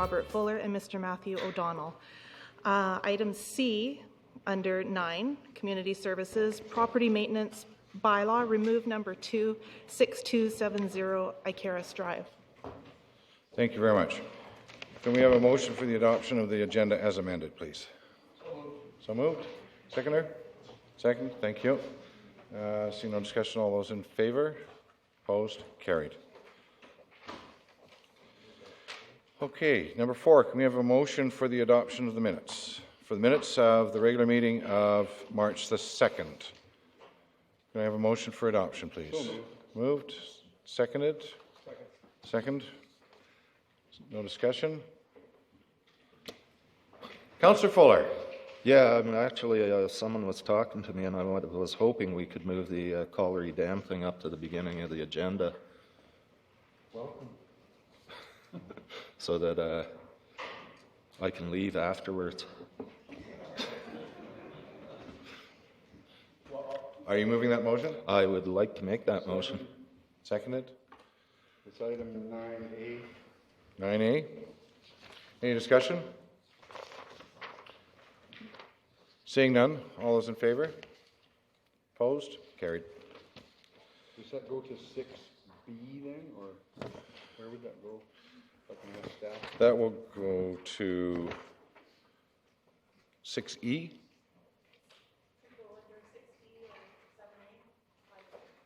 Robert Fuller and Mr. Matthew O'Donnell. Item C, under 9, Community Services, Property Maintenance Bylaw, remove number 2, 6270 Icarus Drive. Thank you very much. Can we have a motion for the adoption of the agenda as amended, please? So moved. Seconder? Second. Thank you. Seeing no discussion, all those in favor? Opposed? Carried. Okay, number 4, can we have a motion for the adoption of the minutes? For the minutes of the regular meeting of March the 2nd. Can I have a motion for adoption, please? So moved. Seconded? Second. No discussion? Councillor Fuller. Yeah, actually, someone was talking to me, and I was hoping we could move the Colliery Dam thing up to the beginning of the agenda. Welcome. So that I can leave afterwards. Are you moving that motion? I would like to make that motion. Seconded? It's item 9A. 9A. Any discussion? Seeing none, all those in favor? Opposed? Carried. Does that go to 6B then, or where would that go? That will go to 6E.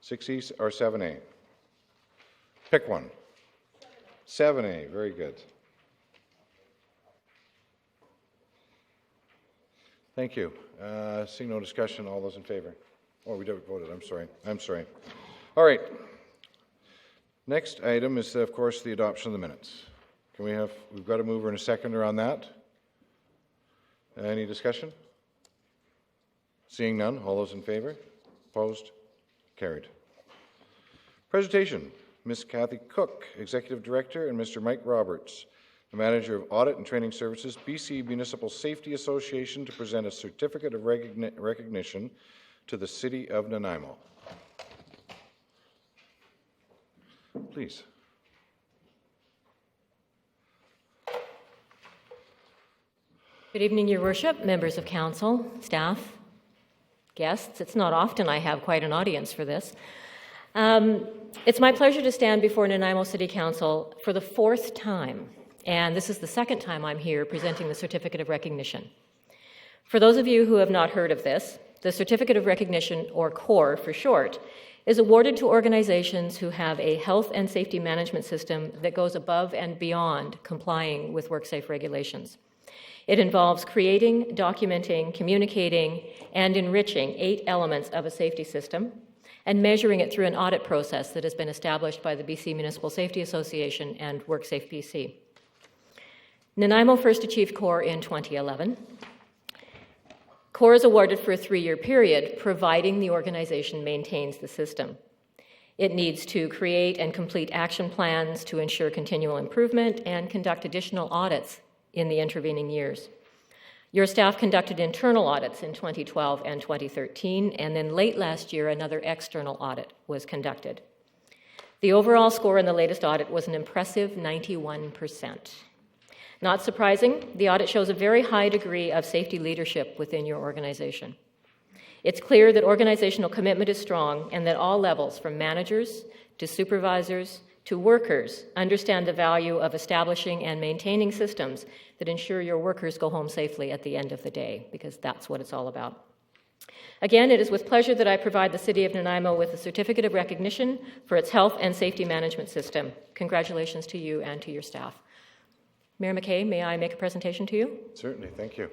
6E or 7A? Pick one. 7A, very good. Thank you. Seeing no discussion, all those in favor? Oh, we never voted. I'm sorry. All right. Next item is, of course, the adoption of the minutes. We've got a mover and a seconder on that. Any discussion? Seeing none, all those in favor? Opposed? Carried. Presentation. Ms. Kathy Cook, Executive Director, and Mr. Mike Roberts, the Manager of Audit and Training Services, BC Municipal Safety Association, to present a certificate of recognition to the City of Nanaimo. Please. Good evening, Your Worship, members of Council, staff, guests. It's not often I have quite an audience for this. It's my pleasure to stand before Nanaimo City Council for the 4th time, and this is the 2nd time I'm here presenting the Certificate of Recognition. For those of you who have not heard of this, the Certificate of Recognition, or CORE for short, is awarded to organizations who have a health and safety management system that goes above and beyond complying with WorkSafe regulations. It involves creating, documenting, communicating, and enriching 8 elements of a safety system and measuring it through an audit process that has been established by the BC Municipal Safety Association and WorkSafe BC. Nanaimo first achieved CORE in 2011. CORE is awarded for a 3-year period, providing the organization maintains the system. It needs to create and complete action plans to ensure continual improvement and conduct additional audits in the intervening years. Your staff conducted internal audits in 2012 and 2013, and then late last year, another external audit was conducted. The overall score in the latest audit was an impressive 91%. Not surprising, the audit shows a very high degree of safety leadership within your organization. It's clear that organizational commitment is strong and that all levels, from managers to supervisors to workers, understand the value of establishing and maintaining systems that ensure your workers go home safely at the end of the day, because that's what it's all about. Again, it is with pleasure that I provide the City of Nanaimo with a certificate of recognition for its health and safety management system. Congratulations to you and to your staff. Mayor McKay, may I make a presentation to you? Certainly, thank you.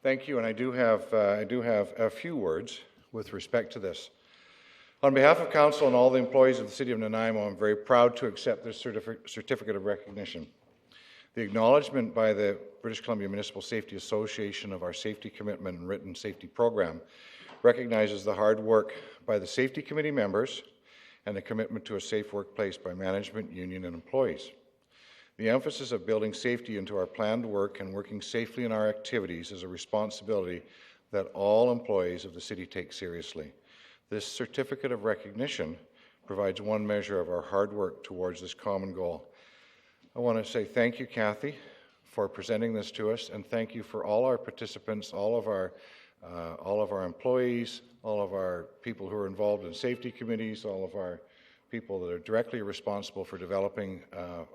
Thank you, and I do have a few words with respect to this. On behalf of Council and all the employees of the City of Nanaimo, I'm very proud to accept this certificate of recognition. The acknowledgement by the British Columbia Municipal Safety Association of our safety commitment and written safety program recognizes the hard work by the Safety Committee members and the commitment to a safe workplace by management, union, and employees. The emphasis of building safety into our planned work and working safely in our activities is a responsibility that all employees of the City take seriously. This certificate of recognition provides one measure of our hard work towards this common goal. I want to say thank you, Kathy, for presenting this to us, and thank you for all our participants, all of our employees, all of our people who are involved in safety committees, all of our people that are directly responsible for developing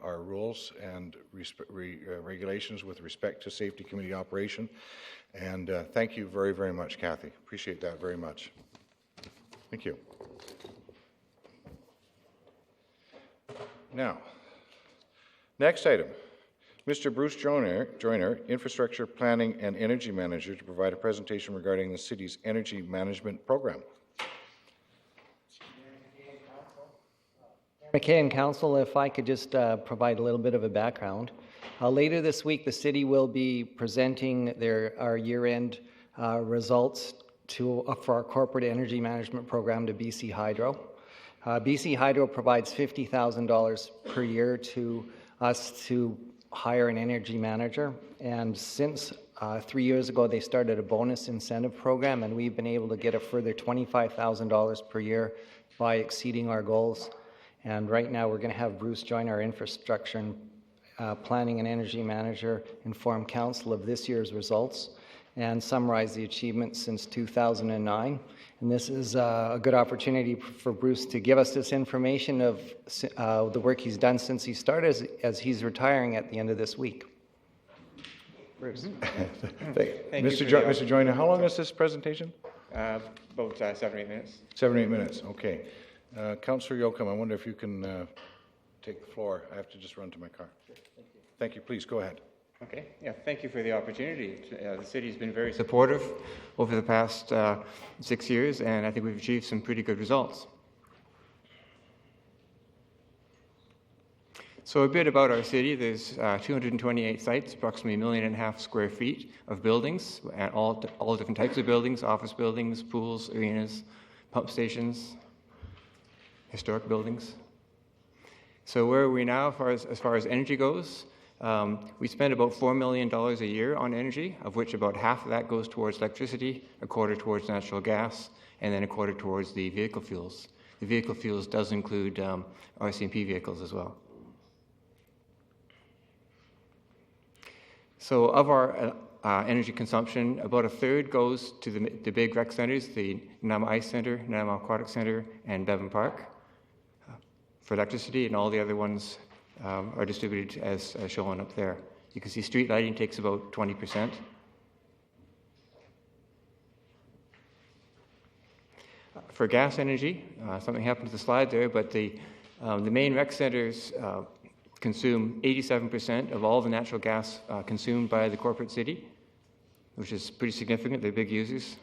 our rules and regulations with respect to safety committee operation. And thank you very, very much, Kathy. Appreciate that very much. Thank you. Now, next item. Mr. Bruce Joyner, Infrastructure Planning and Energy Manager, to provide a presentation regarding the City's energy management program. McKay and Council, if I could just provide a little bit of a background. Later this week, the City will be presenting our year-end results for our corporate energy management program to BC Hydro. BC Hydro provides $50,000 per year to us to hire an energy manager, and since 3 years ago they started a bonus incentive program, and we've been able to get a further $25,000 per year by exceeding our goals. And right now we're going to have Bruce join our infrastructure and planning and energy manager inform Council of this year's results and summarize the achievements since 2009. And this is a good opportunity for Bruce to give us this information of the work he's done since he started as he's retiring at the end of this week. Bruce. Mr. Joyner, how long is this presentation? About 7 or 8 minutes. 7 or 8 minutes, okay. Councillor Yoakum, I wonder if you can take the floor. I have to just run to my car. Sure. Thank you. Please go ahead. Okay. Yeah. Thank you for the opportunity. The city has been very supportive over the past 6 years, and I think we've achieved some pretty good results. So a bit about our city. There's 228 sites, approximately 1.5 million square feet of buildings, and all different types of buildings: office buildings, pools, arenas, pump stations, historic buildings. So where are we now as far as energy goes? We spend about $4 million a year on energy, of which about half of that goes towards electricity, a quarter towards natural gas, and then a quarter towards the vehicle fuels. The vehicle fuels does include RCMP vehicles as well. So of our energy consumption, about a third goes to the big rec centers, the Nanaimo Ice Centre, Nanaimo Aquatic Centre, and Bevan Park for electricity, and all the other ones are distributed as shown up there. You can see street lighting takes about 20%. For gas energy, something happened to the slide there, but the main rec centers consume 87% of all the natural gas consumed by the corporate city, which is pretty significant. They're big users.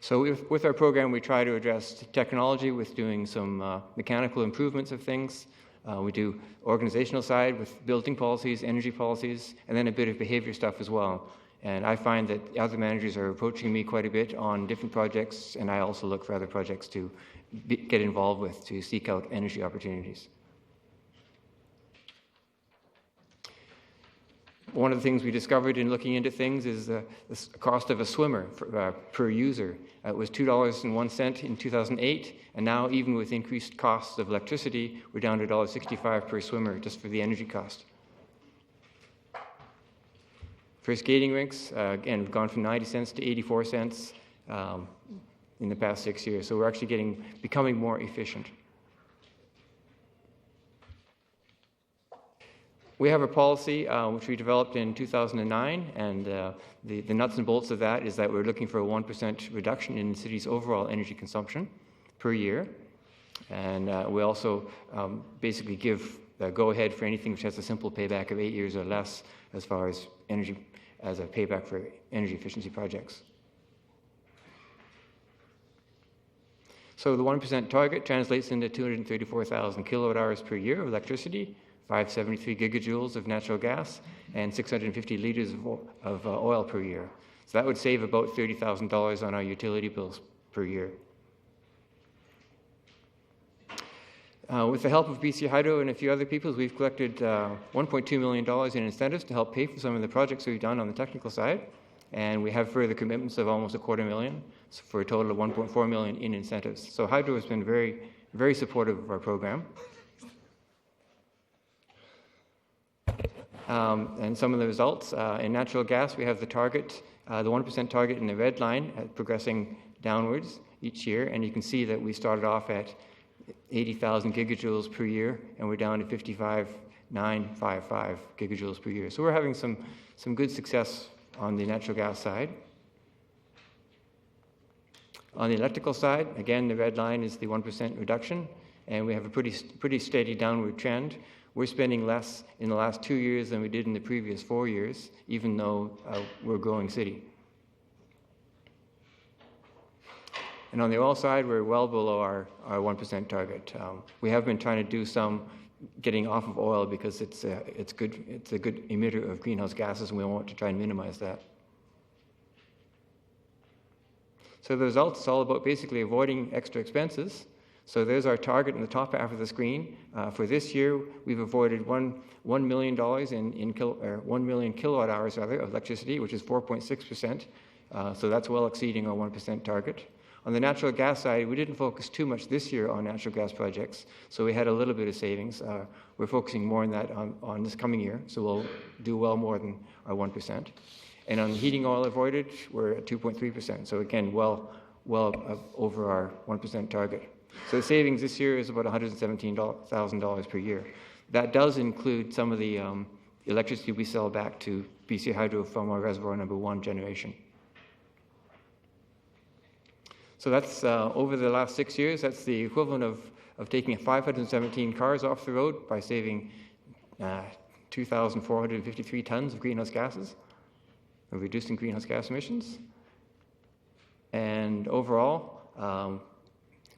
So with our program, we try to address technology with doing some mechanical improvements of things. We do organizational side with building policies, energy policies, and then a bit of behavior stuff as well. And I find that other managers are approaching me quite a bit on different projects, and I also look for other projects to get involved with to seek out energy opportunities. One of the things we discovered in looking into things is the cost of a swimmer per user. It was $2.01 in 2008, and now even with increased costs of electricity, we're down to $1.65 per swimmer just for the energy cost. For skating rinks, again, we've gone from 90 cents to 84 cents in the past 6 years, so we're actually becoming more efficient. We have a policy which we developed in 2009, and the nuts and bolts of that is that we're looking for a 1% reduction in the city's overall energy consumption per year. And we also basically give the go-ahead for anything which has a simple payback of 8 years or less as far as energy, as a payback for energy efficiency projects. So the 1% target translates into 234,000 kilowatt hours per year of electricity, 573 gigajoules of natural gas, and 650 liters of oil per year. So that would save about $30,000 on our utility bills per year. With the help of BC Hydro and a few other people, we've collected $1.2 million in incentives to help pay for some of the projects we've done on the technical side. And we have further commitments of almost $250,000 for a total of $1.4 million in incentives. So Hydro has been very, very supportive of our program. And some of the results, in natural gas, we have the target, the 1% target in the red line, progressing downwards each year. And you can see that we started off at 80,000 gigajoules per year, and we're down to 55,955 gigajoules per year. So we're having some good success on the natural gas side. On the electrical side, again, the red line is the 1% reduction, and we have a pretty steady downward trend. We're spending less in the last 2 years than we did in the previous 4 years, even though we're a growing city. And on the oil side, we're well below our 1% target. We have been trying to do some getting off of oil because it's a good emitter of greenhouse gases, and we want to try and minimize that. So the results is all about basically avoiding extra expenses. So there's our target in the top half of the screen. For this year, we've avoided $1 million 1 million kilowatt hours rather of electricity, which is 4.6%. So that's well exceeding our 1% target. On the natural gas side, we didn't focus too much this year on natural gas projects, so we had a little bit of savings. We're focusing more on that on this coming year, so we'll do well more than our 1%. And on heating oil avoided, we're at 2.3%, so again, well over our 1% target. So the savings this year is about $117,000 per year. That does include some of the electricity we sell back to BC Hydro from our reservoir number 1 generation. So that's over the last 6 years, that's the equivalent of taking 517 cars off the road by saving 2,453 tons of greenhouse gases, of reducing greenhouse gas emissions. And overall,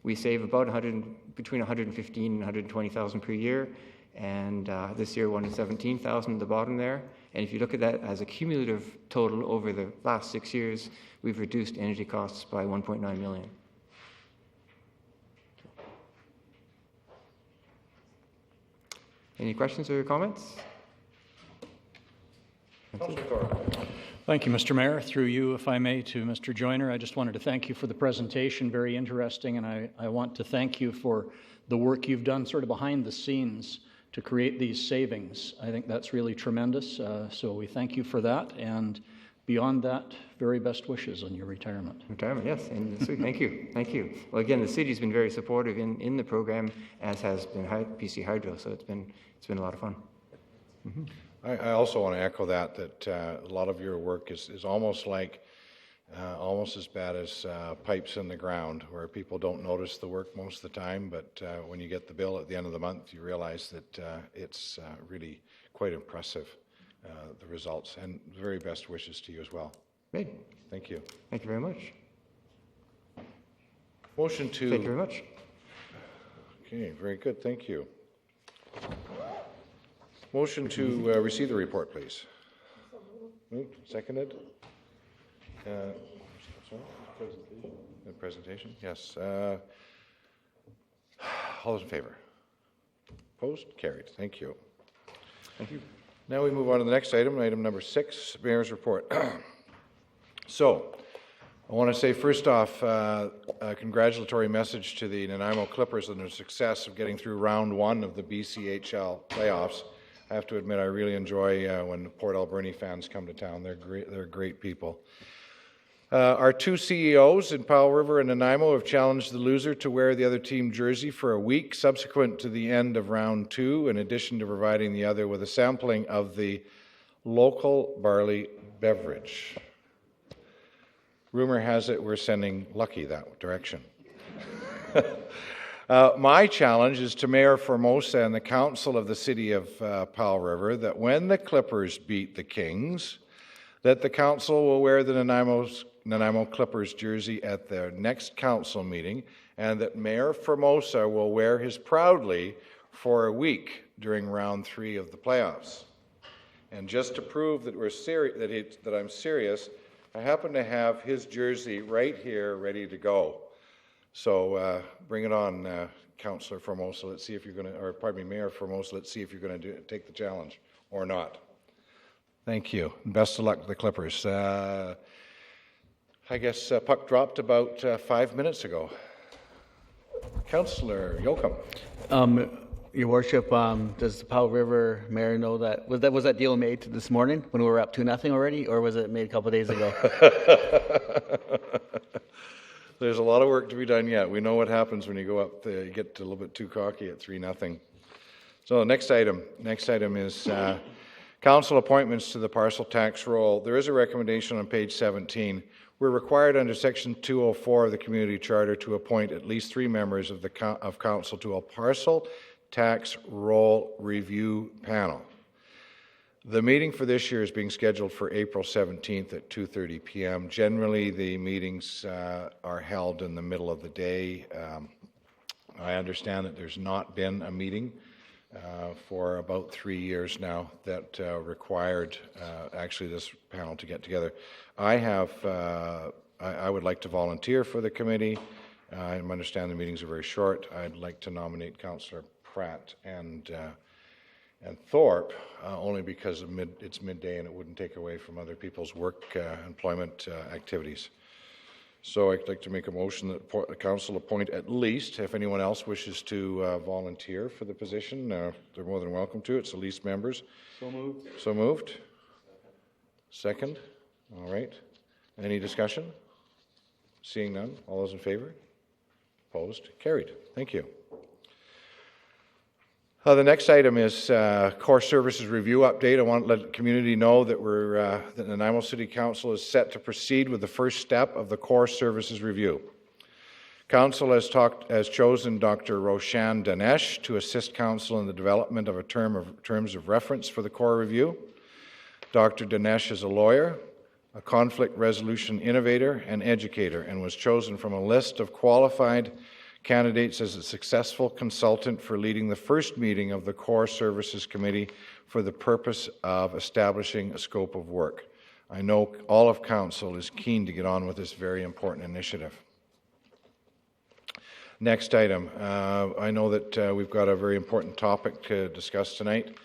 we save about between 115 and 120,000 per year, and this year 117,000 at the bottom there. And if you look at that as a cumulative total over the last 6 years, we've reduced energy costs by $1.9 million. Any questions or comments? Thank you, Mr. Mayor. Through you, if I may, to Mr. Joyner, I just wanted to thank you for the presentation. Very interesting, and I want to thank you for the work you've done sort of behind the scenes to create these savings. I think that's really tremendous, so we thank you for that, and beyond that, very best wishes on your retirement. Retirement, yes, and thank you, thank you. Well, again, the city's been very supportive in the program, as has been BC Hydro, so it's been a lot of fun. Mm-hmm. I also want to echo that a lot of your work is almost like, almost as bad as pipes in the ground, where people don't notice the work most of the time, but when you get the bill at the end of the month, you realize that it's really quite impressive, the results, and the very best wishes to you as well. Great. Thank you. Thank you very much. Motion to... Thank you very much. Okay, very good, thank you. Motion to receive the report, please. Moved, seconded. Sorry? The presentation? Yes. All those in favor? Opposed? Carried. Thank you. Thank you. Now we move on to the next item, item number 6, Mayor's report. So, I want to say first off, a congratulatory message to the Nanaimo Clippers on their success of getting through round 1 of the BCHL playoffs. I have to admit, I really enjoy when Port Alberni fans come to town. They're great people. Our 2 CEOs in Powell River and Nanaimo have challenged the loser to wear the other team jersey for a week subsequent to the end of round 2, in addition to providing the other with a sampling of the local barley beverage. Rumor has it we're sending Lucky that direction. My challenge is to Mayor Formosa and the council of the city of Powell River that when the Clippers beat the Kings, that the council will wear the Nanaimo Clippers jersey at their next council meeting, and that Mayor Formosa will wear his proudly for a week during round 3 of the playoffs. And just to prove that that I'm serious, I happen to have his jersey right here ready to go. So bring it on, Councillor Formosa. Let's see if you're going to, or pardon me, Mayor Formosa, let's see if you're going to take the challenge or not. Thank you. Best of luck to the Clippers. I guess puck dropped about 5 minutes ago. Councillor Yoakum. Your Worship, does the Powell River Mayor know that was that deal made this morning when we were up 2-0 already, or was it made a couple of days ago? There's a lot of work to be done yet. We know what happens when you go up, you get a little bit too cocky at 3-0. So next item is council appointments to the parcel tax roll. There is a recommendation on page 17. We're required under section 204 of the community charter to appoint at least 3 members of council to a parcel tax roll review panel. The meeting for this year is being scheduled for April 17th at 2:30 p.m. Generally, the meetings are held in the middle of the day. I understand that there's not been a meeting for about 3 years now that required actually this panel to get together. I would like to volunteer for the committee. I understand the meetings are very short. I'd like to nominate Councillor Pratt and Thorpe, only because it's midday and it wouldn't take away from other people's work employment activities. So I'd like to make a motion that the council appoint at least, if anyone else wishes to volunteer for the position, they're more than welcome to. It's the least members. So moved. So moved. Second. All right. Any discussion? Seeing none. All those in favor? Opposed? Carried. Thank you. The next item is core services review update. I want to let the community know that that Nanaimo City Council is set to proceed with the first step of the core services review. Council has chosen Dr. Roshan Danesh to assist Council in the development of terms of reference for the core review. Dr. Danesh is a lawyer, a conflict resolution innovator, and educator, and was chosen from a list of qualified candidates as a successful consultant for leading the first meeting of the Core Services Committee for the purpose of establishing a scope of work. I know all of Council is keen to get on with this very important initiative. Next item. I know that we've got a very important topic to discuss tonight.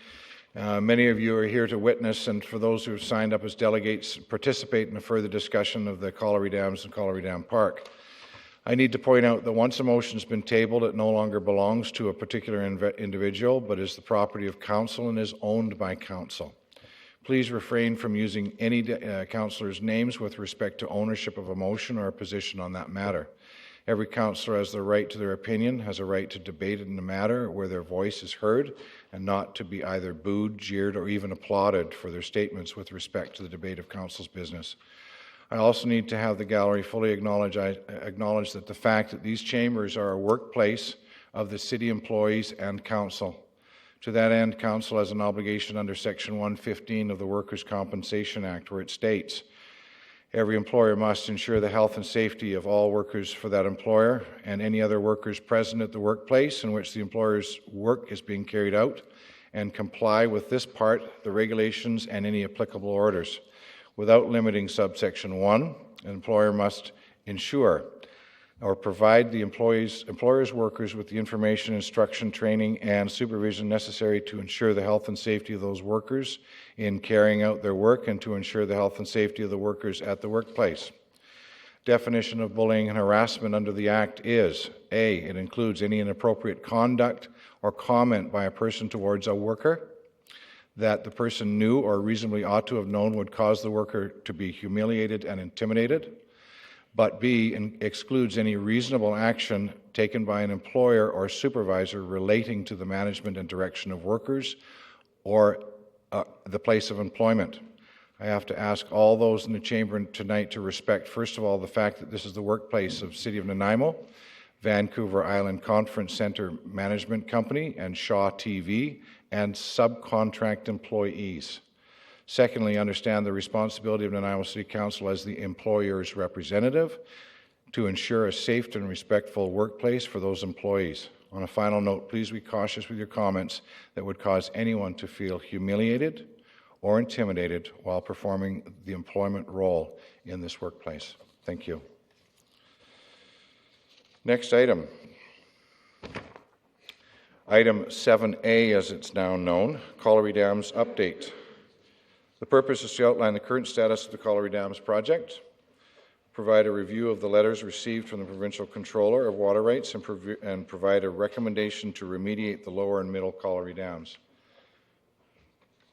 Many of you are here to witness, and for those who have signed up as delegates, participate in a further discussion of the Colliery Dams and Colliery Dam Park. I need to point out that once a motion has been tabled, it no longer belongs to a particular individual, but is the property of Council and is owned by Council. Please refrain from using any councillor's names with respect to ownership of a motion or a position on that matter. Every councillor has the right to their opinion, has a right to debate in the matter where their voice is heard, and not to be either booed, jeered, or even applauded for their statements with respect to the debate of Council's business. I also need to have the gallery fully acknowledge that the fact that these chambers are a workplace of the city employees and Council. To that end, Council has an obligation under Section 115 of the Workers' Compensation Act, where it states, every employer must ensure the health and safety of all workers for that employer and any other workers present at the workplace in which the employer's work is being carried out, and comply with this part, the regulations, and any applicable orders. Without limiting subsection 1, an employer must ensure or provide the employer's workers with the information, instruction, training, and supervision necessary to ensure the health and safety of those workers in carrying out their work and to ensure the health and safety of the workers at the workplace. Definition of bullying and harassment under the Act is, A, it includes any inappropriate conduct or comment by a person towards a worker that the person knew or reasonably ought to have known would cause the worker to be humiliated and intimidated. But B, excludes any reasonable action taken by an employer or supervisor relating to the management and direction of workers or the place of employment. I have to ask all those in the chamber tonight to respect, first of all, the fact that this is the workplace of the City of Nanaimo, Vancouver Island Conference Centre Management Company and Shaw TV, and subcontract employees. Secondly, understand the responsibility of Nanaimo City Council as the employer's representative to ensure a safe and respectful workplace for those employees. On a final note, please be cautious with your comments that would cause anyone to feel humiliated or intimidated while performing the employment role in this workplace. Thank you. Next item. Item 7A, as it's now known, Colliery Dams update. The purpose is to outline the current status of the Colliery Dams project, provide a review of the letters received from the Provincial Controller of Water Rights, and provide a recommendation to remediate the lower and middle Colliery Dams.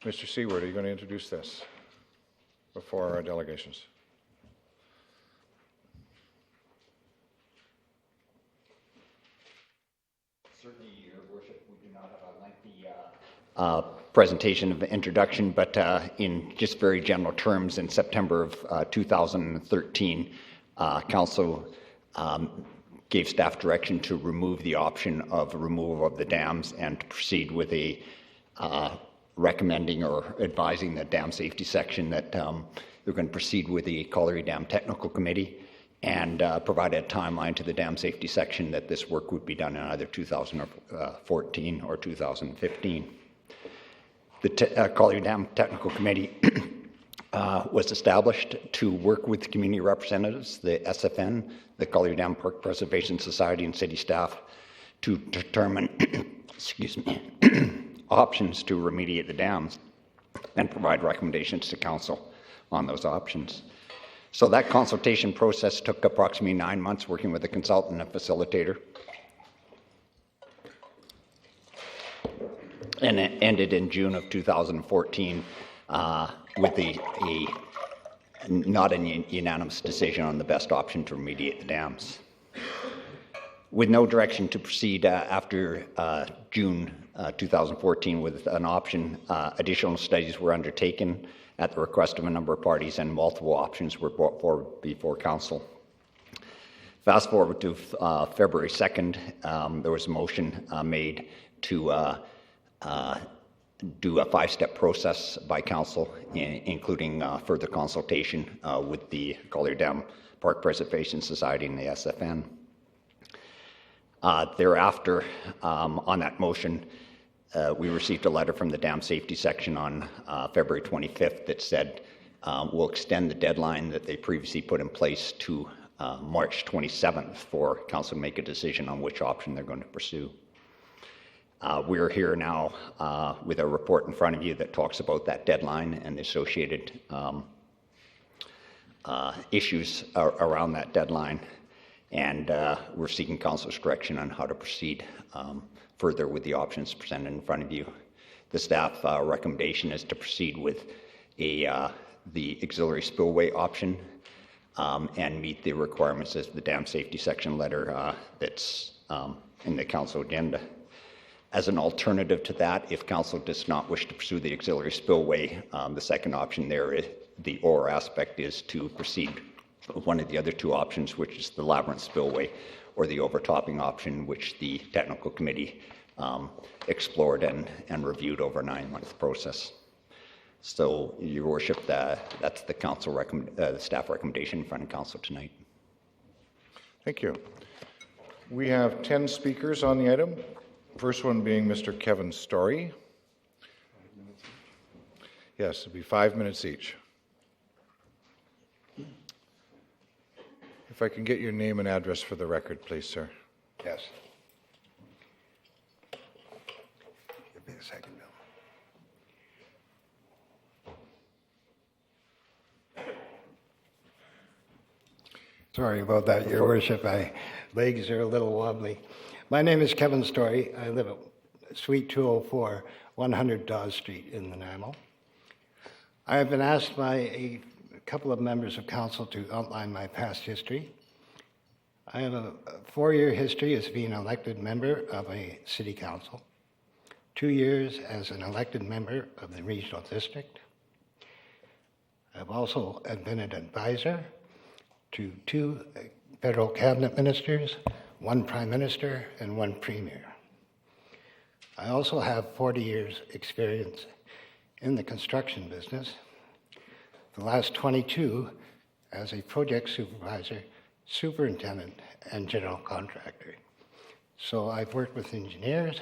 Mr. Seward, are you going to introduce this before our delegations? Certainly, Your Worship, we do not have a lengthy presentation of the introduction, but in just very general terms, in September of 2013, Council gave staff direction to remove the option of removal of the dams and to proceed with a recommending or advising the dam safety section that they're going to proceed with the Colliery Dam Technical Committee and provide a timeline to the dam safety section that this work would be done in either 2014 or 2015. The Colliery Dam Technical Committee was established to work with community representatives, the SFN, the Colliery Dam Park Preservation Society, and city staff to determine excuse me, options to remediate the dams and provide recommendations to council on those options. So that consultation process took approximately 9 months, working with a consultant and a facilitator, and it ended in June of 2014 with not a unanimous decision on the best option to remediate the dams. With no direction to proceed after June 2014 with an option, additional studies were undertaken at the request of a number of parties, and multiple options were brought forward before council. Fast forward to February 2nd, there was a motion made to do a 5-step process by council, including further consultation with the Colliery Dam Park Preservation Society and the SFN. Thereafter, on that motion, we received a letter from the Dam Safety Section on February 25th that said we'll extend the deadline that they previously put in place to March 27th for council to make a decision on which option they're going to pursue. We're here now with a report in front of you that talks about that deadline and the associated issues around that deadline. And we're seeking council's direction on how to proceed further with the options presented in front of you. The staff recommendation is to proceed with the auxiliary spillway option and meet the requirements of the dam safety section letter that's in the council agenda. As an alternative to that, if council does not wish to pursue the auxiliary spillway, the second option there, the or aspect, is to proceed with one of the other two options, which is the labyrinth spillway or the overtopping option, which the technical committee explored and reviewed over a 9-month process. So, Your Worship, that's the council the staff recommendation in front of council tonight. Thank you. We have 10 speakers on the item. First one being Mr. Kevin Story. Yes, it'll be 5 minutes each. If I can get your name and address for the record, please, sir. Yes. Give me a second, Bill. Sorry about that, Your Worship. My legs are a little wobbly. My name is Kevin Story. I live at Suite 204, 100 Dawes Street in Nanaimo. I have been asked by a couple of members of council to outline my past history. I have a 4-year history as being an elected member of a city council, 2 years as an elected member of the regional district. I've also been an advisor to 2 federal cabinet ministers, one prime minister, and one premier. I also have 40 years' experience in the construction business, the last 22 as a project supervisor, superintendent, and general contractor. So I've worked with engineers,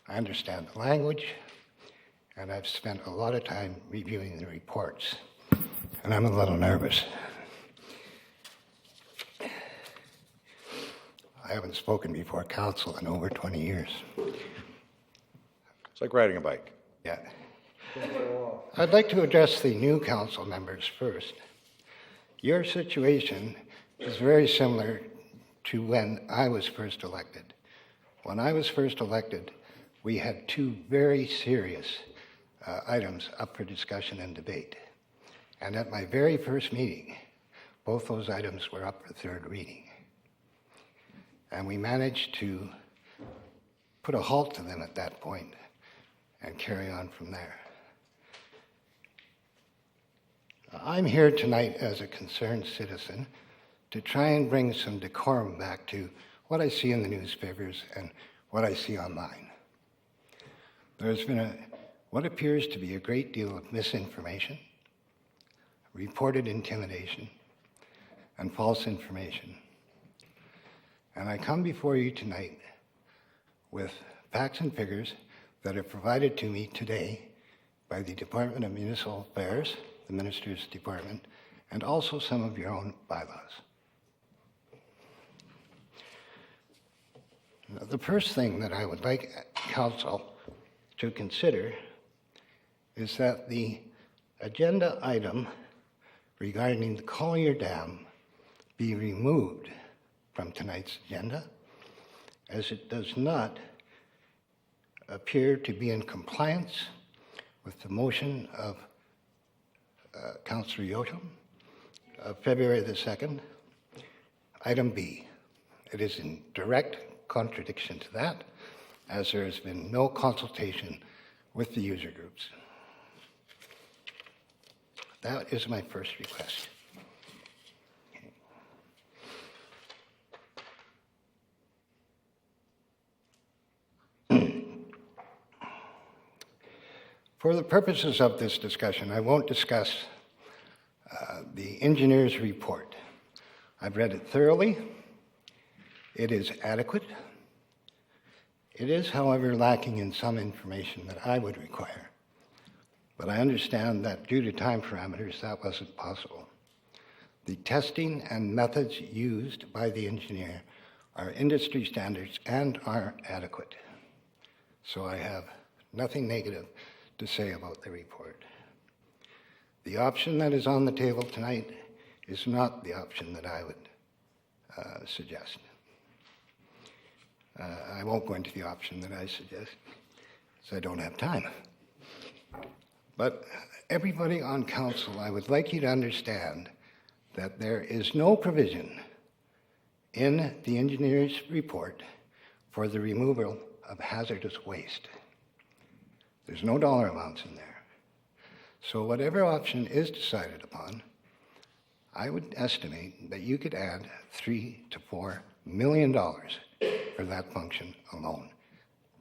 I understand the language, and I've spent a lot of time reviewing the reports. And I'm a little nervous. I haven't spoken before council in over 20 years. It's like riding a bike. Yeah. I'd like to address the new council members first. Your situation is very similar to when I was first elected. When I was first elected, we had two very serious items up for discussion and debate. And at my very first meeting, both those items were up for third reading. And we managed to put a halt to them at that point and carry on from there. I'm here tonight as a concerned citizen to try and bring some decorum back to what I see in the newspapers and what I see online. There's been what appears to be a great deal of misinformation, reported intimidation, and false information. And I come before you tonight with facts and figures that are provided to me today by the Department of Municipal Affairs, the Minister's Department, and also some of your own bylaws. Now, the first thing that I would like Council to consider is that the agenda item regarding the Collier Dam be removed from tonight's agenda, as it does not appear to be in compliance with the motion of Councillor Yosham of February the 2nd. Item B. It is in direct contradiction to that, as there has been no consultation with the user groups. That is my first request. For the purposes of this discussion, I won't discuss the engineer's report. I've read it thoroughly. It is adequate. It is, however, lacking in some information that I would require. But I understand that due to time parameters, that wasn't possible. The testing and methods used by the engineer are industry standards and are adequate. So I have nothing negative to say about the report. The option that is on the table tonight is not the option that I would suggest. I won't go into the option that I suggest, because I don't have time. But everybody on council, I would like you to understand that there is no provision in the engineer's report for the removal of hazardous waste. There's no dollar amounts in there. So whatever option is decided upon, I would estimate that you could add $3 to $4 million for that function alone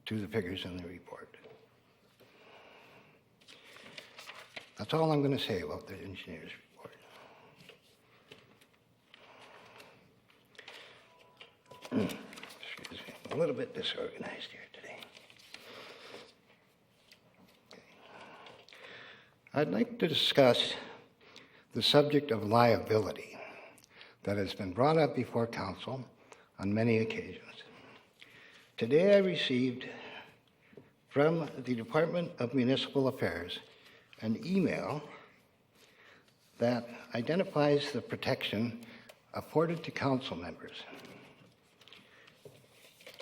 to the figures in the report. That's all I'm going to say about the engineer's report. Excuse me, I'm a little bit disorganized here today. Okay. I'd like to discuss the subject of liability that has been brought up before council on many occasions. Today I received from the Department of Municipal Affairs an email that identifies the protection afforded to council members.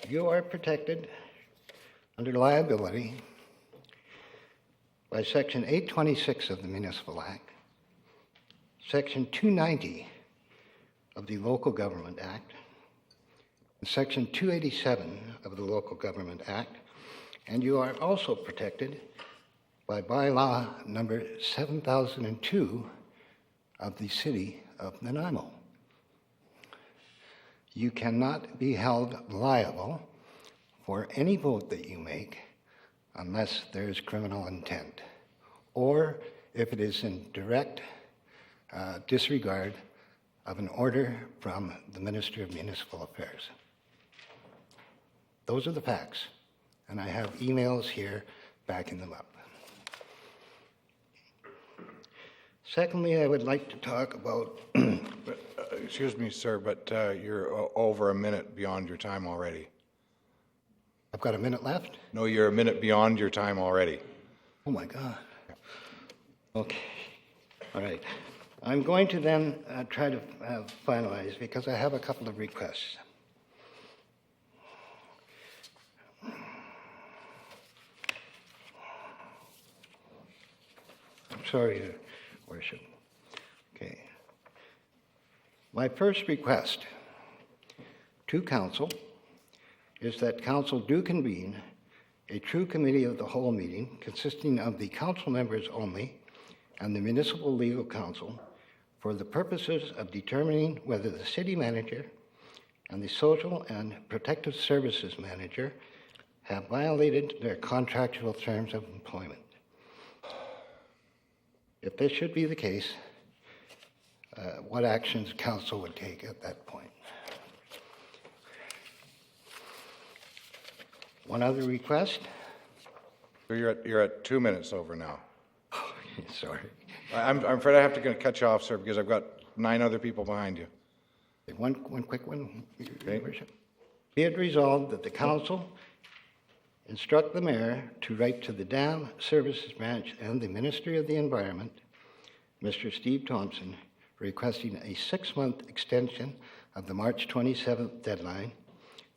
You are protected under liability by Section 826 of the Municipal Act, Section 290 of the Local Government Act, and Section 287 of the Local Government Act, and you are also protected by bylaw number 7002 of the City of Nanaimo. you cannot be held liable for any vote that you make unless there is criminal intent, or if it is in direct disregard of an order from the Minister of Municipal Affairs. Those are the facts, and I have emails here backing them up. Secondly, I would like to talk about... Excuse me, sir, but you're over a minute beyond your time already. I've got a minute left? No, you're a minute beyond your time already. Oh, my God. Okay. All right. I'm going to then try to finalize because I have a couple of requests. I'm sorry, Your Worship. Okay. My first request to Council is that Council do convene a true committee of the whole meeting consisting of the Council members only and the Municipal Legal Counsel for the purposes of determining whether the City Manager and the Social and Protective Services Manager have violated their contractual terms of employment. If this should be the case, what actions Council would take at that point. One other request. You're at 2 minutes over now. Sorry. I'm afraid I have to cut you off, sir, because I've got 9 other people behind you. One quick one, Your Worship. Be it resolved that the Council instruct the Mayor to write to the Dam Services Branch and the Ministry of the Environment, Mr. Steve Thompson, requesting a 6-month extension of the March 27th deadline.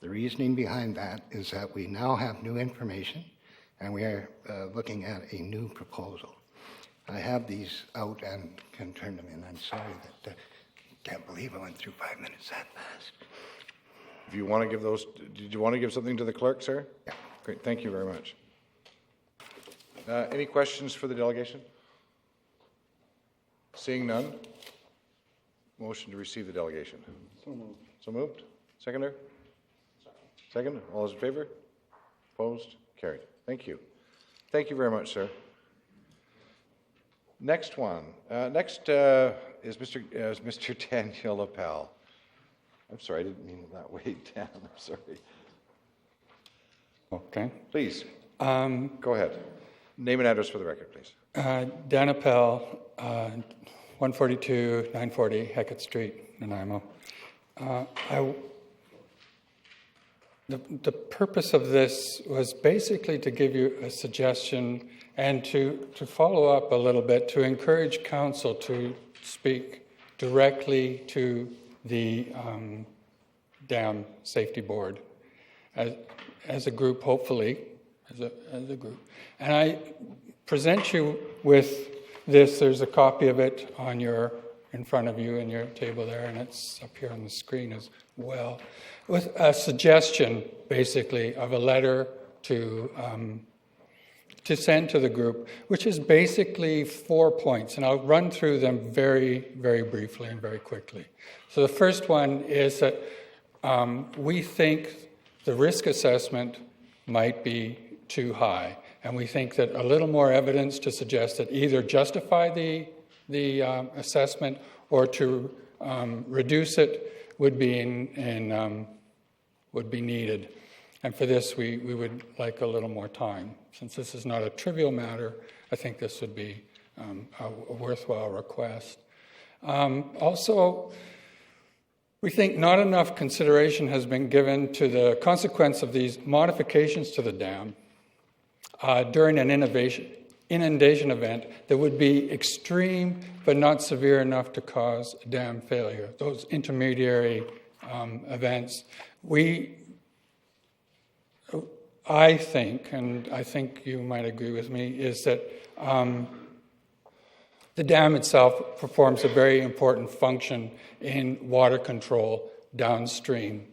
The reasoning behind that is that we now have new information and we are looking at a new proposal. I have these out and can turn them in. I'm sorry that can't believe I went through 5 minutes that fast. If you want to give those, did you want to give something to the clerk, sir? Yeah. Great, thank you very much. Any questions for the delegation? Seeing none, motion to receive the delegation. So moved. So moved? Seconder? Second? All those in favor? Opposed? Carried. Thank you. Thank you very much, sir. Next one. Next is Mr. Daniel Lapel. I'm sorry, I didn't mean it that way, Dan. I'm sorry. Okay. Please, go ahead. Name and address for the record, please. Dan Appel, 142, 940 Hecate Street, Nanaimo. The purpose of this was basically to give you a suggestion and to follow up a little bit, to encourage Council to speak directly to the Dam Safety Board as a group, hopefully, as a group. And I present you with this. There's a copy of it in front of you in your table there, and it's up here on the screen as well, with a suggestion, basically, of a letter to send to the group, which is basically 4 points, and I'll run through them very, very briefly and very quickly. So the first one is that we think the risk assessment might be too high, and we think that a little more evidence to suggest that either justify the assessment or to reduce it would be needed. And for this, we would like a little more time. Since this is not a trivial matter, I think this would be a worthwhile request. Also, we think not enough consideration has been given to the consequence of these modifications to the dam during an inundation event that would be extreme but not severe enough to cause dam failure. Those intermediary events. I think, and I think you might agree with me, is that the dam itself performs a very important function in water control downstream.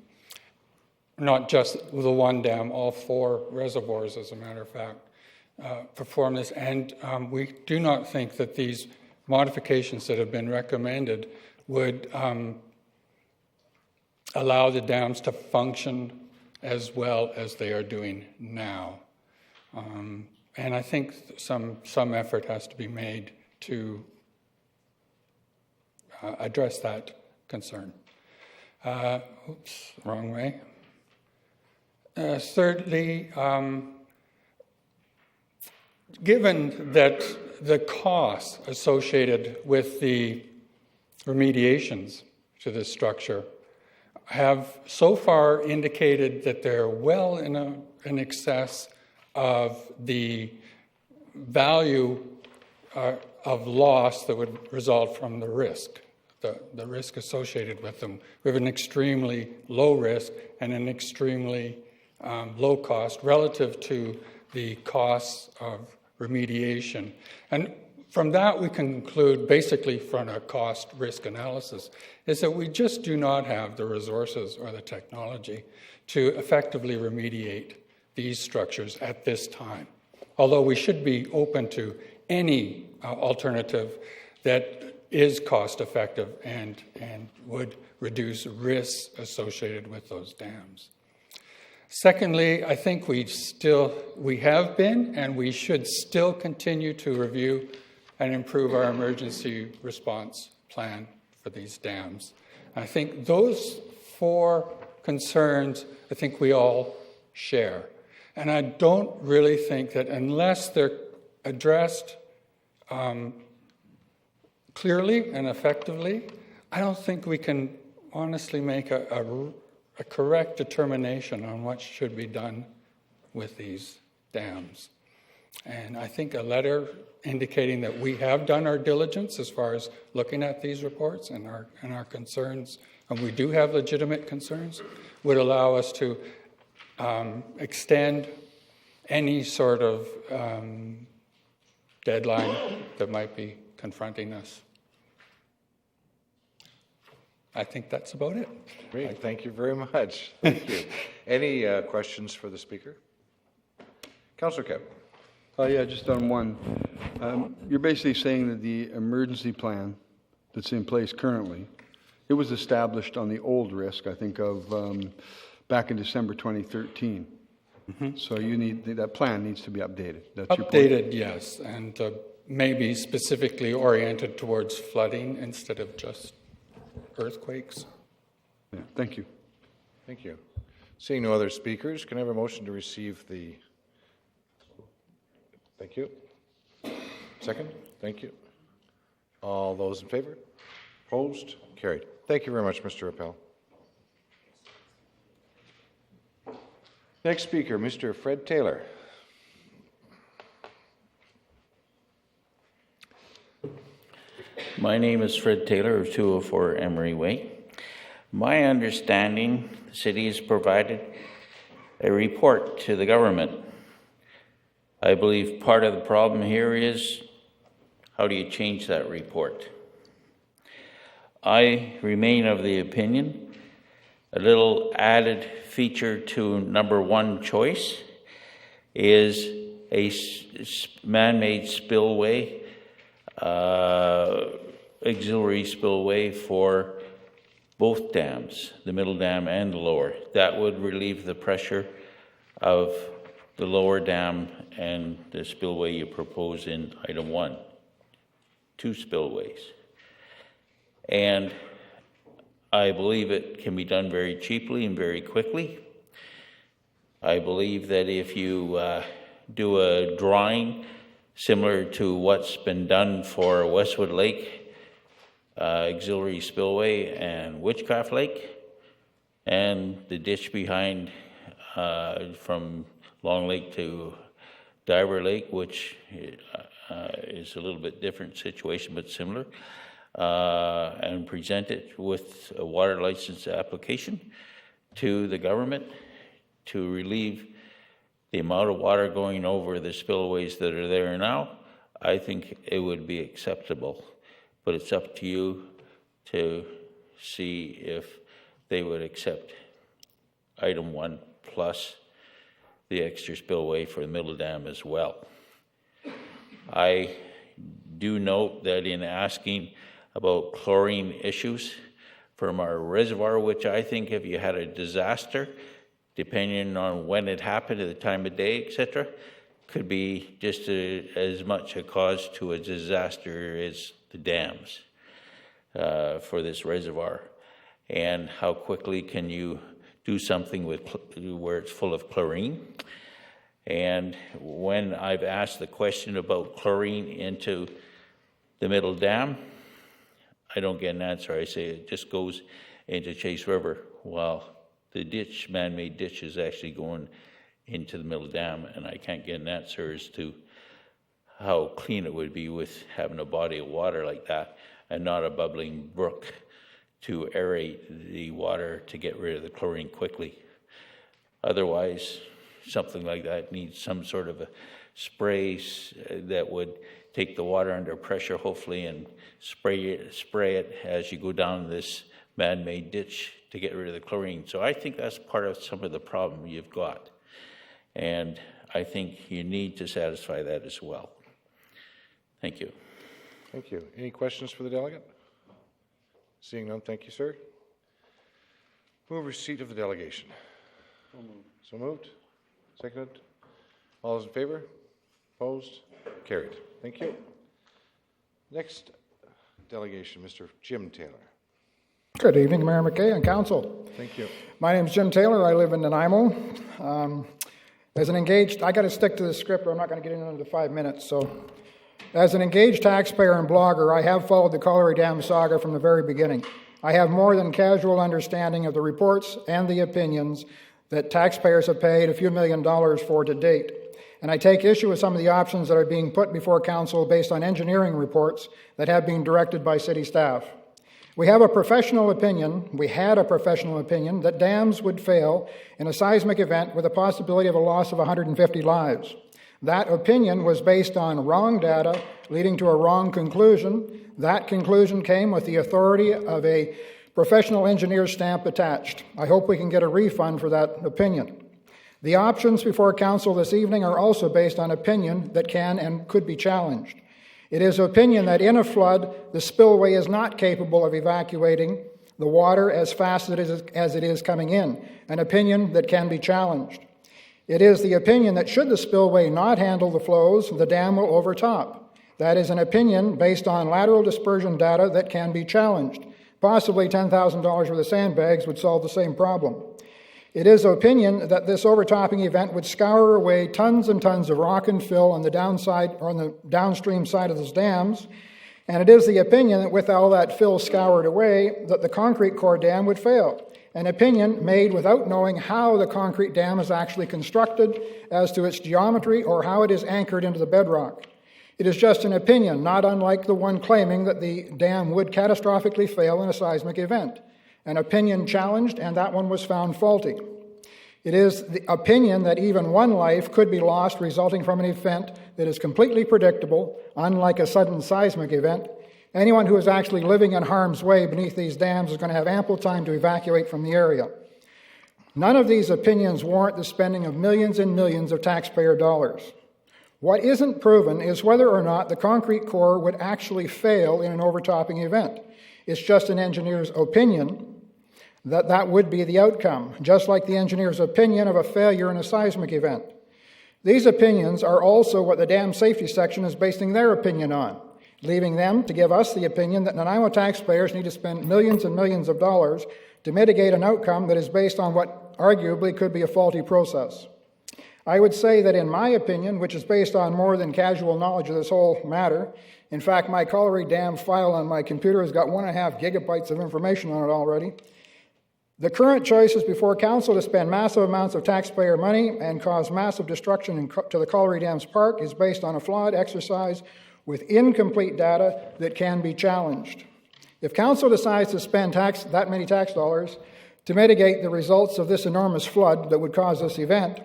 Not just the one dam, all 4 reservoirs, as a matter of fact, perform this. And we do not think that these modifications that have been recommended would allow the dams to function as well as they are doing now. And I think some effort has to be made to address that concern. Wrong way. Thirdly, given that the costs associated with the remediations to this structure have so far indicated that they're well in excess of the value of loss that would result from the risk, the risk associated with them. We have an extremely low risk and an extremely low cost relative to the costs of remediation. And from that, we conclude, basically from a cost-risk analysis, is that we just do not have the resources or the technology to effectively remediate these structures at this time. Although we should be open to any alternative that is cost-effective and would reduce risks associated with those dams. Secondly, I think we have been and we should still continue to review and improve our emergency response plan for these dams. I think those 4 concerns, I think we all share. And I don't really think that unless they're addressed clearly and effectively, I don't think we can honestly make a correct determination on what should be done with these dams. And I think a letter indicating that we have done our diligence as far as looking at these reports and our concerns, and we do have legitimate concerns, would allow us to extend any sort of deadline that might be confronting us. I think that's about it. Great, thank you very much. Thank you. Any questions for the speaker? Councillor Kemp. Yeah, just on one. You're basically saying that the emergency plan that's in place currently, it was established on the old risk, I think, of back in December 2013. Mm-hmm. So that plan needs to be updated. That's your point? Updated, yes, and maybe specifically oriented towards flooding instead of just earthquakes. Yeah, thank you. Thank you. Seeing no other speakers, can I have a motion to receive the... Thank you. Second? Thank you. All those in favor? Opposed? Carried. Thank you very much, Mr. Appel. Next speaker, Mr. Fred Taylor. My name is Fred Taylor of 204 Emery Way. My understanding, the city has provided a report to the government. I believe part of the problem here is how do you change that report? I remain of the opinion a little added feature to number 1 choice is a man-made spillway, auxiliary spillway for both dams, the middle dam and the lower. That would relieve the pressure of the lower dam and the spillway you propose in item 1. 2 spillways. And I believe it can be done very cheaply and very quickly. I believe that if you do a drawing similar to what's been done for Westwood Lake, auxiliary spillway, and Witchcraft Lake, and the ditch behind from Long Lake to Diver Lake, which is a little bit different situation but similar, and present it with a water license application to the government to relieve the amount of water going over the spillways that are there now, I think it would be acceptable. But it's up to you to see if they would accept item 1 plus the extra spillway for the middle dam as well. I do note that in asking about chlorine issues from our reservoir, which I think if you had a disaster, depending on when it happened, at the time of day, etc., could be just as much a cause to a disaster as the dams for this reservoir. And how quickly can you do something with where it's full of chlorine? And when I've asked the question about chlorine into the Middle Dam, I don't get an answer. I say it just goes into Chase River, while the ditch, man-made ditch, is actually going into the Middle Dam, and I can't get an answer as to how clean it would be with having a body of water like that and not a bubbling brook to aerate the water to get rid of the chlorine quickly. Otherwise, something like that needs some sort of a spray that would take the water under pressure, hopefully, and spray it as you go down this man-made ditch to get rid of the chlorine. So I think that's part of some of the problem you've got. And I think you need to satisfy that as well. Thank you. Thank you. Any questions for the delegate? Seeing none, thank you, sir. Move receipt of the delegation. So moved. Seconded. All those in favor? Opposed? Carried. Thank you. Next delegation, Mr. Jim Taylor. Good evening, Mayor McKay and Council. Thank you. My name is Jim Taylor. I live in Nanaimo. As an engaged, I got to stick to the script or I'm not going to get into the 5 minutes. So, as an engaged taxpayer and blogger, I have followed the Colliery Dam saga from the very beginning. I have more than casual understanding of the reports and the opinions that taxpayers have paid a few $1 million for to date. And I take issue with some of the options that are being put before Council based on engineering reports that have been directed by city staff. We had a professional opinion that dams would fail in a seismic event with a possibility of a loss of 150 lives. That opinion was based on wrong data, leading to a wrong conclusion. That conclusion came with the authority of a professional engineer's stamp attached. I hope we can get a refund for that opinion. The options before Council this evening are also based on opinion that can and could be challenged. It is opinion that in a flood, the spillway is not capable of evacuating the water as fast as it is coming in, an opinion that can be challenged. It is the opinion that should the spillway not handle the flows, the dam will overtop. That is an opinion based on lateral dispersion data that can be challenged. Possibly $10,000 worth of sandbags would solve the same problem. It is opinion that this overtopping event would scour away tons and tons of rock and fill on the downside or on the downstream side of those dams. And it is the opinion that with all that fill scoured away, that the concrete core dam would fail. An opinion made without knowing how the concrete dam is actually constructed as to its geometry or how it is anchored into the bedrock. It is just an opinion, not unlike the one claiming that the dam would catastrophically fail in a seismic event. An opinion challenged, and that one was found faulty. It is the opinion that even one life could be lost resulting from an event that is completely predictable, unlike a sudden seismic event. Anyone who is actually living in harm's way beneath these dams is going to have ample time to evacuate from the area. None of these opinions warrant the spending of millions and millions of taxpayer dollars. What isn't proven is whether or not the concrete core would actually fail in an overtopping event. It's just an engineer's opinion that that would be the outcome, just like the engineer's opinion of a failure in a seismic event. These opinions are also what the dam safety section is basing their opinion on, leaving them to give us the opinion that Nanaimo taxpayers need to spend millions and millions of dollars to mitigate an outcome that is based on what arguably could be a faulty process. I would say that in my opinion, which is based on more than casual knowledge of this whole matter, in fact, my Colliery Dam file on my computer has got 1.5 gigabytes of information on it already. The current choice is before Council to spend massive amounts of taxpayer money and cause massive destruction to the Colliery Dams Park is based on a flawed exercise with incomplete data that can be challenged. If Council decides to spend that many tax dollars to mitigate the results of this enormous flood that would cause this event,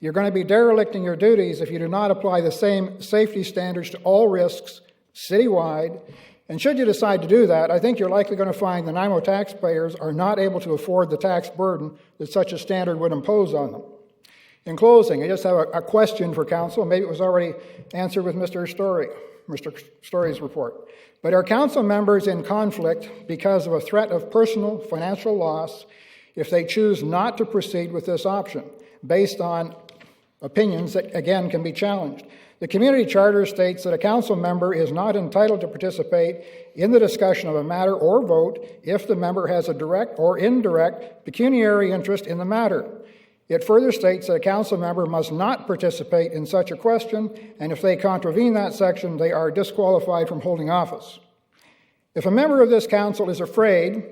you're going to be derelicting your duties if you do not apply the same safety standards to all risks citywide. And should you decide to do that, I think you're likely going to find the Nanaimo taxpayers are not able to afford the tax burden that such a standard would impose on them. In closing, I just have a question for council. Maybe it was already answered with Mr. Story's report. But are council members in conflict because of a threat of personal financial loss if they choose not to proceed with this option, based on opinions that, again, can be challenged? The community charter states that a council member is not entitled to participate in the discussion of a matter or vote if the member has a direct or indirect pecuniary interest in the matter. It further states that a council member must not participate in such a question, and if they contravene that section, they are disqualified from holding office. If a member of this council is afraid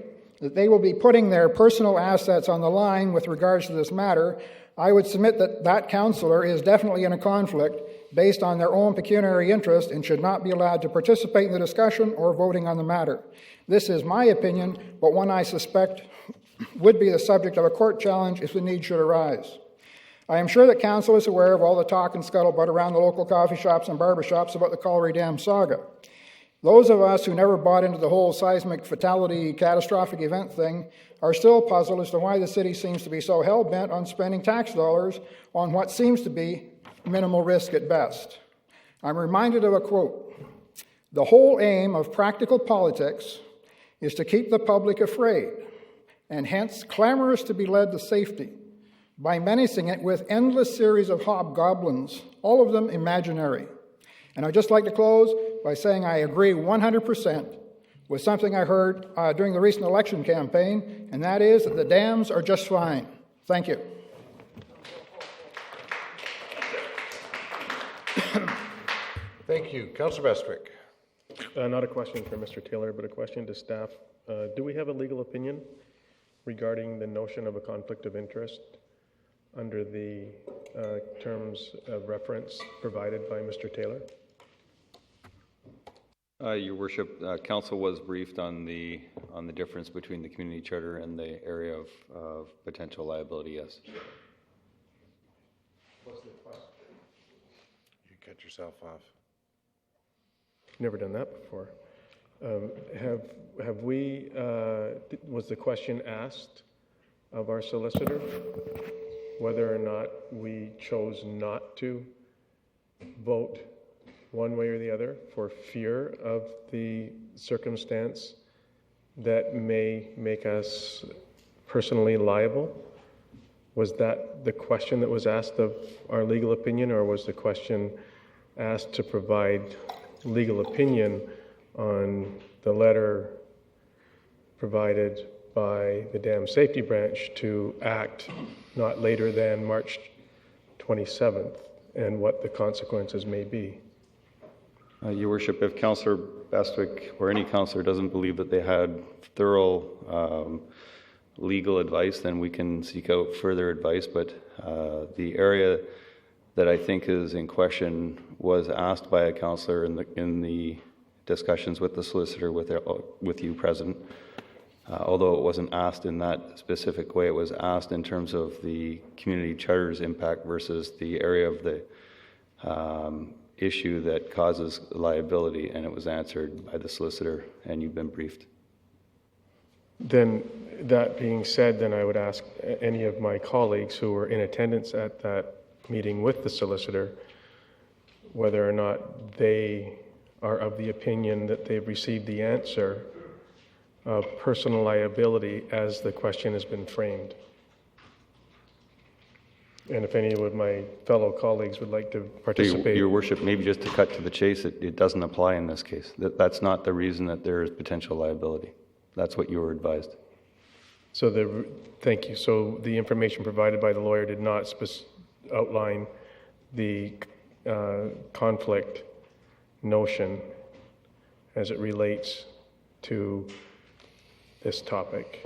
that they will be putting their personal assets on the line with regards to this matter, I would submit that that councillor is definitely in a conflict based on their own pecuniary interest and should not be allowed to participate in the discussion or voting on the matter. This is my opinion, but one I suspect would be the subject of a court challenge if the need should arise. I am sure that council is aware of all the talk and scuttlebutt around the local coffee shops and barbershops about the Colliery Dam saga. Those of us who never bought into the whole seismic fatality catastrophic event thing are still puzzled as to why the city seems to be so hell-bent on spending tax dollars on what seems to be minimal risk at best. I'm reminded of a quote: "The whole aim of practical politics is to keep the public afraid, and hence clamorous to be led to safety, by menacing it with endless series of hobgoblins, all of them imaginary." And I'd just like to close by saying I agree 100% with something I heard during the recent election campaign, and that is that the dams are just fine. Thank you. Thank you. Councillor Bestwick. Not a question for Mr. Taylor, but a question to staff. Do we have a legal opinion regarding the notion of a conflict of interest under the terms of reference provided by Mr. Taylor? Your Worship, Council was briefed on the difference between the community charter and the area of potential liability. Yes. What's the question? You cut yourself off. Never done that before. Have we? Was the question asked of our solicitor whether or not we chose not to vote one way or the other for fear of the circumstance that may make us personally liable? Was that the question that was asked of our legal opinion, or was the question asked to provide legal opinion on the letter provided by the Dam Safety Branch to act not later than March 27th, and what the consequences may be? Your Worship, if Councillor Bestwick or any councillor doesn't believe that they had thorough legal advice, then we can seek out further advice. But the area that I think is in question was asked by a councillor in the discussions with the solicitor with you present. Although it wasn't asked in that specific way, it was asked in terms of the community charter's impact versus the area of the issue that causes liability, and it was answered by the solicitor, and you've been briefed. Then, that being said, then I would ask any of my colleagues who were in attendance at that meeting with the solicitor whether or not they are of the opinion that they've received the answer of personal liability as the question has been framed. And if any of my fellow colleagues would like to participate. Your Worship, maybe just to cut to the chase, it doesn't apply in this case. That's not the reason that there is potential liability. That's what you were advised. So thank you. So the information provided by the lawyer did not outline the conflict notion as it relates to this topic.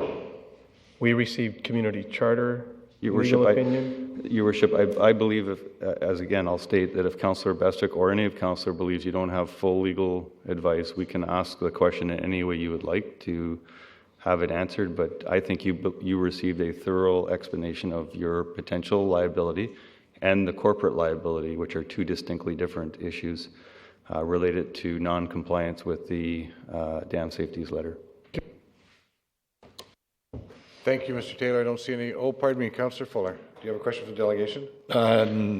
We received community charter legal opinion. Your Worship, I believe, as again, I'll state that if Councillor Bestwick or any of Councillor believes you don't have full legal advice, we can ask the question in any way you would like to have it answered. But I think you received a thorough explanation of your potential liability and the corporate liability, which are two distinctly different issues related to non-compliance with the dam safeties letter. Thank you, Mr. Taylor. I don't see any. Oh, pardon me, Councillor Fuller. Do you have a question for the delegation?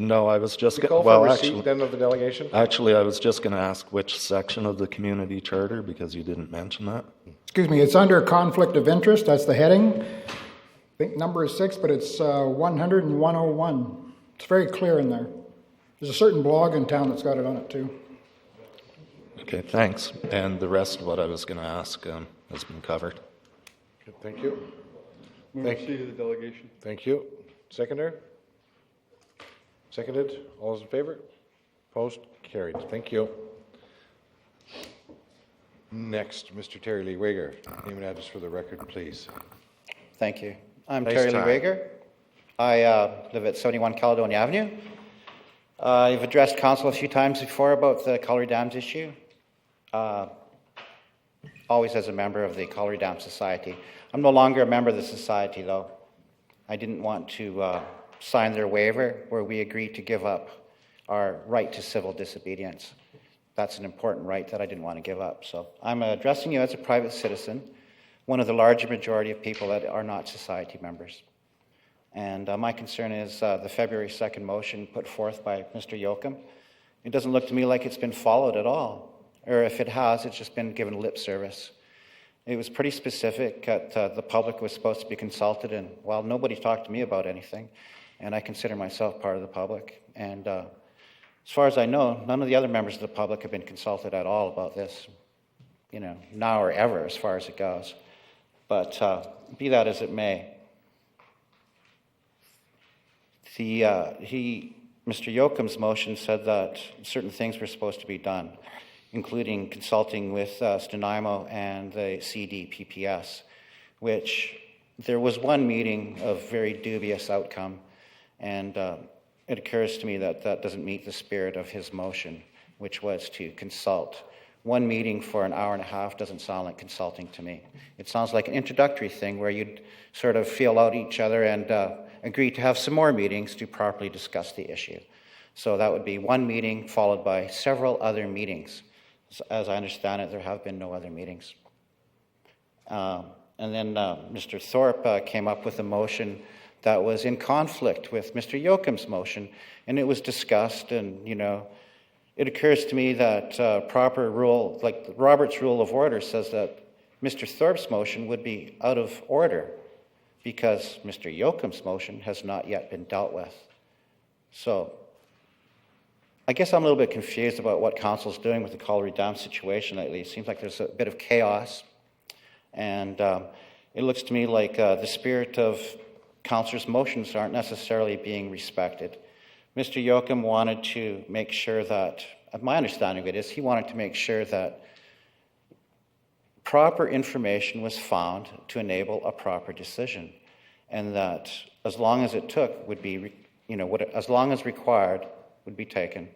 No, I was just Call for receipt then of the delegation? Actually, I was just going to ask which section of the community charter, because you didn't mention that. Excuse me, it's under conflict of interest. That's the heading. I think number is 6, but it's 100 and 101. It's very clear in there. There's a certain blog in town that's got it on it too. Okay, thanks. And the rest of what I was going to ask has been covered. Okay, thank you. Thank you to the delegation. Thank you. Seconder? Seconded. All those in favor? Opposed? Carried. Thank you. Next, Mr. Terry Lee Wager. Name and address for the record, please. Thank you. I'm Nice Terry time. Lee Wager. I live at 71 Caledonia Avenue. I've addressed council a few times before about the Colliery Dams issue, always as a member of the Colliery Dam Society. I'm no longer a member of the society, though. I didn't want to sign their waiver where we agreed to give up our right to civil disobedience. That's an important right that I didn't want to give up. So I'm addressing you as a private citizen, one of the larger majority of people that are not society members. And my concern is the February 2nd motion put forth by Mr. Yoakum. It doesn't look to me like it's been followed at all. Or if it has, it's just been given lip service. It was pretty specific that the public was supposed to be consulted, and, well, nobody talked to me about anything. And I consider myself part of the public. And as far as I know, none of the other members of the public have been consulted at all about this, you know, now or ever as far as it goes. But be that as it may, Mr. Yoakum's motion said that certain things were supposed to be done, including consulting with Nanaimo and the CDPPS, which there was one meeting of very dubious outcome, and it occurs to me that that doesn't meet the spirit of his motion, which was to consult. One meeting for an hour and a half doesn't sound like consulting to me. It sounds like an introductory thing where you'd sort of feel out each other and agree to have some more meetings to properly discuss the issue. So that would be one meeting followed by several other meetings. As I understand it, there have been no other meetings. And then Mr. Thorpe came up with a motion that was in conflict with Mr. Yoakum's motion, and it was discussed, and, you know, it occurs to me that proper rule, like Robert's Rule of Order says that Mr. Thorpe's motion would be out of order because Mr. Yoakum's motion has not yet been dealt with. So I guess I'm a little bit confused about what council's doing with the Colliery Dam situation lately. It seems like there's a bit of chaos, and it looks to me like the spirit of councillors' motions aren't necessarily being respected. Mr. Yoakum wanted to make sure that, my understanding of it is, he wanted to make sure that proper information was found to enable a proper decision, and that as long as it took would be, you know, as long as required would be taken.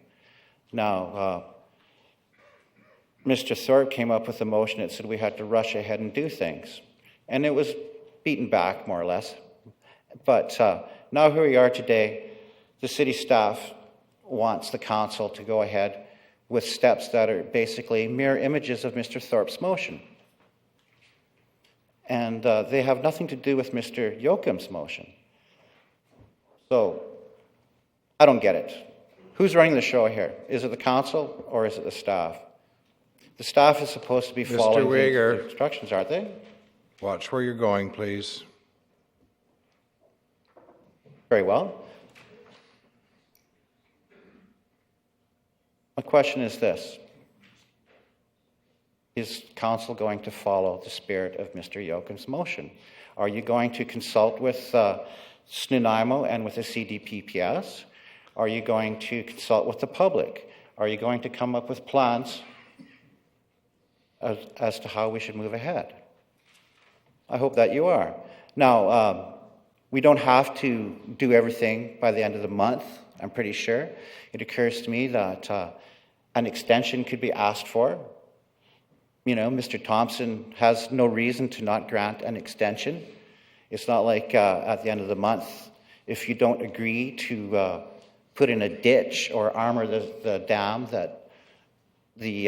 Now, Mr. Thorpe came up with a motion that said we had to rush ahead and do things, and it was beaten back more or less. But now here we are today. The city staff wants the council to go ahead with steps that are basically mirror images of Mr. Thorpe's motion. And they have nothing to do with Mr. Yoakum's motion. So I don't get it. Who's running the show here? Is it the council or is it the staff? The staff is supposed to be following the instructions, aren't they? Watch where you're going, please. Very well. My question is this. Is council going to follow the spirit of Mr. Yoakum's motion? Are you going to consult with Nanaimo and with the CDPPS? Are you going to consult with the public? Are you going to come up with plans as to how we should move ahead? I hope that you are. Now, we don't have to do everything by the end of the month, I'm pretty sure. It occurs to me that an extension could be asked for. You know, Mr. Thompson has no reason to not grant an extension. It's not like at the end of the month, if you don't agree to put in a ditch or armor the dam, that the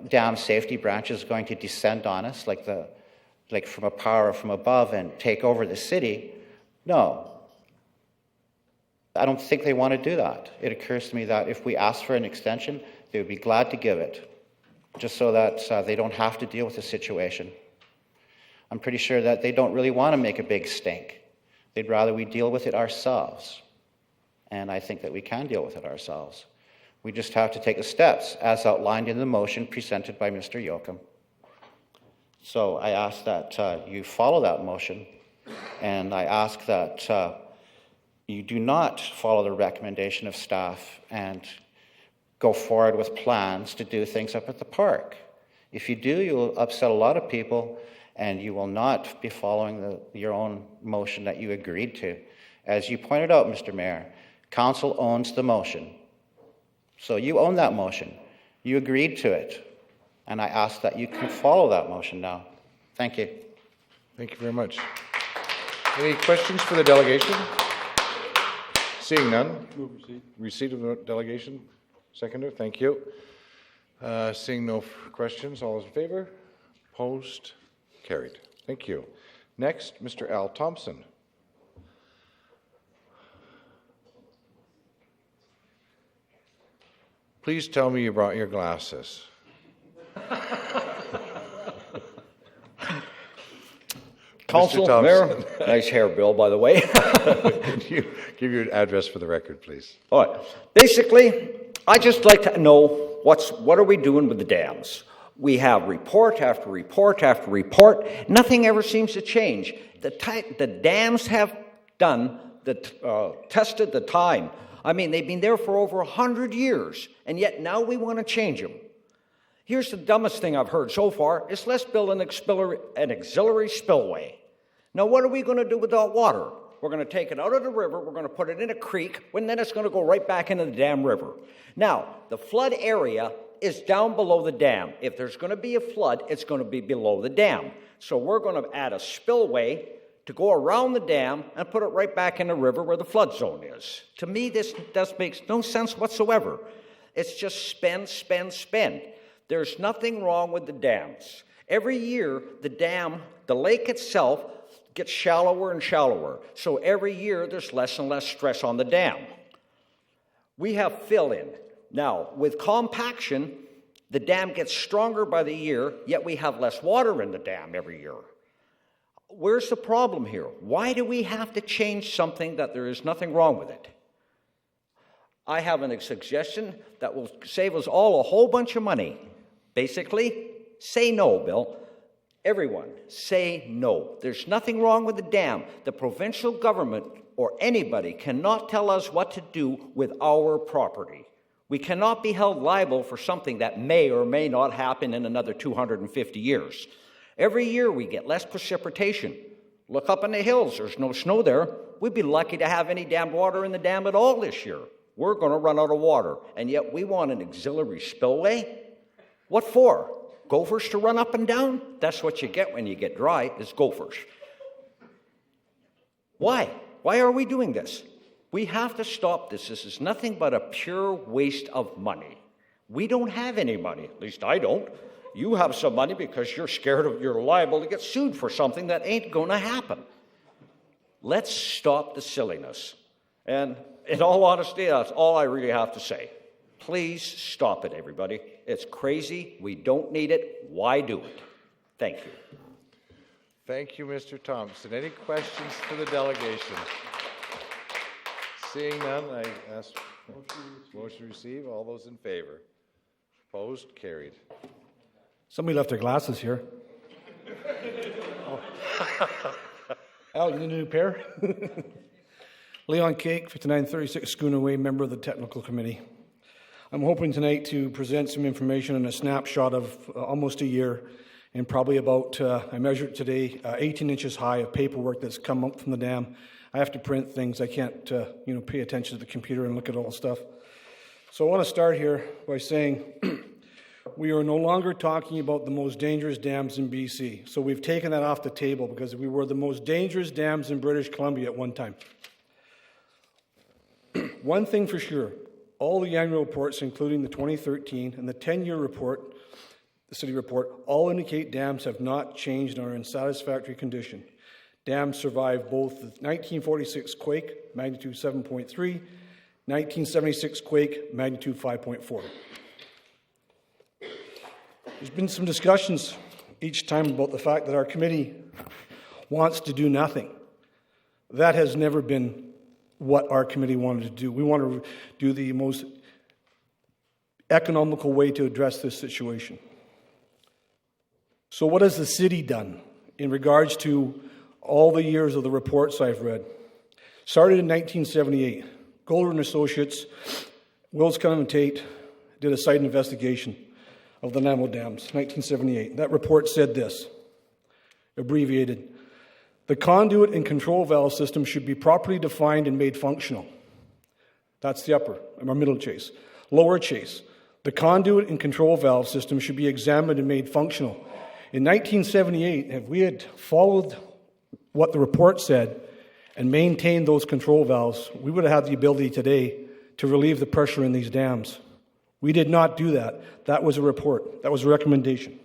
dam safety branch is going to descend on us like the like from a power from above and take over the city. No. I don't think they want to do that. It occurs to me that if we ask for an extension, they would be glad to give it, just so that they don't have to deal with the situation. I'm pretty sure that they don't really want to make a big stink. They'd rather we deal with it ourselves. And I think that we can deal with it ourselves. We just have to take the steps as outlined in the motion presented by Mr. Yoakum. So I ask that you follow that motion, and I ask that you do not follow the recommendation of staff and go forward with plans to do things up at the park. If you do, you'll upset a lot of people, and you will not be following your own motion that you agreed to. As you pointed out, Mr. Mayor, council owns the motion. So you own that motion. You agreed to it. And I ask that you can follow that motion now. Thank you. Thank you very much. Any questions for the delegation? Seeing none. Receipt of the delegation. Seconder, thank you. Seeing no questions, all those in favor? Opposed? Carried. Thank you. Next, Mr. Al Thompson. Please tell me you brought your glasses. Council, Mayor, nice hair, Bill, by the way. Can you give your address for the record, please? All right. Basically, I just like to know what are we doing with the dams? We have report after report after report. Nothing ever seems to change. The dams have tested the time. I mean, they've been there for over 100 years, and yet now we want to change them. Here's the dumbest thing I've heard so far, is let's build an auxiliary spillway. Now, what are we going to do with that water? We're going to take it out of the river, we're going to put it in a creek, and then it's going to go right back into the damn river. Now, the flood area is down below the dam. If there's going to be a flood, it's going to be below the dam. So we're going to add a spillway to go around the dam and put it right back in the river where the flood zone is. To me, this makes no sense whatsoever. It's just spend, spend, spend. There's nothing wrong with the dams. Every year, the lake itself gets shallower and shallower. So every year, there's less and less stress on the dam. We have fill-in. Now, with compaction, the dam gets stronger by the year, yet we have less water in the dam every year. Where's the problem here? Why do we have to change something that there is nothing wrong with it? I have a suggestion that will save us all a whole bunch of money. Basically, say no, Bill. Everyone, say no. There's nothing wrong with the dam. The provincial government or anybody cannot tell us what to do with our property. We cannot be held liable for something that may or may not happen in another 250 years. Every year we get less precipitation. Look up in the hills, there's no snow there. We'd be lucky to have any damned water in the dam at all this year. We're going to run out of water, and yet we want an auxiliary spillway? What for? Gophers to run up and down? That's what you get when you get dry, is gophers. Why? Why are we doing this? We have to stop this. This is nothing but a pure waste of money. We don't have any money. At least I don't. You have some money because you're liable to get sued for something that ain't going to happen. Let's stop the silliness. And in all honesty, that's all I really have to say. Please stop it, everybody. It's crazy. We don't need it. Why do it? Thank you. Thank you, Mr. Thompson. Any questions for the delegation? Seeing none, I ask motion to receive. All those in favor? Opposed? Carried. Somebody left their glasses here. Al, you need a new pair? Leon Cake, 5936 Schooner Way, member of the Technical Committee. I'm hoping tonight to present some information and a snapshot of almost a year and probably about, I measured today, 18 inches high of paperwork that's come up from the dam. I have to print things. I can't, pay attention to the computer and look at all the stuff. So I want to start here by saying we are no longer talking about the most dangerous dams in BC. So we've taken that off the table because we were the most dangerous dams in British Columbia at one time. One thing for sure, all the annual reports, including the 2013 and the 10-year report, the city report, all indicate dams have not changed and are in satisfactory condition. Dams survived both the 1946 quake, magnitude 7.3, 1976 quake, magnitude 5.4. There's been some discussions each time about the fact that our committee wants to do nothing. That has never been what our committee wanted to do. We want to do the most economical way to address this situation. So what has the city done in regards to all the years of the reports I've read? Started in 1978. Golder and Associates, Wills Cunningham Tate did a site investigation of the Nanaimo dams, 1978. That report said this, abbreviated: the conduit and control valve system should be properly defined and made functional. That's the upper, or middle chase. Lower chase: the conduit and control valve system should be examined and made functional. In 1978, if we had followed what the report said and maintained those control valves, we would have had the ability today to relieve the pressure in these dams. We did not do that. That was a report. That was a recommendation.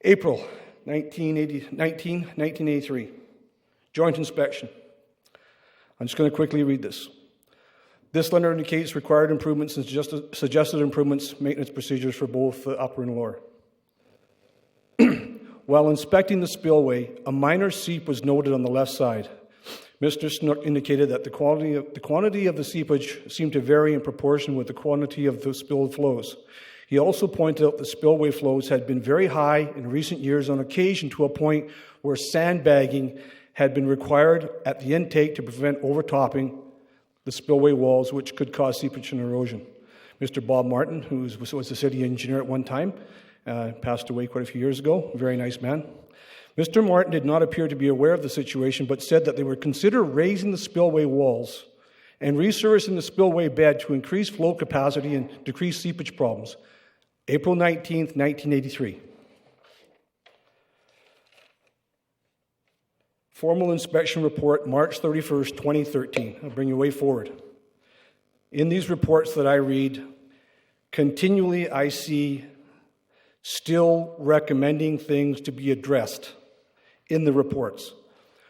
April 1983, joint inspection. I'm just going to quickly read this. This letter indicates required improvements and suggested improvements, maintenance procedures for both the upper and lower. While inspecting the spillway, a minor seep was noted on the left side. Mr. Snook indicated that the quantity of the seepage seemed to vary in proportion with the quantity of the spilled flows. He also pointed out the spillway flows had been very high in recent years, on occasion to a point where sandbagging had been required at the intake to prevent overtopping the spillway walls, which could cause seepage and erosion. Mr. Bob Martin, who was the city engineer at one time, passed away quite a few years ago, a very nice man. Mr. Martin did not appear to be aware of the situation, but said that they would consider raising the spillway walls and resurfacing the spillway bed to increase flow capacity and decrease seepage problems. April 19th, 1983. Formal inspection report, March 31st, 2013. I'll bring you way forward. In these reports that I read, continually I see still recommending things to be addressed in the reports.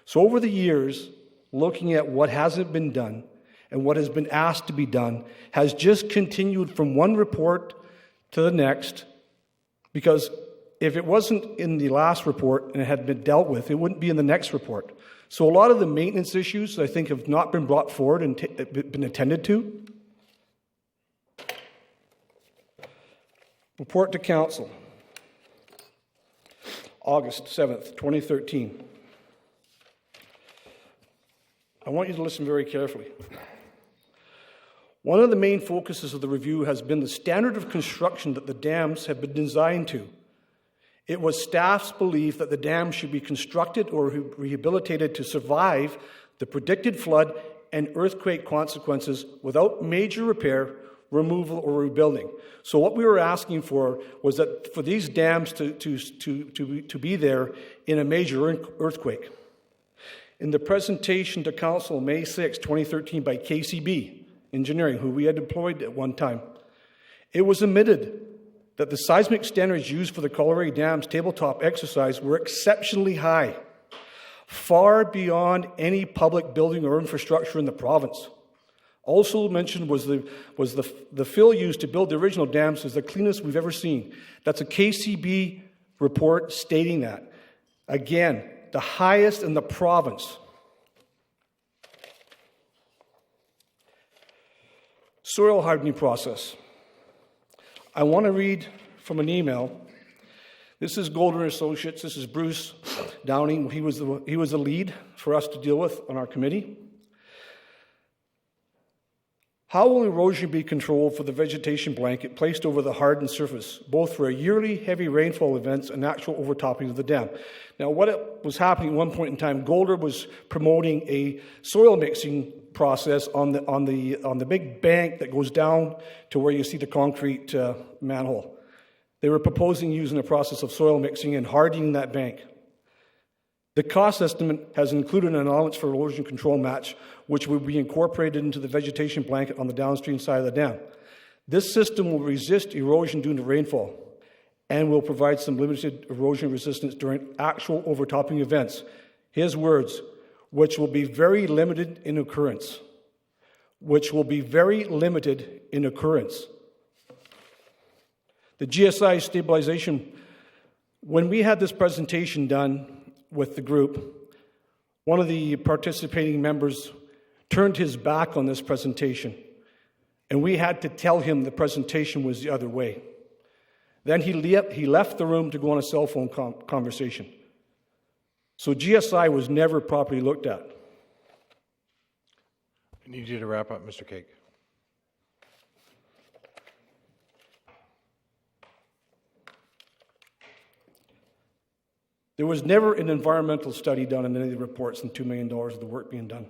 So over the years, looking at what hasn't been done and what has been asked to be done has just continued from one report to the next, because if it wasn't in the last report and it had been dealt with, it wouldn't be in the next report. So a lot of the maintenance issues, I think, have not been brought forward and been attended to. Report to Council, August 7th, 2013. I want you to listen very carefully. One of the main focuses of the review has been the standard of construction that the dams have been designed to. It was staff's belief that the dams should be constructed or rehabilitated to survive the predicted flood and earthquake consequences without major repair, removal, or rebuilding. So what we were asking for was that for these dams to be there in a major earthquake. In the presentation to Council May 6, 2013 by KCB Engineering, who we had deployed at one time, it was admitted that the seismic standards used for the Colliery Dam's tabletop exercise were exceptionally high, far beyond any public building or infrastructure in the province. Also mentioned was the fill used to build the original dams is the cleanest we've ever seen. That's a KCB report stating that. Again, the highest in the province. Soil hardening process. I want to read from an email. This is Golder Associates. This is Bruce Downing. He was the lead for us to deal with on our committee. How will erosion be controlled for the vegetation blanket placed over the hardened surface, both for a yearly heavy rainfall events and actual overtopping of the dam? Now, what was happening at one point in time, Golder was promoting a soil mixing process on the big bank that goes down to where you see the concrete manhole. They were proposing using a process of soil mixing and hardening that bank. The cost estimate has included an allowance for erosion control match, which would be incorporated into the vegetation blanket on the downstream side of the dam. This system will resist erosion due to rainfall and will provide some limited erosion resistance during actual overtopping events. His words, which will be very limited in occurrence. Which will be very limited in occurrence. The GSI stabilization, when we had this presentation done with the group, one of the participating members turned his back on this presentation, and we had to tell him the presentation was the other way. Then he left the room to go on a cell phone conversation. So GSI was never properly looked at. I need you to wrap up, Mr. Cake. There was never an environmental study done in any of the reports and $2 million of the work being done.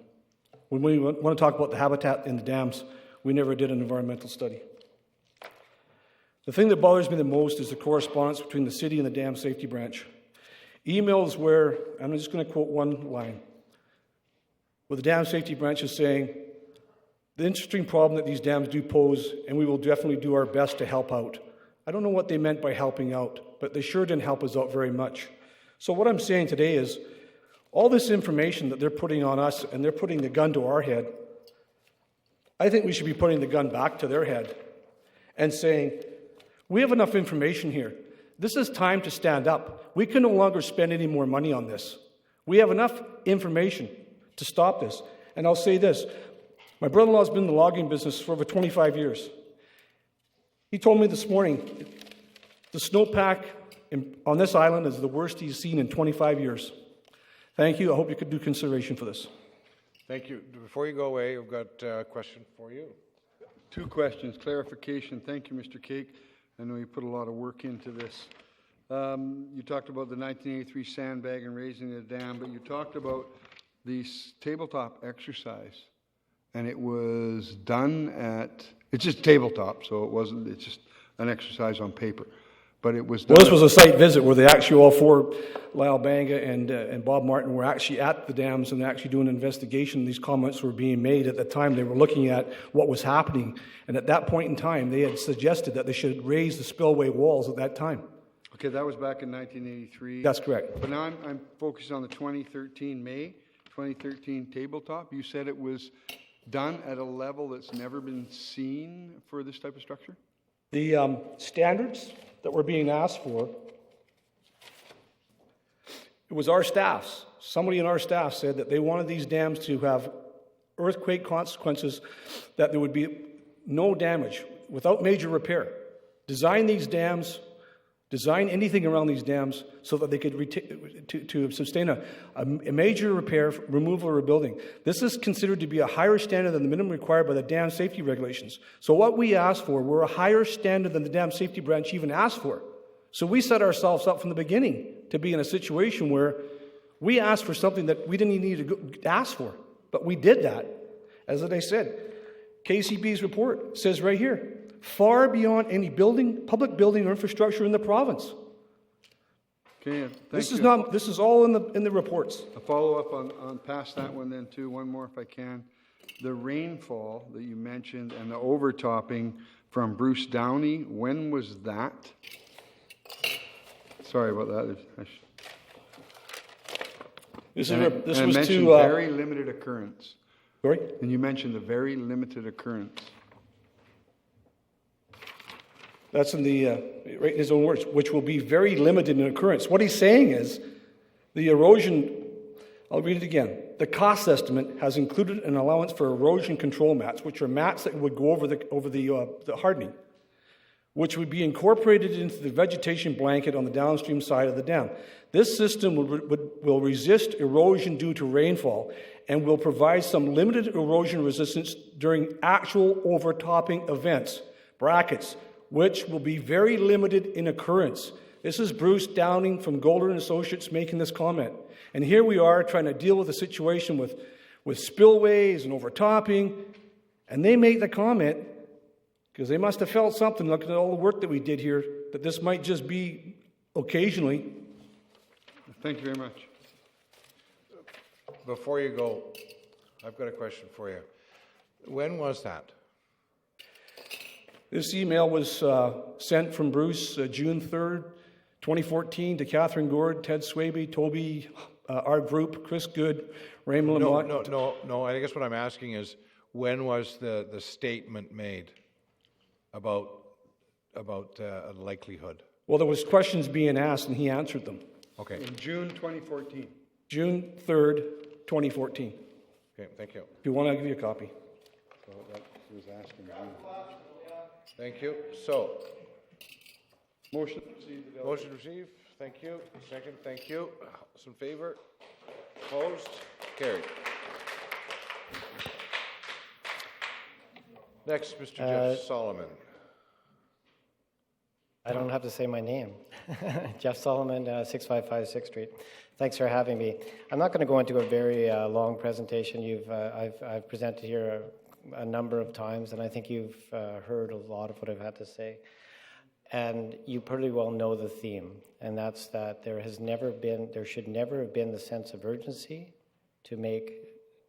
When we want to talk about the habitat in the dams, we never did an environmental study. The thing that bothers me the most is the correspondence between the city and the dam safety branch. Emails where, I'm just going to quote one line, where the dam safety branch is saying, the interesting problem that these dams do pose, and we will definitely do our best to help out. I don't know what they meant by helping out, but they sure didn't help us out very much. So what I'm saying today is, all this information that they're putting on us, and they're putting the gun to our head, I think we should be putting the gun back to their head and saying, we have enough information here. This is time to stand up. We can no longer spend any more money on this. We have enough information to stop this. And I'll say this, my brother-in-law's been in the logging business for over 25 years. He told me this morning, the snowpack on this island is the worst he's seen in 25 years. Thank you. I hope you could do consideration for this. Thank you. Before you go away, I've got a question for you. Two questions, clarification. Thank you, Mr. Cake. I know you put a lot of work into this. You talked about the 1983 sandbag and raising the dam, but you talked about the tabletop exercise, and it was done at, it's just tabletop, so it wasn't, it's just an exercise on paper. But it was done. Well, this was a site visit where they actually, all four, Lyle Banga and Bob Martin, were actually at the dams and actually doing an investigation. These comments were being made at the time. They were looking at what was happening. And at that point in time, they had suggested that they should raise the spillway walls at that time. Okay, that was back in 1983. That's correct. But now I'm focused on the 2013 May 2013 tabletop. You said it was done at a level that's never been seen for this type of structure? The standards that were being asked for, it was our staffs. Somebody in our staff said that they wanted these dams to have earthquake consequences, that there would be no damage without major repair. Design these dams, design anything around these dams so that they could to sustain a major repair, removal, or rebuilding. This is considered to be a higher standard than the minimum required by the dam safety regulations. So what we asked for were a higher standard than the dam safety branch even asked for. So we set ourselves up from the beginning to be in a situation where we asked for something that we didn't even need to ask for. But we did that. As I said, KCB's report says right here, far beyond any building, public building or infrastructure in the province. Okay, This is all in the reports. A follow-up on past that one then too, one more if I can. The rainfall that you mentioned and the overtopping from Bruce Downey, when was that? Sorry about that. This was mentioned very limited occurrence. Sorry? And you mentioned a very limited occurrence. That's in right in his own words, which will be very limited in occurrence. What he's saying is the erosion, I'll read it again. The cost estimate has included an allowance for erosion control mats, which are mats that would go over the hardening, which would be incorporated into the vegetation blanket on the downstream side of the dam. This system will resist erosion due to rainfall and will provide some limited erosion resistance during actual overtopping events, brackets, which will be very limited in occurrence. This is Bruce Downing from Golder & Associates making this comment. And here we are trying to deal with a situation with spillways and overtopping, and they make the comment, because they must have felt something, looking at all the work that we did here, that this might just be occasionally. Thank you very much. Before you go, I've got a question for you. When was that? This email was sent from Bruce June 3rd, 2014 to Catherine Gord, Ted Swaby, Toby, our group, Chris Good, Raymond Lamont. No. I guess what I'm asking is, when was the statement made about a likelihood? Well, there was questions being asked, and he answered them. Okay. In June 2014. June 3rd, 2014. Okay, thank you. If you want, I'll give you a copy. So that he was asking June. Thank you. So, Motion received. motion received. Thank you. Second, thank you. Those in favor? Opposed? Carried. Next, Mr. Jeff Solomon. I don't have to say my name. Jeff Solomon, 6556 6th Street. Thanks for having me. I'm not going to go into a very long presentation. I've presented here a number of times, and I think you've heard a lot of what I've had to say. And you pretty well know the theme, and that's that there should never have been the sense of urgency to make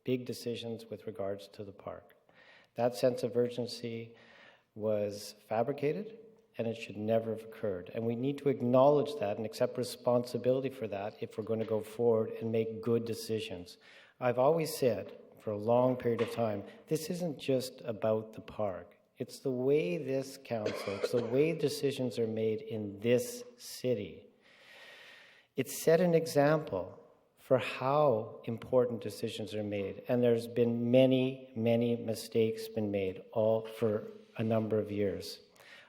big decisions with regards to the park. That sense of urgency was fabricated, and it should never have occurred. And we need to acknowledge that and accept responsibility for that if we're going to go forward and make good decisions. I've always said, for a long period of time, this isn't just about the park. It's the way this council, it's the way decisions are made in this city. It set an example for how important decisions are made. And there's been many, many mistakes been made, all for a number of years.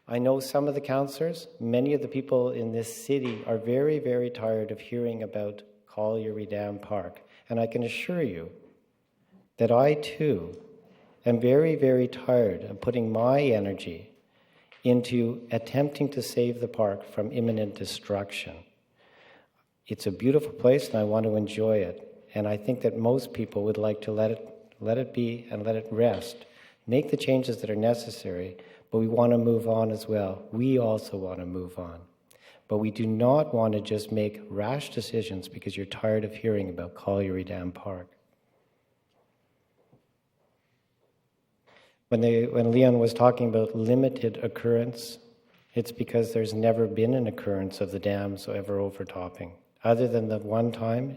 I know some of the councillors, many of the people in this city are very, very tired of hearing about Colliery Dam Park. And I can assure you that I too am very, very tired of putting my energy into attempting to save the park from imminent destruction. It's a beautiful place and I want to enjoy it. And I think that most people would like to let it be and let it rest. Make the changes that are necessary, but we want to move on as well. We also want to move on. But we do not want to just make rash decisions because you're tired of hearing about Colliery Dam Park. When Leon was talking about limited occurrence, it's because there's never been an occurrence of the dams ever overtopping. Other than the one time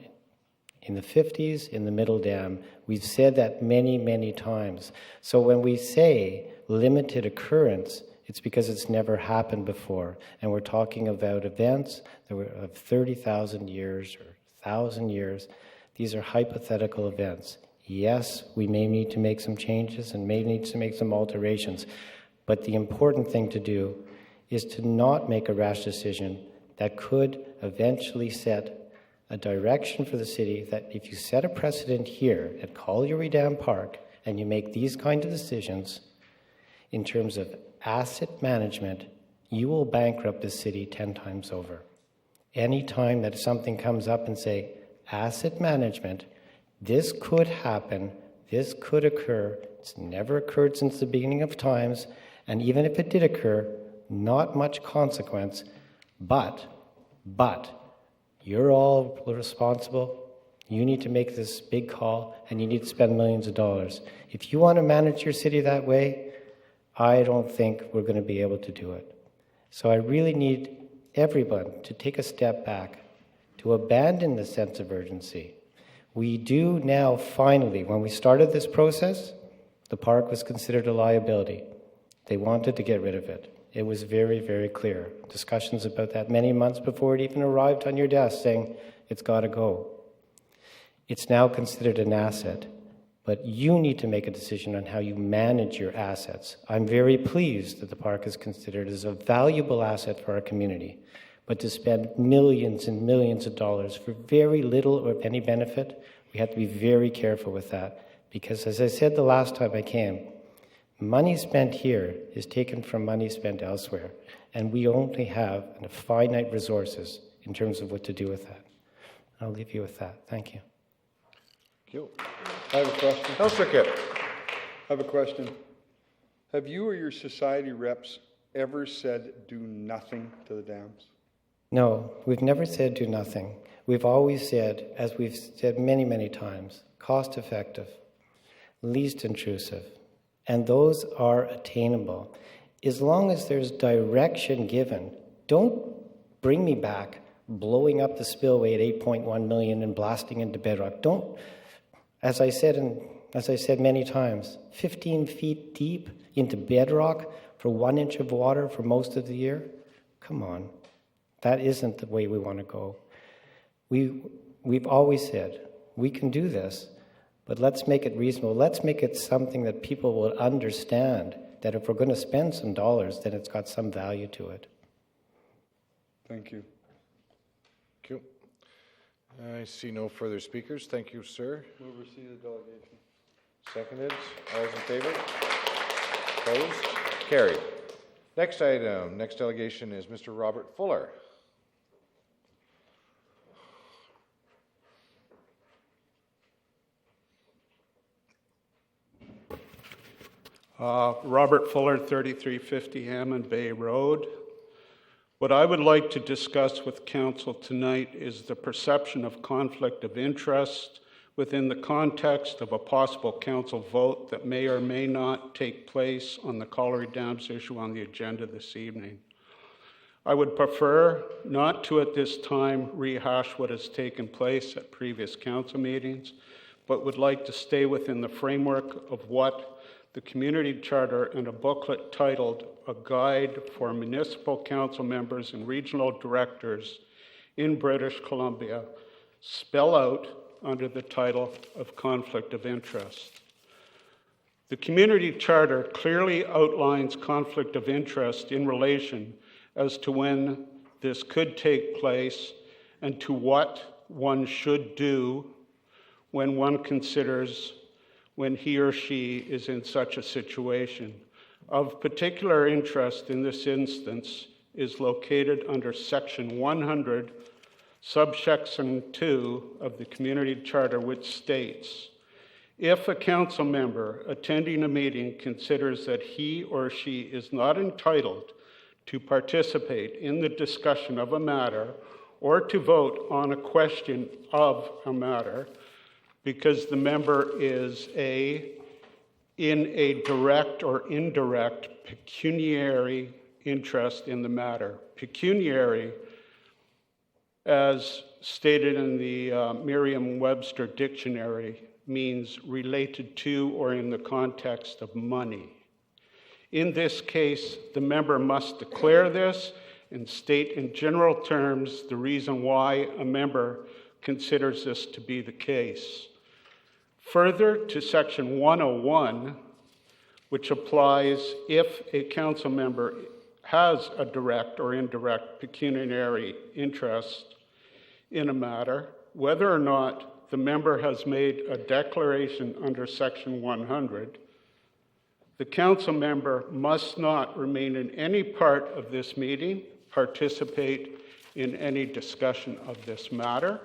in the 50s in the Middle Dam. We've said that many, many times. So when we say limited occurrence, it's because it's never happened before. And we're talking about events that were of 30,000 years or 1,000 years. These are hypothetical events. Yes, we may need to make some changes and may need to make some alterations, but the important thing to do is to not make a rash decision that could eventually set a direction for the city that if you set a precedent here at Colliery Dam Park and you make these kind of decisions in terms of asset management, you will bankrupt the city 10 times over. Any time that something comes up and say, asset management, this could happen, this could occur, it's never occurred since the beginning of times, and even if it did occur, not much consequence, but you're all responsible. You need to make this big call, and you need to spend millions of dollars. If you want to manage your city that way, I don't think we're going to be able to do it. So I really need everyone to take a step back, to abandon the sense of urgency. We do now finally, when we started this process, the park was considered a liability. They wanted to get rid of it. It was very, very clear. Discussions about that many months before it even arrived on your desk saying, it's got to go. It's now considered an asset, but you need to make a decision on how you manage your assets. I'm very pleased that the park is considered as a valuable asset for our community, but to spend millions and millions of dollars for very little or any benefit, we have to be very careful with that. Because as I said the last time I came, money spent here is taken from money spent elsewhere, and we only have finite resources in terms of what to do with that. I'll leave you with that. Thank you. Thank you. I have a question. Councillor Kipp. I have a question. Have you or your society reps ever said do nothing to the dams? No, we've never said do nothing. We've always said, as we've said many, many times, cost effective, least intrusive, and those are attainable. as long as there's direction given, don't bring me back blowing up the spillway at 8.1 million and blasting into bedrock. Don't, as I said many times, 15 feet deep into bedrock for 1 inch of water for most of the year. Come on, that isn't the way we want to go. We've always said we can do this, but let's make it reasonable. Let's make it something that people will understand, that if we're going to spend some dollars, then it's got some value to it. Thank you. Thank you. I see no further speakers. Thank you, sir. Move receipt of the delegation. Seconded. All those in favor? Opposed? Carried. Next item, next delegation is Mr. Robert Fuller. Robert Fuller, 3350 Hammond Bay Road. What I would like to discuss with Council tonight is the perception of conflict of interest within the context of a possible Council vote that may or may not take place on the Colliery Dams issue on the agenda this evening. I would prefer not to at this time rehash what has taken place at previous Council meetings, but would like to stay within the framework of what the Community Charter and a booklet titled A Guide for Municipal Council Members and Regional Directors in British Columbia spell out under the title of Conflict of Interest. The Community Charter clearly outlines conflict of interest in relation as to when this could take place and to what one should do when one considers when he or she is in such a situation. Of particular interest in this instance is located under Section 100, subsection 2 of the Community Charter, which states, if a council member attending a meeting considers that he or she is not entitled to participate in the discussion of a matter or to vote on a question of a matter, because the member is in a direct or indirect pecuniary interest in the matter. Pecuniary, as stated in the Merriam-Webster dictionary, means related to or in the context of money. In this case, the member must declare this and state in general terms the reason why a member considers this to be the case. Further to Section 101, which applies if a council member has a direct or indirect pecuniary interest in a matter, whether or not the member has made a declaration under Section 100, the council member must not remain in any part of this meeting, participate in any discussion of this matter,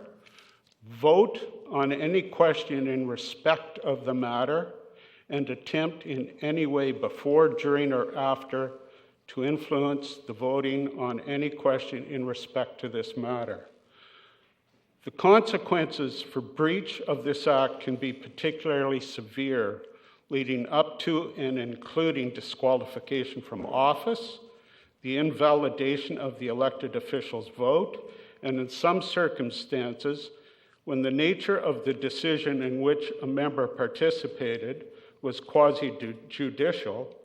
vote on any question in respect of the matter, and attempt in any way before, during, or after to influence the voting on any question in respect to this matter. The consequences for breach of this act can be particularly severe, leading up to and including disqualification from office, the invalidation of the elected official's vote, and in some circumstances, when the nature of the decision in which a member participated was quasi-judicial,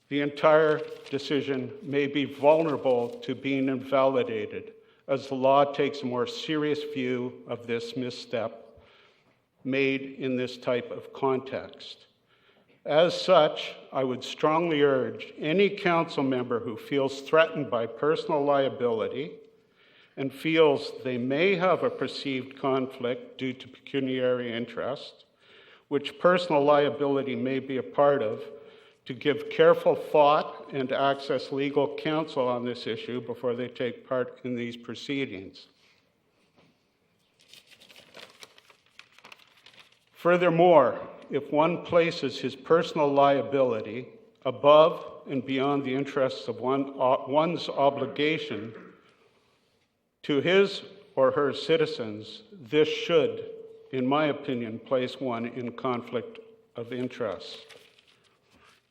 the entire decision may be vulnerable to being invalidated, as the law takes a more serious view of this misstep made in this type of context. As such, I would strongly urge any council member who feels threatened by personal liability and feels they may have a perceived conflict due to pecuniary interest, which personal liability may be a part of, to give careful thought and access legal counsel on this issue before they take part in these proceedings. Furthermore, if one places his personal liability above and beyond the interests of one's obligation to his or her citizens, this should, in my opinion, place one in conflict of interest.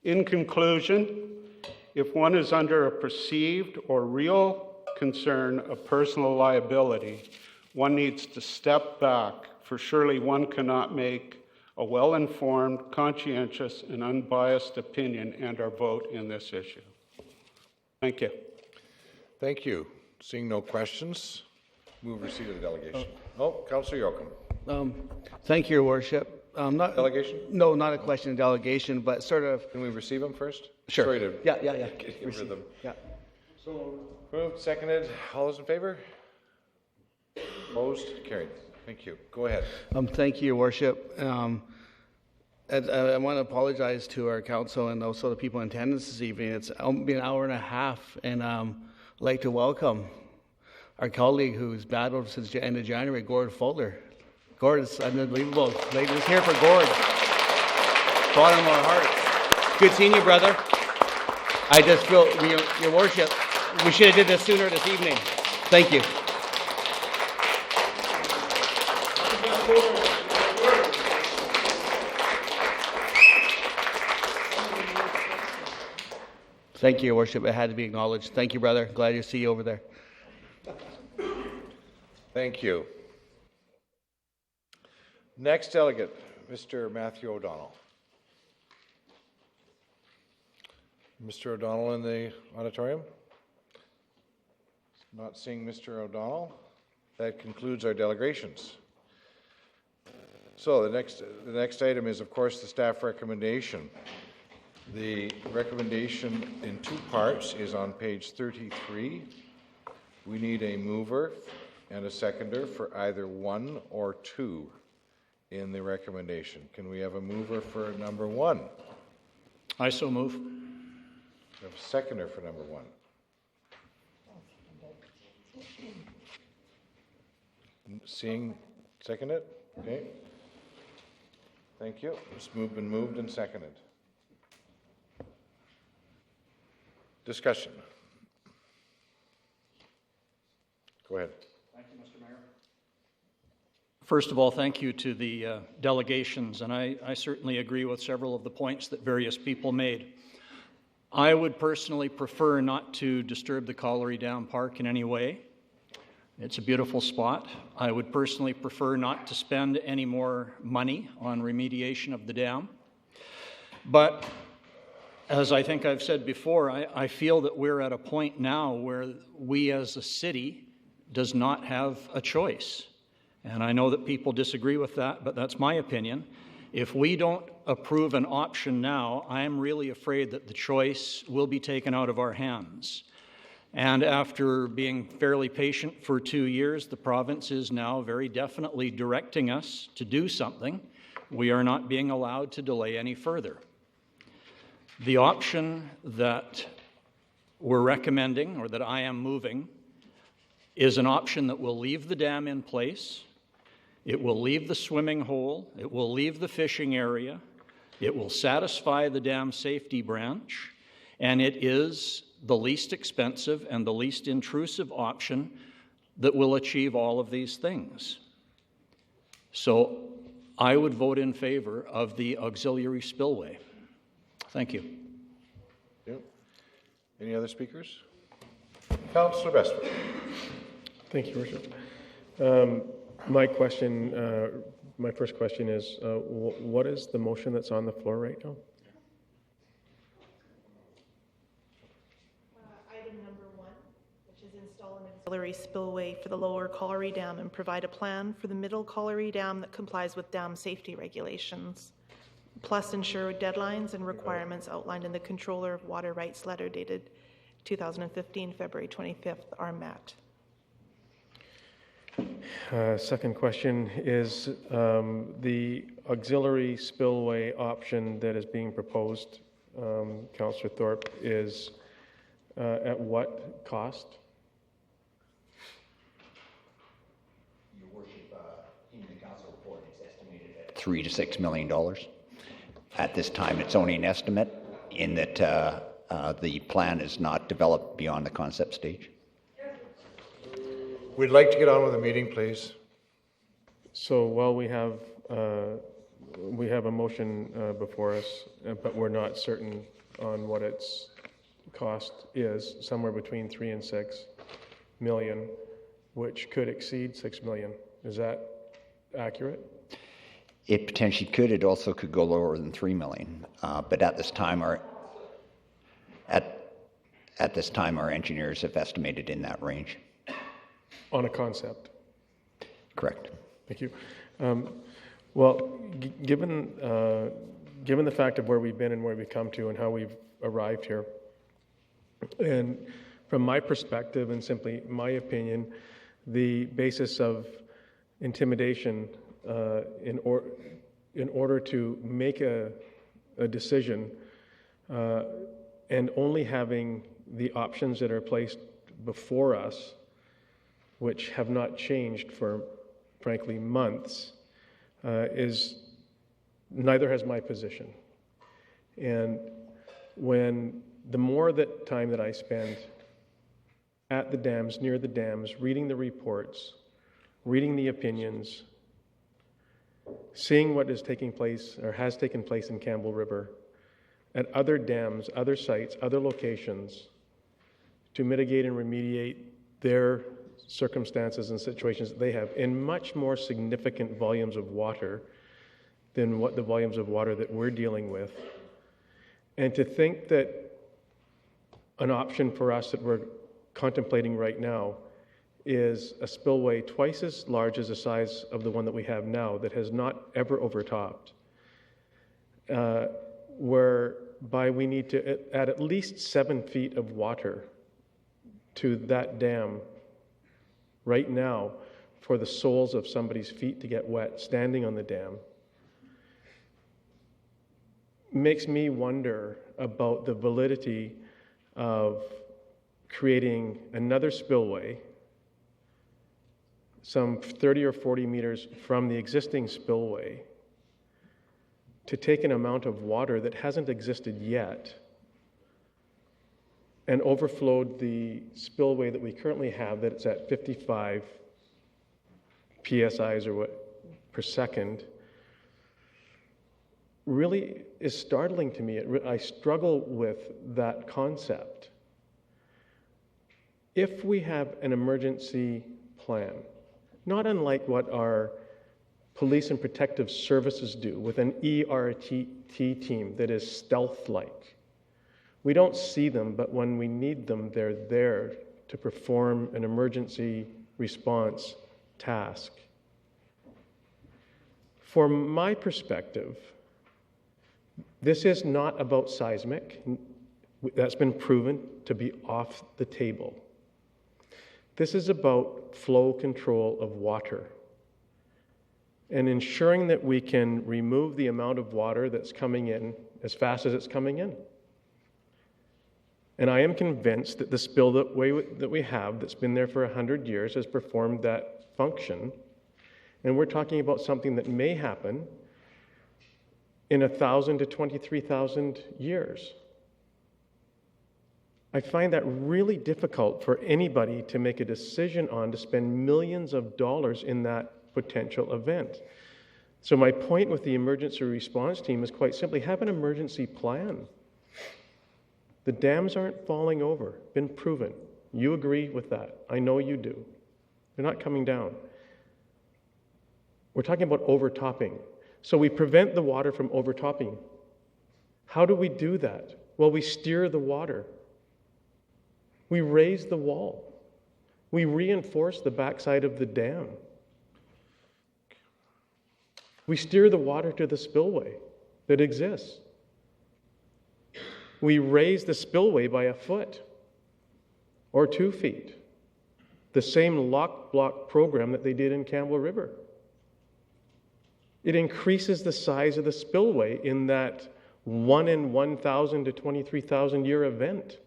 In conclusion, if one is under a perceived or real concern of personal liability, one needs to step back, for surely one cannot make a well-informed, conscientious, and unbiased opinion and our vote in this issue. Thank you. Thank you. Seeing no questions, move receipt of the delegation. Councillor Yoakum. Thank you, Your Worship. Not delegation? No, not a question of delegation, but sort of. Can we receive them first? Sure. Sorry to Yeah. get rid of them. Yeah. So moved, seconded. All those in favor? Opposed? Carried. Thank you. Go ahead. Thank you, Your Worship. And I want to apologize to our council and also the people in attendance this evening. It's been an hour and a half, and I'd like to welcome our colleague who's battled since the end of January, Gord Fuller. Gord, it's unbelievable. Ladies here for Gord. Bottom of our hearts. Good seeing you, brother. I just feel, Your Worship, we should have did this sooner this evening. Thank you. Thank you, Your Worship. It had to be acknowledged. Thank you, brother. Glad to see you over there. Thank you. Next delegate, Mr. Matthew O'Donnell. Mr. O'Donnell in the auditorium? Not seeing Mr. O'Donnell. That concludes our delegations. So the next item is, of course, the staff recommendation. The recommendation in two parts is on page 33. We need a mover and a seconder for either 1 or 2 in the recommendation. Can we have a mover for number 1? I so move. We have a seconder for number 1. Seeing seconded? Okay. Thank you. It's been moved and seconded. Discussion. Go ahead. Thank you, Mr. Mayor. First of all, thank you to the delegations, and I certainly agree with several of the points that various people made. I would personally prefer not to disturb the Colliery Dam Park in any way. It's a beautiful spot. I would personally prefer not to spend any more money on remediation of the dam. But as I think I've said before, I feel that we're at a point now where we as a city does not have a choice. And I know that people disagree with that, but that's my opinion. If we don't approve an option now, I'm really afraid that the choice will be taken out of our hands. And after being fairly patient for 2 years, the province is now very definitely directing us to do something. We are not being allowed to delay any further. The option that we're recommending, or that I am moving, is an option that will leave the dam in place. It will leave the swimming hole. It will leave the fishing area. It will satisfy the dam safety branch. And it is the least expensive and the least intrusive option that will achieve all of these things. So I would vote in favor of the auxiliary spillway. Thank you. Yep. Any other speakers? Councillor Bestwick. Thank you, Worship. My first question is, what is the motion that's on the floor right now? Item number 1, which is install an auxiliary spillway for the lower Colliery Dam and provide a plan for the middle Colliery Dam that complies with dam safety regulations, plus ensure deadlines and requirements outlined in the Controller of Water Rights letter dated 2015, February 25th are met. Second question is the auxiliary spillway option that is being proposed, Councillor Thorpe, is at what cost? Your Worship, in the council report, it's estimated at $3 to $6 million. At this time, it's only an estimate in that the plan is not developed beyond the concept stage. We'd like to get on with the meeting, please. So while we have we have a motion before us, but we're not certain on what its cost is, somewhere between 3 and 6 million, which could exceed 6 million. Is that accurate? It potentially could. It also could go lower than 3 million. But at this time, our engineers have estimated in that range. On a concept. Correct. Thank you. Well, given the fact of where we've been and where we've come to and how we've arrived here, and from my perspective and simply my opinion, the basis of intimidation in order to make a decision and only having the options that are placed before us, which have not changed for, frankly, months, is neither has my position. And when the more time that I spend at the dams, near the dams, reading the reports, reading the opinions, seeing what is taking place or has taken place in Campbell River, at other dams, other sites, other locations, to mitigate and remediate their circumstances and situations that they have in much more significant volumes of water than what the volumes of water that we're dealing with. And to think that an option for us that we're contemplating right now is a spillway twice as large as the size of the one that we have now that has not ever overtopped, whereby we need to add at least 7 feet of water to that dam right now for the soles of somebody's feet to get wet standing on the dam, makes me wonder about the validity of creating another spillway some 30 or 40 meters from the existing spillway to take an amount of water that hasn't existed yet and overflowed the spillway that we currently have, that it's at 55 PSIs per second, really is startling to me. I struggle with that concept. If we have an emergency plan, not unlike what our police and protective services do with an ERT team that is stealth-like. We don't see them, but when we need them, they're there to perform an emergency response task. From my perspective, this is not about seismic. That's been proven to be off the table. This is about flow control of water and ensuring that we can remove the amount of water that's coming in as fast as it's coming in. And I am convinced that the spillway that we have that's been there for 100 years has performed that function. And we're talking about something that may happen in 1,000 to 23,000 years. I find that really difficult for anybody to make a decision on, to spend millions of dollars in that potential event. So my point with the emergency response team is quite simply, have an emergency plan. The dams aren't falling over, been proven. You agree with that. I know you do. They're not coming down. We're talking about overtopping. So we prevent the water from overtopping. How do we do that? Well, we steer the water. We raise the wall. We reinforce the backside of the dam. We steer the water to the spillway that exists. We raise the spillway by 1 foot or 2 feet. The same lock block program that they did in Campbell River. It increases the size of the spillway in that 1 in 1,000 to 23,000 year event.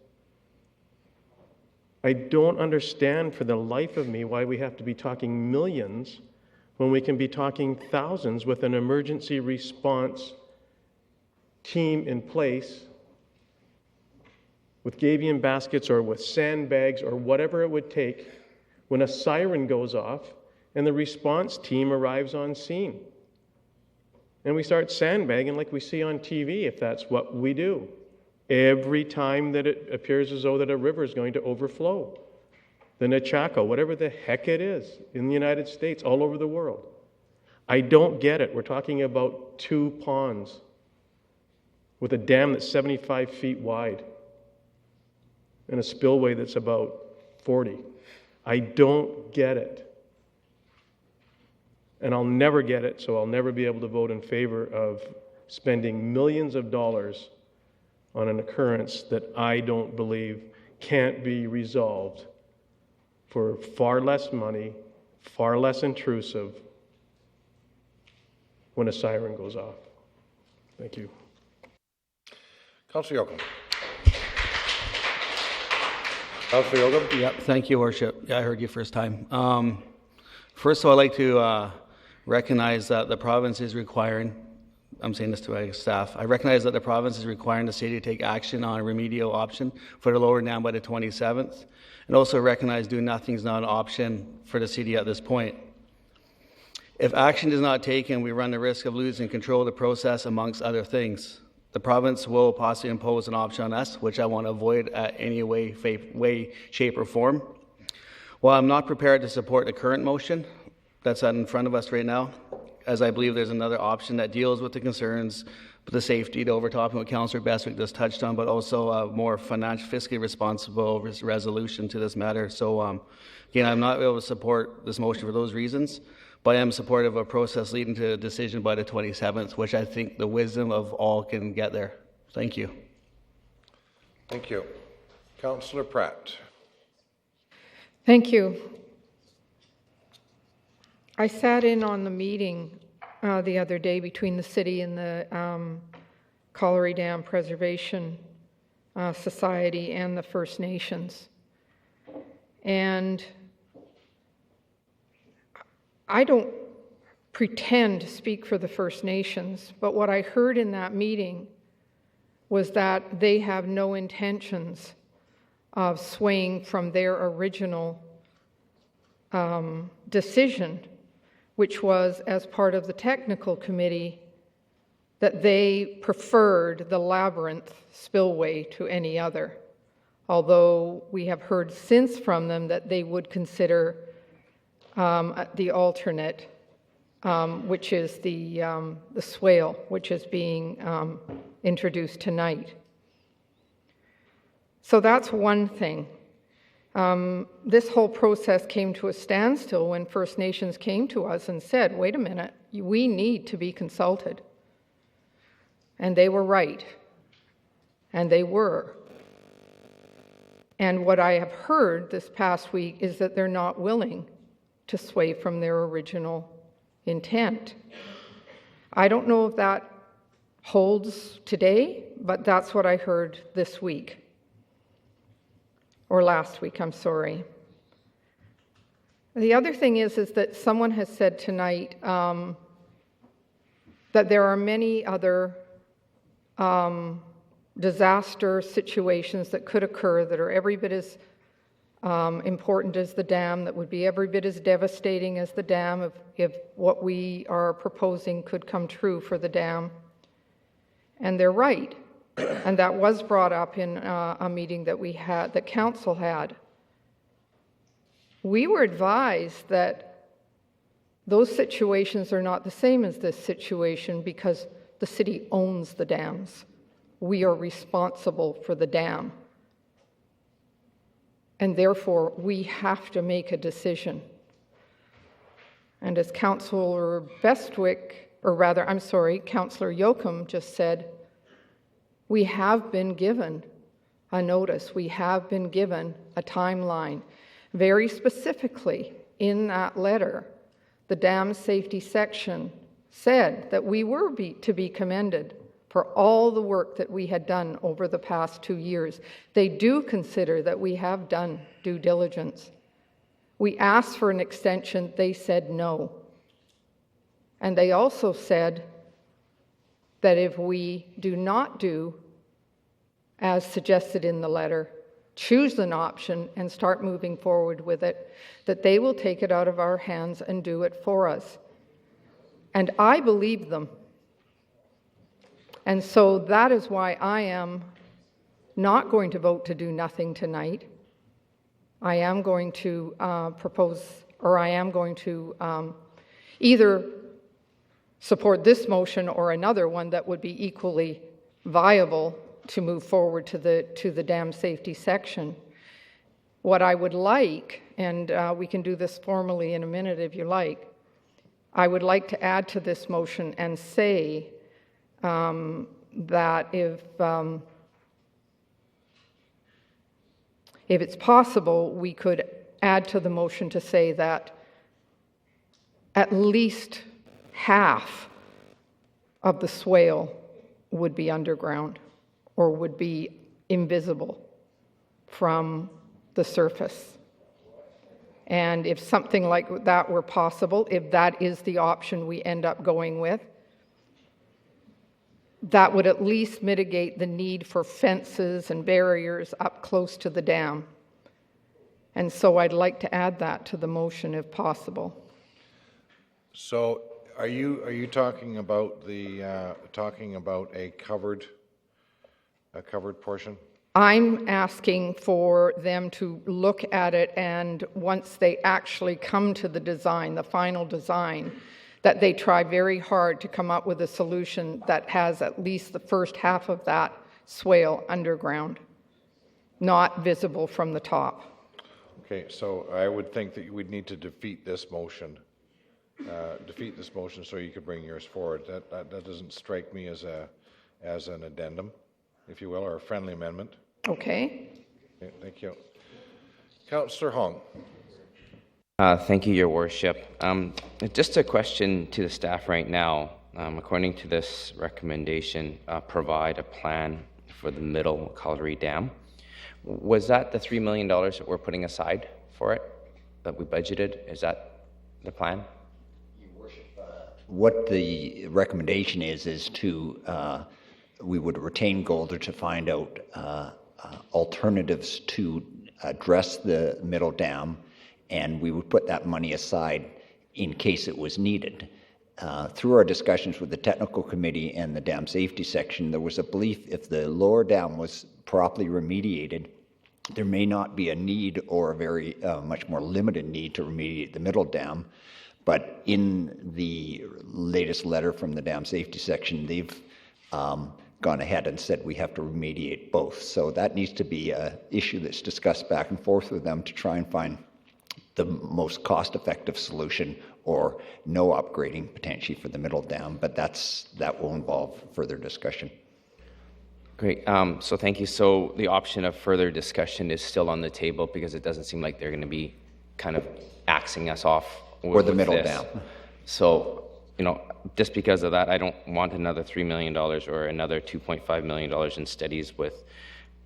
I don't understand for the life of me why we have to be talking millions when we can be talking thousands with an emergency response team in place with Gabion baskets or with sandbags or whatever it would take when a siren goes off and the response team arrives on scene. And we start sandbagging like we see on TV, if that's what we do. Every time that it appears as though that a river is going to overflow. The Nechako, whatever the heck it is, in the United States, all over the world. I don't get it. We're talking about 2 ponds with a dam that's 75 feet wide and a spillway that's about 40. I don't get it. And I'll never get it, so I'll never be able to vote in favor of spending millions of dollars on an occurrence that I don't believe can't be resolved for far less money, far less intrusive, when a siren goes off. Thank you. Councillor Yocum. Councillor Yocum? Yep, thank you, Worship. Yeah, I heard you first time. First of all, I'd like to recognize that the province is requiring, I'm saying this to my staff, I recognize that the province is requiring the city to take action on a remedial option for the lower dam by the 27th, and also recognize doing nothing is not an option for the city at this point. If action is not taken, we run the risk of losing control of the process, amongst other things. The province will possibly impose an option on us, which I want to avoid at any way, shape, or form. While I'm not prepared to support the current motion that's in front of us right now, as I believe there's another option that deals with the concerns, with the safety, the overtopping, what Councillor Bestwick just touched on, but also a more fiscally responsible resolution to this matter. So again, I'm not able to support this motion for those reasons, but I am supportive of a process leading to a decision by the 27th, which I think the wisdom of all can get there. Thank you. Thank you. Councillor Pratt. Thank you. I sat in on the meeting the other day between the city and the Colliery Dam Preservation Society and the First Nations. And I don't pretend to speak for the First Nations, but what I heard in that meeting was that they have no intentions of swaying from their original decision, which was, as part of the technical committee, that they preferred the Labyrinth spillway to any other, although we have heard since from them that they would consider the alternate, which is the swale, which is being introduced tonight. So that's one thing. This whole process came to a standstill when First Nations came to us and said, wait a minute, we need to be consulted. And they were right. And they were. And what I have heard this past week is that they're not willing to sway from their original intent. I don't know if that holds today, but that's what I heard this week. Or last week, I'm sorry. The other thing is that someone has said tonight that there are many other disaster situations that could occur that are every bit as important as the dam, that would be every bit as devastating as the dam if what we are proposing could come true for the dam. And they're right. And that was brought up in a meeting that we had, that council had. We were advised that those situations are not the same as this situation because the city owns the dams. We are responsible for the dam. And therefore, we have to make a decision. And as Councillor Bestwick, or rather, I'm sorry, Councillor Yocum just said, we have been given a notice. We have been given a timeline. Very specifically, in that letter, the dam safety section said that we were to be commended for all the work that we had done over the past 2 years. They do consider that we have done due diligence. We asked for an extension. They said no. And they also said that if we do not do as suggested in the letter, choose an option and start moving forward with it, that they will take it out of our hands and do it for us. And I believe them. And so that is why I am not going to vote to do nothing tonight. I am going to either support this motion or another one that would be equally viable to move forward to the dam safety section. What I would like, and we can do this formally in a minute if you like, I would like to add to this motion and say that if it's possible, we could add to the motion to say that at least half of the swale would be underground or would be invisible from the surface. And if something like that were possible, if that is the option we end up going with, that would at least mitigate the need for fences and barriers up close to the dam. And so I'd like to add that to the motion if possible. So are you talking about a covered portion? I'm asking for them to look at it, and once they actually come to the design, the final design, that they try very hard to come up with a solution that has at least the first half of that swale underground, not visible from the top. Okay, so I would think that you would need to defeat this motion so you could bring yours forward. That doesn't strike me as an addendum, if you will, or a friendly amendment. Okay. Okay, thank you. Councillor Hong. Thank you, Your Worship. Just a question to the staff right now. According to this recommendation, provide a plan for the Middle Colliery Dam. Was that the $3 million that we're putting aside for it, that we budgeted? Is that the plan? Your Worship, what the recommendation is to, we would retain Golder to find out alternatives to address the Middle Dam, and we would put that money aside in case it was needed. Through our discussions with the technical committee and the dam safety section, there was a belief if the lower dam was properly remediated, there may not be a need or a very much more limited need to remediate the middle dam. But in the latest letter from the dam safety section, they've gone ahead and said we have to remediate both. So that needs to be an issue that's discussed back and forth with them to try and find the most cost-effective solution, or no upgrading potentially for the middle dam, but that will involve further discussion. Great. So thank you. So the option of further discussion is still on the table because it doesn't seem like they're going to be kind of axing us off Or the middle dam. So, just because of that, I don't want another $3 million or another $2.5 million in studies with,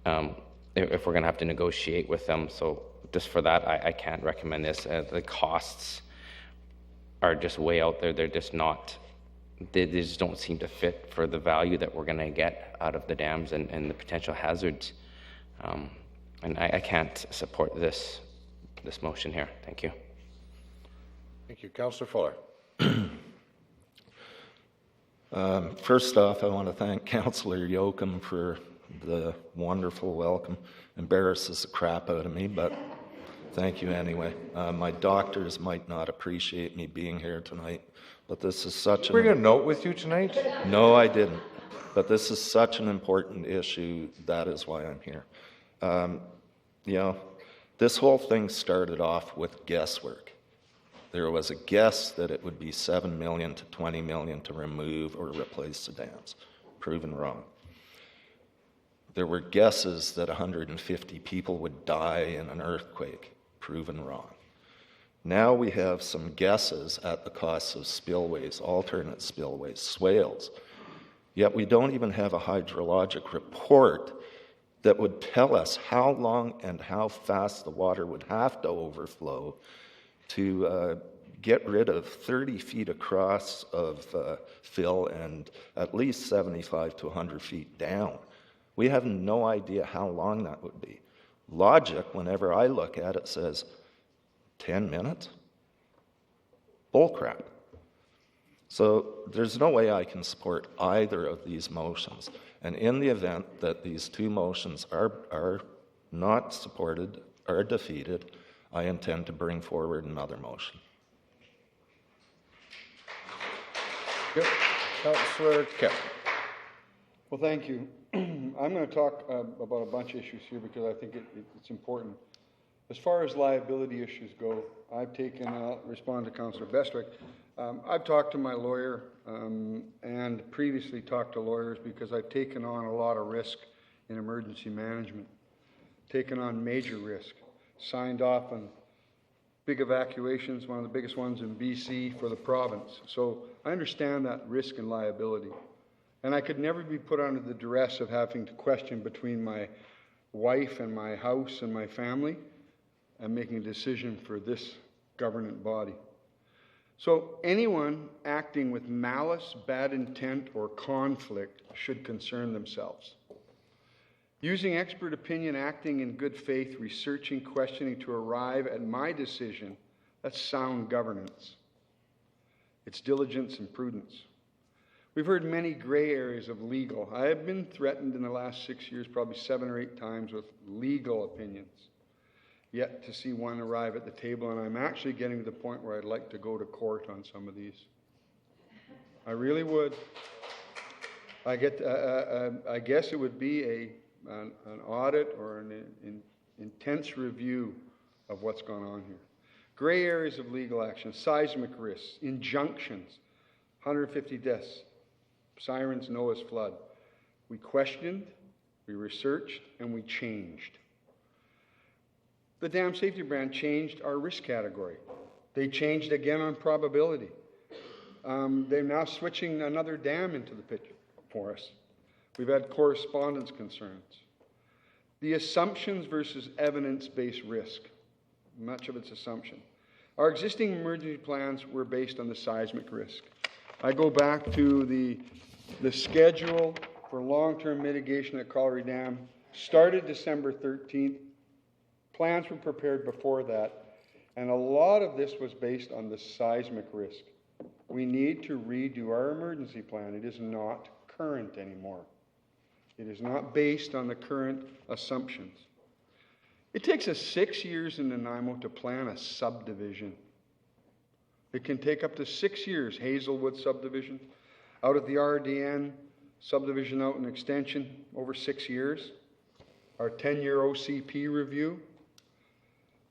if we're going to have to negotiate with them. So just for that, I can't recommend this. The costs are just way out there. They're just not, they just don't seem to fit for the value that we're going to get out of the dams and the potential hazards. And I can't support this motion here. Thank you. Thank you. Councillor Fuller. First off, I want to thank Councillor Yoakum for the wonderful welcome. Embarrasses the crap out of me, but thank you anyway. My doctors might not appreciate me being here tonight, but this is such Bring a note with you tonight? No, I didn't. But this is such an important issue. That is why I'm here. This whole thing started off with guesswork. There was a guess that it would be $7 million to $20 million to remove or replace the dams. Proven wrong. There were guesses that 150 people would die in an earthquake. Proven wrong. Now we have some guesses at the costs of spillways, alternate spillways, swales. Yet we don't even have a hydrologic report that would tell us how long and how fast the water would have to overflow to get rid of 30 feet across of fill and at least 75 to 100 feet down. We have no idea how long that would be. Logic, whenever I look at it, says 10 minutes? Bullcrap. So there's no way I can support either of these motions. And in the event that these two motions are not supported, are defeated, I intend to bring forward another motion. Yep. Councillor Kemp. Well, thank you. I'm going to talk about a bunch of issues here because I think it's important. As far as liability issues go, I've taken, I'll respond to Councillor Bestwick, I've talked to my lawyer and previously talked to lawyers because I've taken on a lot of risk in emergency management, taken on major risk, signed off on big evacuations, one of the biggest ones in BC for the province. So I understand that risk and liability. And I could never be put under the duress of having to question between my wife and my house and my family and making a decision for this government body. So anyone acting with malice, bad intent, or conflict should concern themselves. Using expert opinion, acting in good faith, researching, questioning to arrive at my decision, that's sound governance. It's diligence and prudence. We've heard many gray areas of legal. I have been threatened in the last 6 years probably 7 or 8 times with legal opinions. Yet to see one arrive at the table, and I'm actually getting to the point where I'd like to go to court on some of these. I really would. I guess it would be an audit or an intense review of what's gone on here. Gray areas of legal action, seismic risks, injunctions, 150 deaths, sirens, Noah's flood. We questioned, we researched, and we changed. The dam safety brand changed our risk category. They changed again on probability. They're now switching another dam into the picture for us. We've had correspondence concerns. The assumptions versus evidence-based risk. Much of it's assumption. Our existing emergency plans were based on the seismic risk. I go back to the schedule for long-term mitigation at Colliery Dam. Started December 13th. Plans were prepared before that, and a lot of this was based on the seismic risk. We need to redo our emergency plan. It is not current anymore. It is not based on the current assumptions. It takes us 6 years in Nanaimo to plan a subdivision. It can take up to 6 years. Hazelwood subdivision, out at the RDN, subdivision out in extension, over 6 years. Our 10-year OCP review.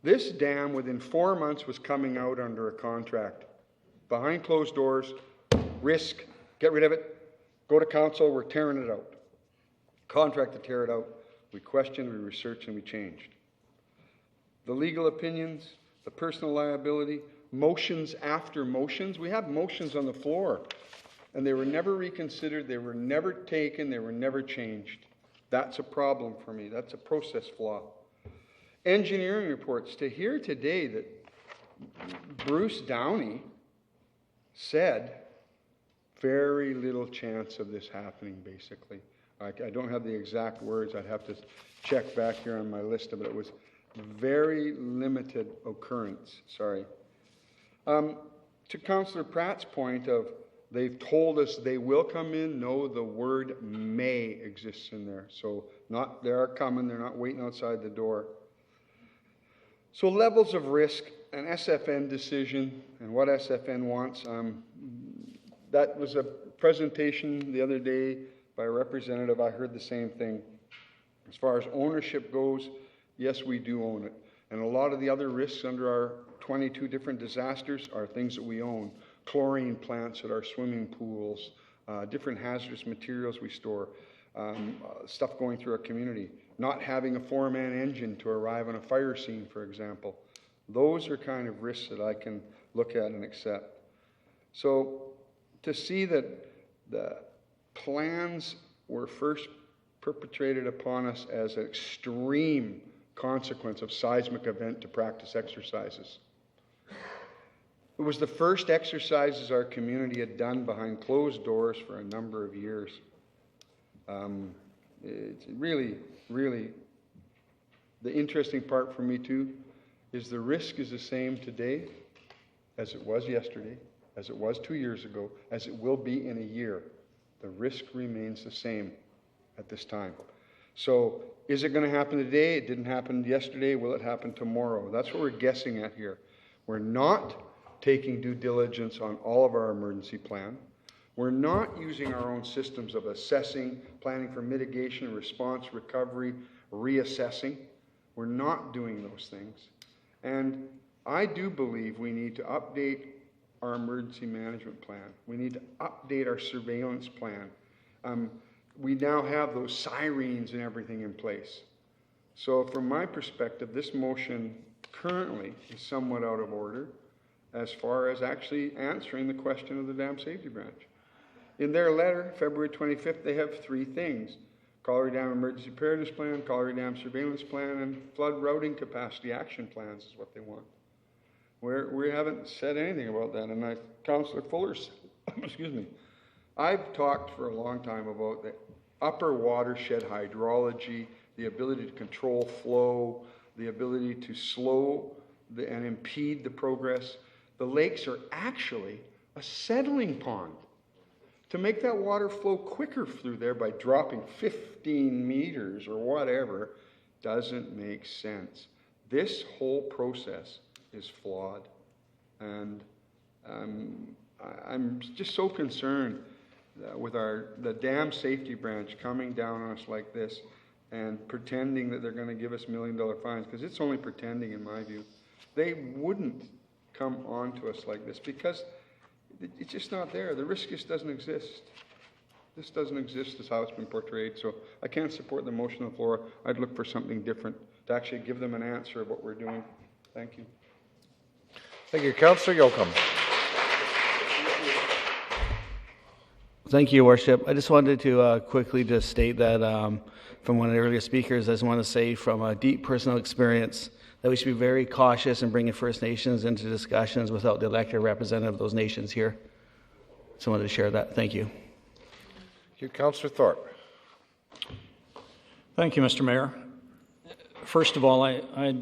This dam, within 4 months, was coming out under a contract. Behind closed doors, risk, get rid of it, go to council, we're tearing it out. Contract to tear it out. We questioned, we researched, and we changed. The legal opinions, the personal liability, motions after motions. We have motions on the floor, and they were never reconsidered, they were never taken, they were never changed. That's a problem for me. That's a process flaw. Engineering reports. To hear today that Bruce Downey said very little chance of this happening, basically. I don't have the exact words. I'd have to check back here on my list, but it was very limited occurrence. Sorry. To Councillor Pratt's point of they've told us they will come in, no, the word may exists in there. So they are coming, they're not waiting outside the door. So levels of risk, an SFN decision, and what SFN wants. That was a presentation the other day by a representative. I heard the same thing. As far as ownership goes, yes, we do own it. And a lot of the other risks under our 22 different disasters are things that we own. Chlorine plants at our swimming pools, different hazardous materials we store, stuff going through our community. Not having a 4-man engine to arrive on a fire scene, for example. Those are kind of risks that I can look at and accept. So to see that the plans were first perpetrated upon us as an extreme consequence of seismic event to practice exercises. It was the first exercises our community had done behind closed doors for a number of years. It's really, the interesting part for me too is the risk is the same today as it was yesterday. as it was 2 years ago, as it will be in a year. The risk remains the same at this time. So is it going to happen today? It didn't happen yesterday. Will it happen tomorrow? That's what we're guessing at here. We're not taking due diligence on all of our emergency plan. We're not using our own systems of assessing, planning for mitigation, response, recovery, reassessing. We're not doing those things. And I do believe we need to update our emergency management plan. We need to update our surveillance plan. We now have those sirens and everything in place. So from my perspective, this motion currently is somewhat out of order as far as actually answering the question of the Dam Safety Branch. In their letter, February 25th, they have 3 things: Colliery Dam Emergency Preparedness Plan, Colliery Dam Surveillance Plan, and Flood Routing Capacity Action Plans is what they want. We haven't said anything about that, and Councillor Fuller, excuse me, I've talked for a long time about the upper watershed hydrology, the ability to control flow, the ability to slow and impede the progress. The lakes are actually a settling pond. To make that water flow quicker through there by dropping 15 meters or whatever doesn't make sense. This whole process is flawed. And I'm just so concerned with the Dam Safety Branch coming down on us like this and pretending that they're going to give us $1 million fines, because it's only pretending in my view. They wouldn't come on to us like this because it's just not there. The risk just doesn't exist. This doesn't exist as how it's been portrayed. So I can't support the motion on the floor. I'd look for something different to actually give them an answer of what we're doing. Thank you. Thank you. Councillor Yocum. Thank you, Your Worship. I just wanted to quickly just state that from one of the earlier speakers, I just want to say from a deep personal experience that we should be very cautious in bringing First Nations into discussions without the elected representative of those nations here. So I wanted to share that. Thank you. Thank you. Councillor Thorpe. Thank you, Mr. Mayor. First of all, I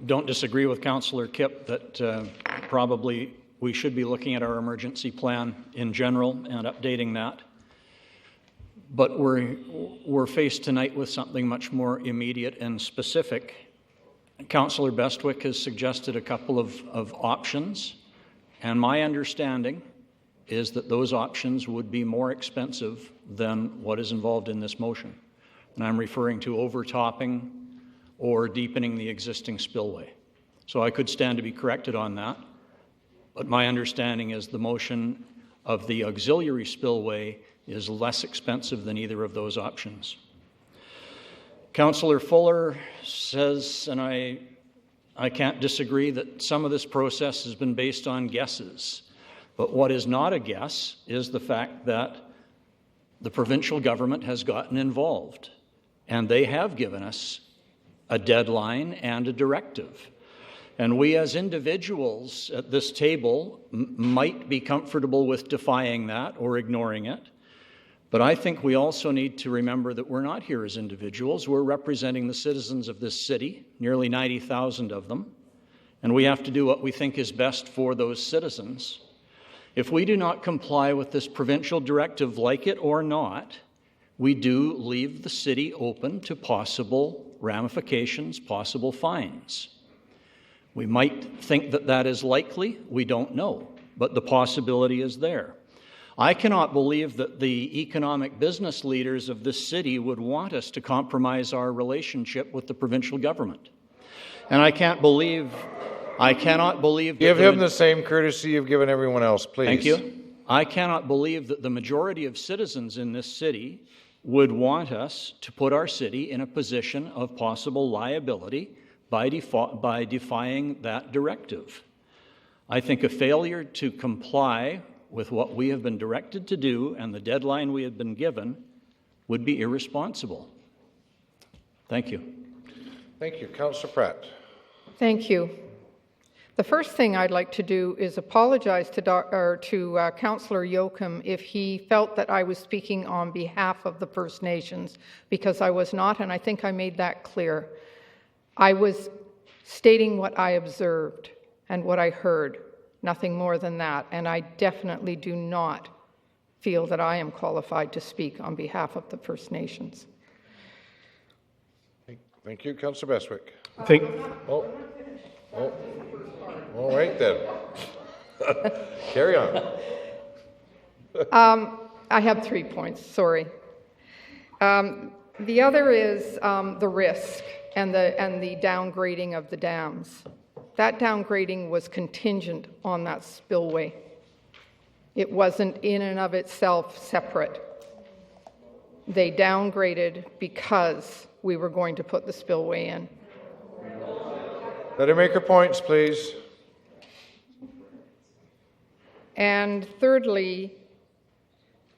don't disagree with Councillor Kipp that probably we should be looking at our emergency plan in general and updating that. But we're faced tonight with something much more immediate and specific. Councillor Bestwick has suggested a couple of options, and my understanding is that those options would be more expensive than what is involved in this motion. And I'm referring to overtopping or deepening the existing spillway. So I could stand to be corrected on that, but my understanding is the motion of the auxiliary spillway is less expensive than either of those options. Councillor Fuller says, and I can't disagree, that some of this process has been based on guesses. But what is not a guess is the fact that the provincial government has gotten involved, and they have given us a deadline and a directive. And we as individuals at this table might be comfortable with defying that or ignoring it. But I think we also need to remember that we're not here as individuals. We're representing the citizens of this city, nearly 90,000 of them, and we have to do what we think is best for those citizens. If we do not comply with this provincial directive, like it or not, we do leave the city open to possible ramifications, possible fines. We might think that that is likely. We don't know, but the possibility is there. I cannot believe that the economic business leaders of this city would want us to compromise our relationship with the provincial government. And I cannot believe that give him the same courtesy you've given everyone else, please. Thank you. I cannot believe that the majority of citizens in this city would want us to put our city in a position of possible liability by defying that directive. I think a failure to comply with what we have been directed to do and the deadline we have been given would be irresponsible. Thank you. Thank you. Councillor Pratt. Thank you. The first thing I'd like to do is apologize to Councillor Yocum if he felt that I was speaking on behalf of the First Nations, because I was not, and I think I made that clear. I was stating what I observed and what I heard. Nothing more than that. And I definitely do not feel that I am qualified to speak on behalf of the First Nations. Thank you. Councillor Bestwick. Oh, all right then. Carry on. I have 3 points, sorry. The other is the risk and the downgrading of the dams. That downgrading was contingent on that spillway. It wasn't in and of itself separate. They downgraded because we were going to put the spillway in. Let her make her points, please. And thirdly,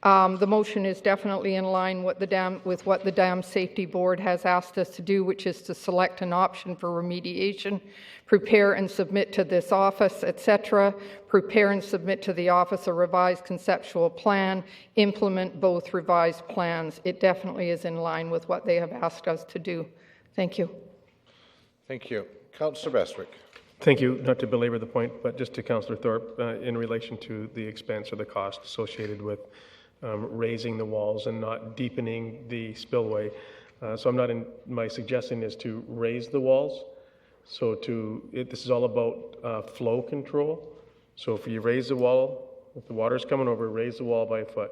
the motion is definitely in line with what the Dam Safety Board has asked us to do, which is to select an option for remediation, prepare and submit to this office, etc., prepare and submit to the office a revised conceptual plan, implement both revised plans. It definitely is in line with what they have asked us to do. Thank you. Thank you. Councillor Bestwick. thank you. Not to belabor the point, but just to Councillor Thorpe, in relation to the expense or the cost associated with raising the walls and not deepening the spillway. So I'm not my suggestion is to raise the walls. So this is all about flow control. So if you raise the wall, if the water's coming over, raise the wall by a foot.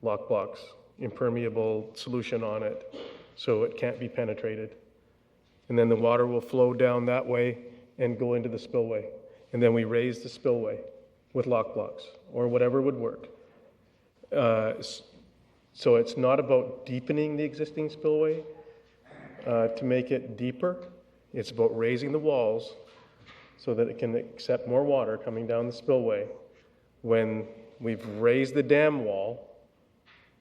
Lock blocks, impermeable solution on it, so it can't be penetrated. And then the water will flow down that way and go into the spillway. And then we raise the spillway with lock blocks or whatever would work. So it's not about deepening the existing spillway to make it deeper. It's about raising the walls so that it can accept more water coming down the spillway. When we've raised the dam wall,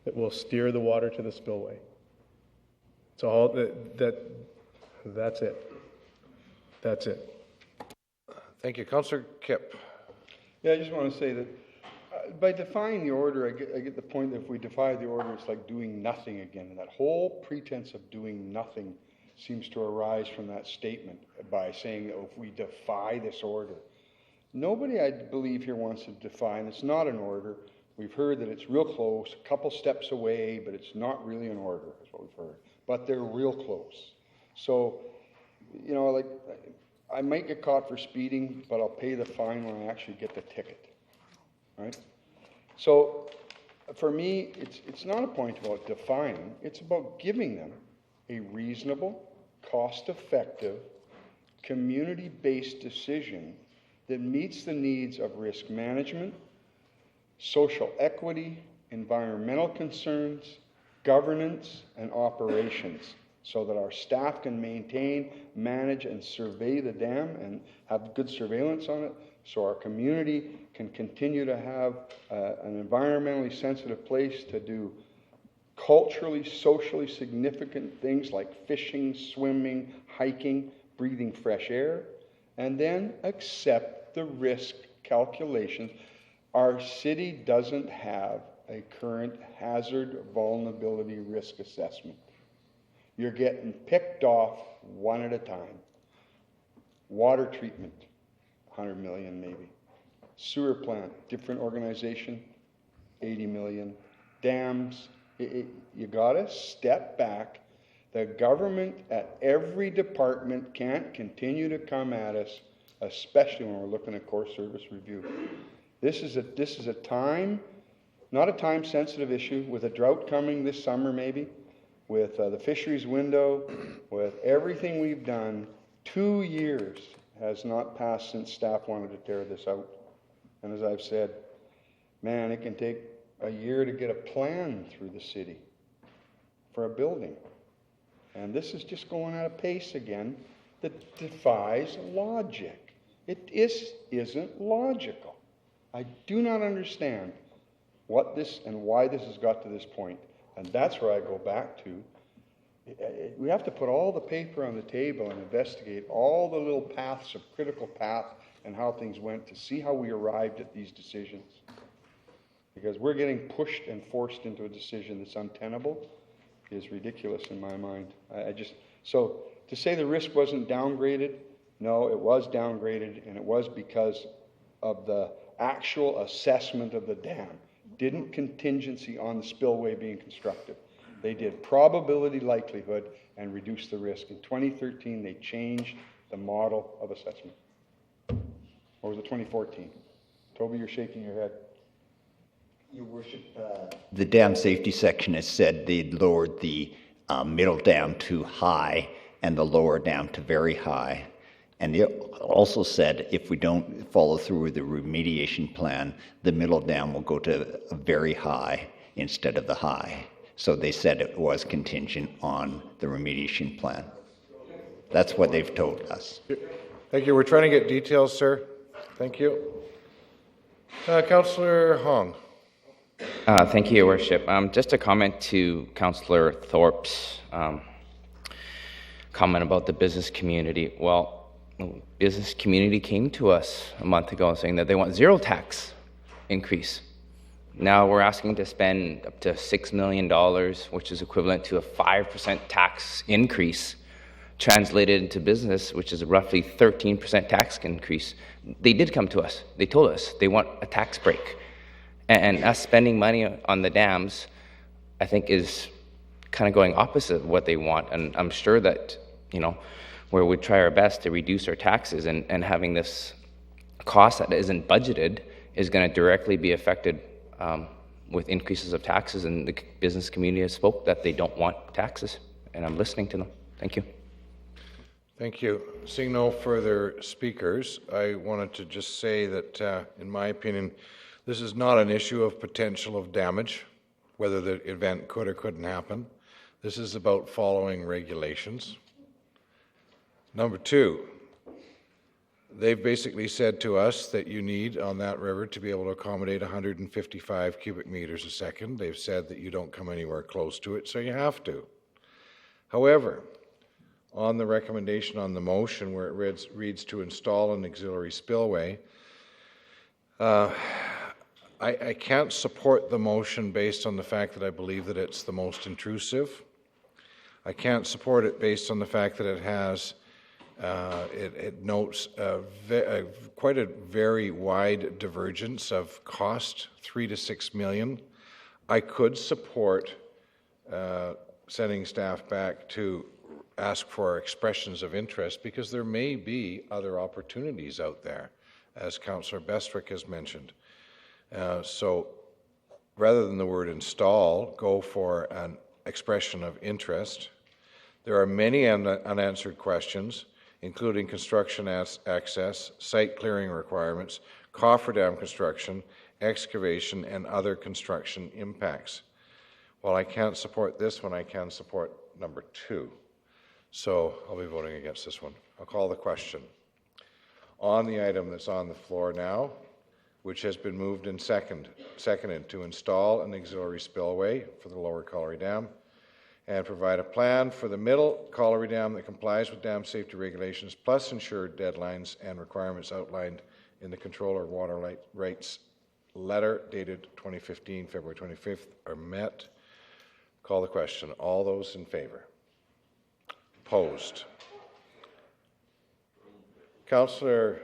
it will steer the water to the spillway. It's all that's it. That's it. Thank you. Councillor Kipp. Yeah, I just want to say that by defying the order, I get the point that if we defy the order, it's like doing nothing again. And that whole pretense of doing nothing seems to arise from that statement by saying, oh, if we defy this order. Nobody, I believe, here wants to defy, and it's not an order. We've heard that it's real close, a couple steps away, but it's not really an order, is what we've heard. But they're real close. So, you know, like, I might get caught for speeding, but I'll pay the fine when I actually get the ticket, right? So, for me, it's not a point about defying, it's about giving them a reasonable, cost-effective, community-based decision that meets the needs of risk management, social equity, environmental concerns, governance, and operations, so that our staff can maintain, manage, and survey the dam and have good surveillance on it, so our community can continue to have an environmentally sensitive place to do culturally, socially significant things like fishing, swimming, hiking, breathing fresh air, and then accept the risk calculations. Our city doesn't have a current hazard vulnerability risk assessment. You're getting picked off one at a time. Water treatment, 100 million maybe. Sewer plant, different organization, 80 million. Dams, you gotta step back. The government at every department can't continue to come at us, especially when we're looking at core service review. This is a time, not a time-sensitive issue, with a drought coming this summer maybe, with the fisheries window, with everything we've done. 2 years has not passed since staff wanted to tear this out. And as I've said, man, it can take a year to get a plan through the city for a building. And this is just going at a pace again that defies logic. It isn't logical. I do not understand what this and why this has got to this point. And that's where I go back to. We have to put all the paper on the table and investigate all the little paths of critical path and how things went to see how we arrived at these decisions. Because we're getting pushed and forced into a decision that's untenable is ridiculous in my mind. So to say the risk wasn't downgraded, no, it was downgraded, and it was because of the actual assessment of the dam. Didn't contingency on the spillway being constructed. They did probability likelihood and reduced the risk. In 2013, they changed the model of assessment. Or was it 2014? Toby, you're shaking your head. Your Worship, the dam safety section has said they'd lowered the middle dam to high and the lower dam to very high. And they also said if we don't follow through with the remediation plan, the middle dam will go to a very high instead of the high. So they said it was contingent on the remediation plan. That's what they've told us. Thank you. We're trying to get details, sir. Thank you. Councillor Hong. Thank you, Your Worship. Just a comment to Councillor Thorpe's comment about the business community. Well, business community came to us a month ago saying that they want zero tax increase. Now we're asking to spend up to $6 million, which is equivalent to a 5% tax increase, translated into business, which is a roughly 13% tax increase. They did come to us. They told us they want a tax break. And us spending money on the dams, I think, is kind of going opposite of what they want. And I'm sure that, where we try our best to reduce our taxes and having this cost that isn't budgeted is going to directly be affected with increases of taxes. And the business community has spoke that they don't want taxes. And I'm listening to them. Thank you. Thank you. Seeing no further speakers, I wanted to just say that, in my opinion, this is not an issue of potential of damage, whether the event could or couldn't happen. This is about following regulations. Number two, they've basically said to us that you need on that river to be able to accommodate 155 cubic meters a second. They've said that you don't come anywhere close to it, so you have to. However, on the recommendation on the motion where it reads to install an auxiliary spillway, I can't support the motion based on the fact that I believe that it's the most intrusive. I can't support it based on the fact that it has, it notes quite a very wide divergence of cost, $3 to $6 million. I could support sending staff back to ask for expressions of interest because there may be other opportunities out there, as Councillor Bestwick has mentioned. So rather than the word install, go for an expression of interest. There are many unanswered questions, including construction access, site clearing requirements, cofferdam construction, excavation, and other construction impacts. While I can't support this one, I can support number 2. So I'll be voting against this one. I'll call the question. On the item that's on the floor now, which has been moved and seconded to install an auxiliary spillway for the Lower Colliery Dam and provide a plan for the Middle Colliery Dam that complies with dam safety regulations plus ensure deadlines and requirements outlined in the Controller of Water Rights letter dated 2015, February 25th are met. Call the question. All those in favor? Opposed? Councillor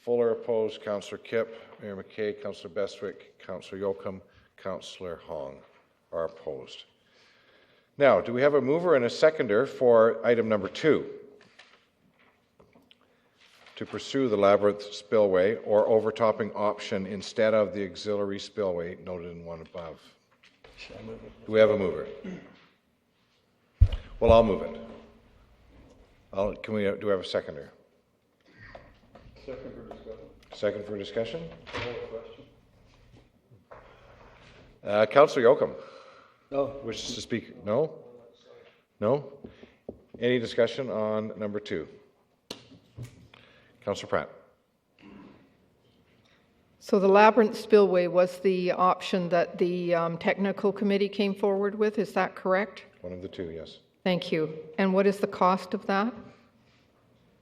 Fuller opposed, Councillor Kipp, Mayor McKay, Councillor Bestwick, Councillor Yoakum, Councillor Hong are opposed. Now, do we have a mover and a seconder for item number 2? To pursue the Labyrinth Spillway or overtopping option instead of the auxiliary spillway noted in one above. Do we have a mover? Well, I'll move it. Do we have a seconder? Second for discussion. Second for discussion? Councillor Yoakum. No. Wishes to speak? No? No? Any discussion on number 2? Councillor Pratt. So the Labyrinth Spillway was the option that the technical committee came forward with, is that correct? One of the 2, yes. Thank you. And what is the cost of that?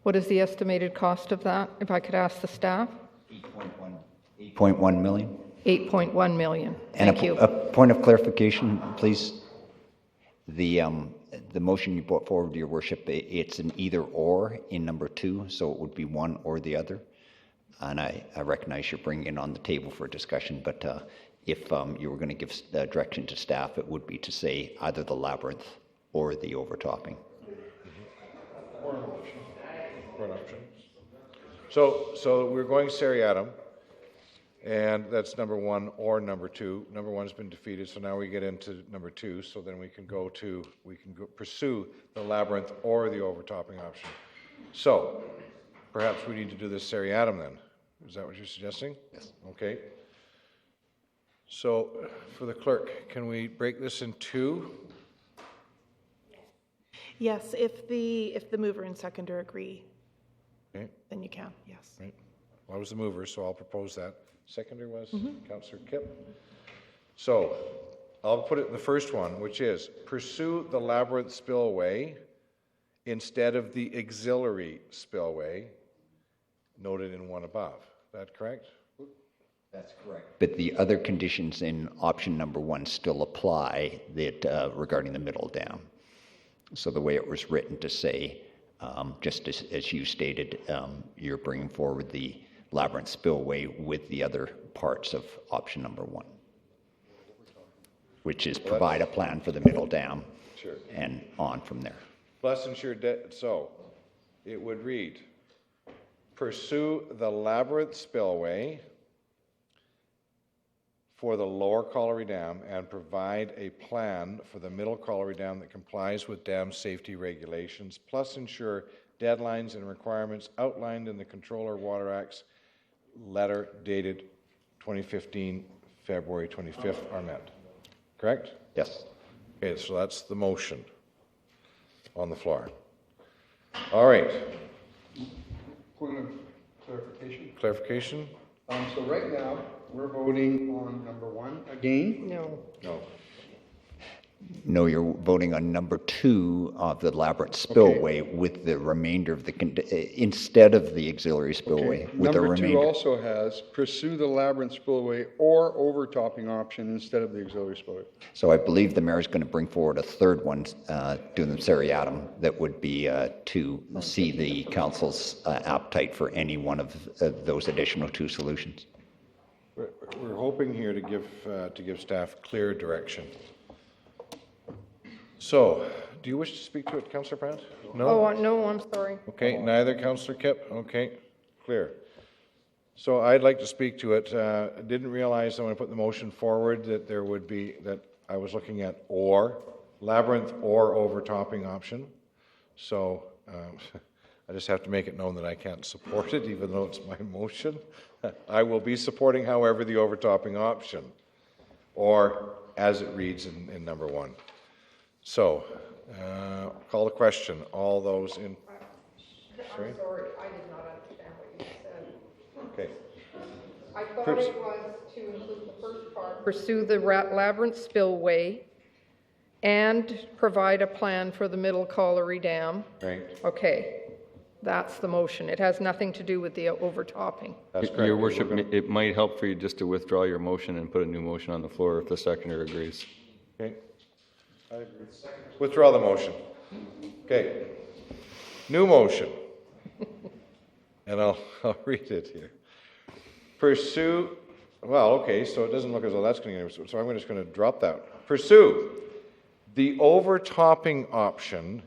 What is the estimated cost of that, if I could ask the staff? 8.1 million. 8.1 million. And Thank you. a point of clarification, please. The motion you brought forward, Your Worship, it's an either or in number 2, so it would be one or the other. and I recognize you're bringing it on the table for discussion, but if you were going to give direction to staff, it would be to say either the labyrinth or the overtopping. Or an option. So we're going seriatim, and that's number 1 or number 2. Number 1 has been defeated, so now we get into number 2. So then we can go pursue the labyrinth or the overtopping option. So perhaps we need to do this seriatim then. Is that what you're suggesting? Yes. Okay. So for the clerk, can we break this in 2? Yes, if the mover and seconder agree, Okay. then you can, yes. Right. Well, I was the mover, so I'll propose that. Seconder was Councillor Kipp. So I'll put it in the first one, which is pursue the labyrinth spillway instead of the auxiliary spillway noted in 1 above. Is that correct? That's correct. But the other conditions in option number 1 still apply that regarding the middle dam. So the way it was written to say, just as you stated, you're bringing forward the labyrinth spillway with the other parts of option number 1, which is provide a plan for the middle dam. Sure. And on from there. Plus ensure so it would read, pursue the labyrinth spillway for the lower Colliery Dam and provide a plan for the middle Colliery Dam that complies with dam safety regulations, plus ensure deadlines and requirements outlined in the Controller Water Act's letter dated 2015, February 25th are met. Correct? Yes. Okay, so that's the motion on the floor. All right. Point of clarification. Clarification? So right now, we're voting on number 1 again? No. No. No, you're voting on number 2 of the labyrinth spillway with the remainder of the, instead of the auxiliary spillway. Okay. With the Number 2 remainder. also has pursue the labyrinth spillway or overtopping option instead of the auxiliary spillway. So I believe the mayor is going to bring forward a third one, doing the seriatim, that would be to see the council's appetite for any one of those additional 2 solutions. We're hoping here to give staff clear direction. So, do you wish to speak to it, Councillor Brandt? No? Oh, no, I'm sorry. Okay, neither Councillor Kipp? Okay, clear. So I'd like to speak to it. I didn't realize when I put the motion forward that there would be, that I was looking at or, labyrinth or overtopping option. So I just have to make it known that I can't support it, even though it's my motion. I will be supporting, however, the overtopping option, or as it reads in number 1. So, call the question. All those in... Sorry? I'm sorry, I did not understand what you said. Okay. I thought it was to include the first part. Pursue the labyrinth spillway and provide a plan for the middle Colliery Dam. Right. Okay. That's the motion. It has nothing to do with the overtopping. That's correct. Your Worship, it might help for you just to withdraw your motion and put a new motion on the floor if the seconder agrees. Okay. I agree. Withdraw the motion. Okay. New motion. And I'll read it here. Pursue, well, okay, so it doesn't look as though that's going to, so I'm just going to drop that. Pursue the overtopping option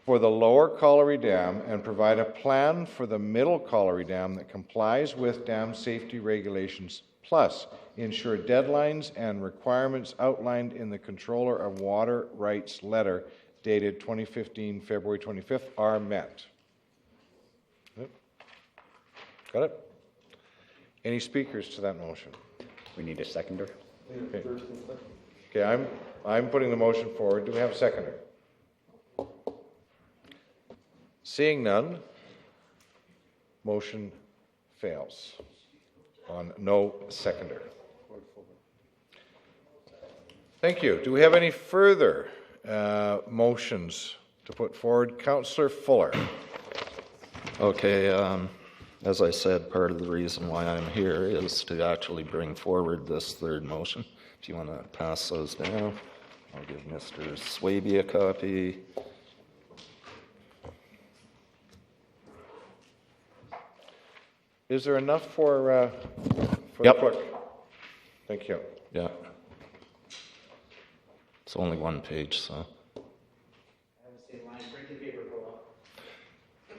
for the lower Colliery Dam and provide a plan for the middle Colliery Dam that complies with dam safety regulations, plus ensure deadlines and requirements outlined in the Controller of Water Rights letter dated 2015, February 25th are met. Got it? Any speakers to that motion? We need a seconder. Okay. Okay, I'm putting the motion forward. Do we have a seconder? Seeing none, motion fails on no seconder. Thank you. Do we have any further motions to put forward? Councillor Fuller. Okay, as I said, part of the reason why I'm here is to actually bring forward this third motion. If you want to pass those down, I'll give Mr. Swaby a copy. Is there enough for Yep. the clerk? Thank you. Yeah. It's only one page, so.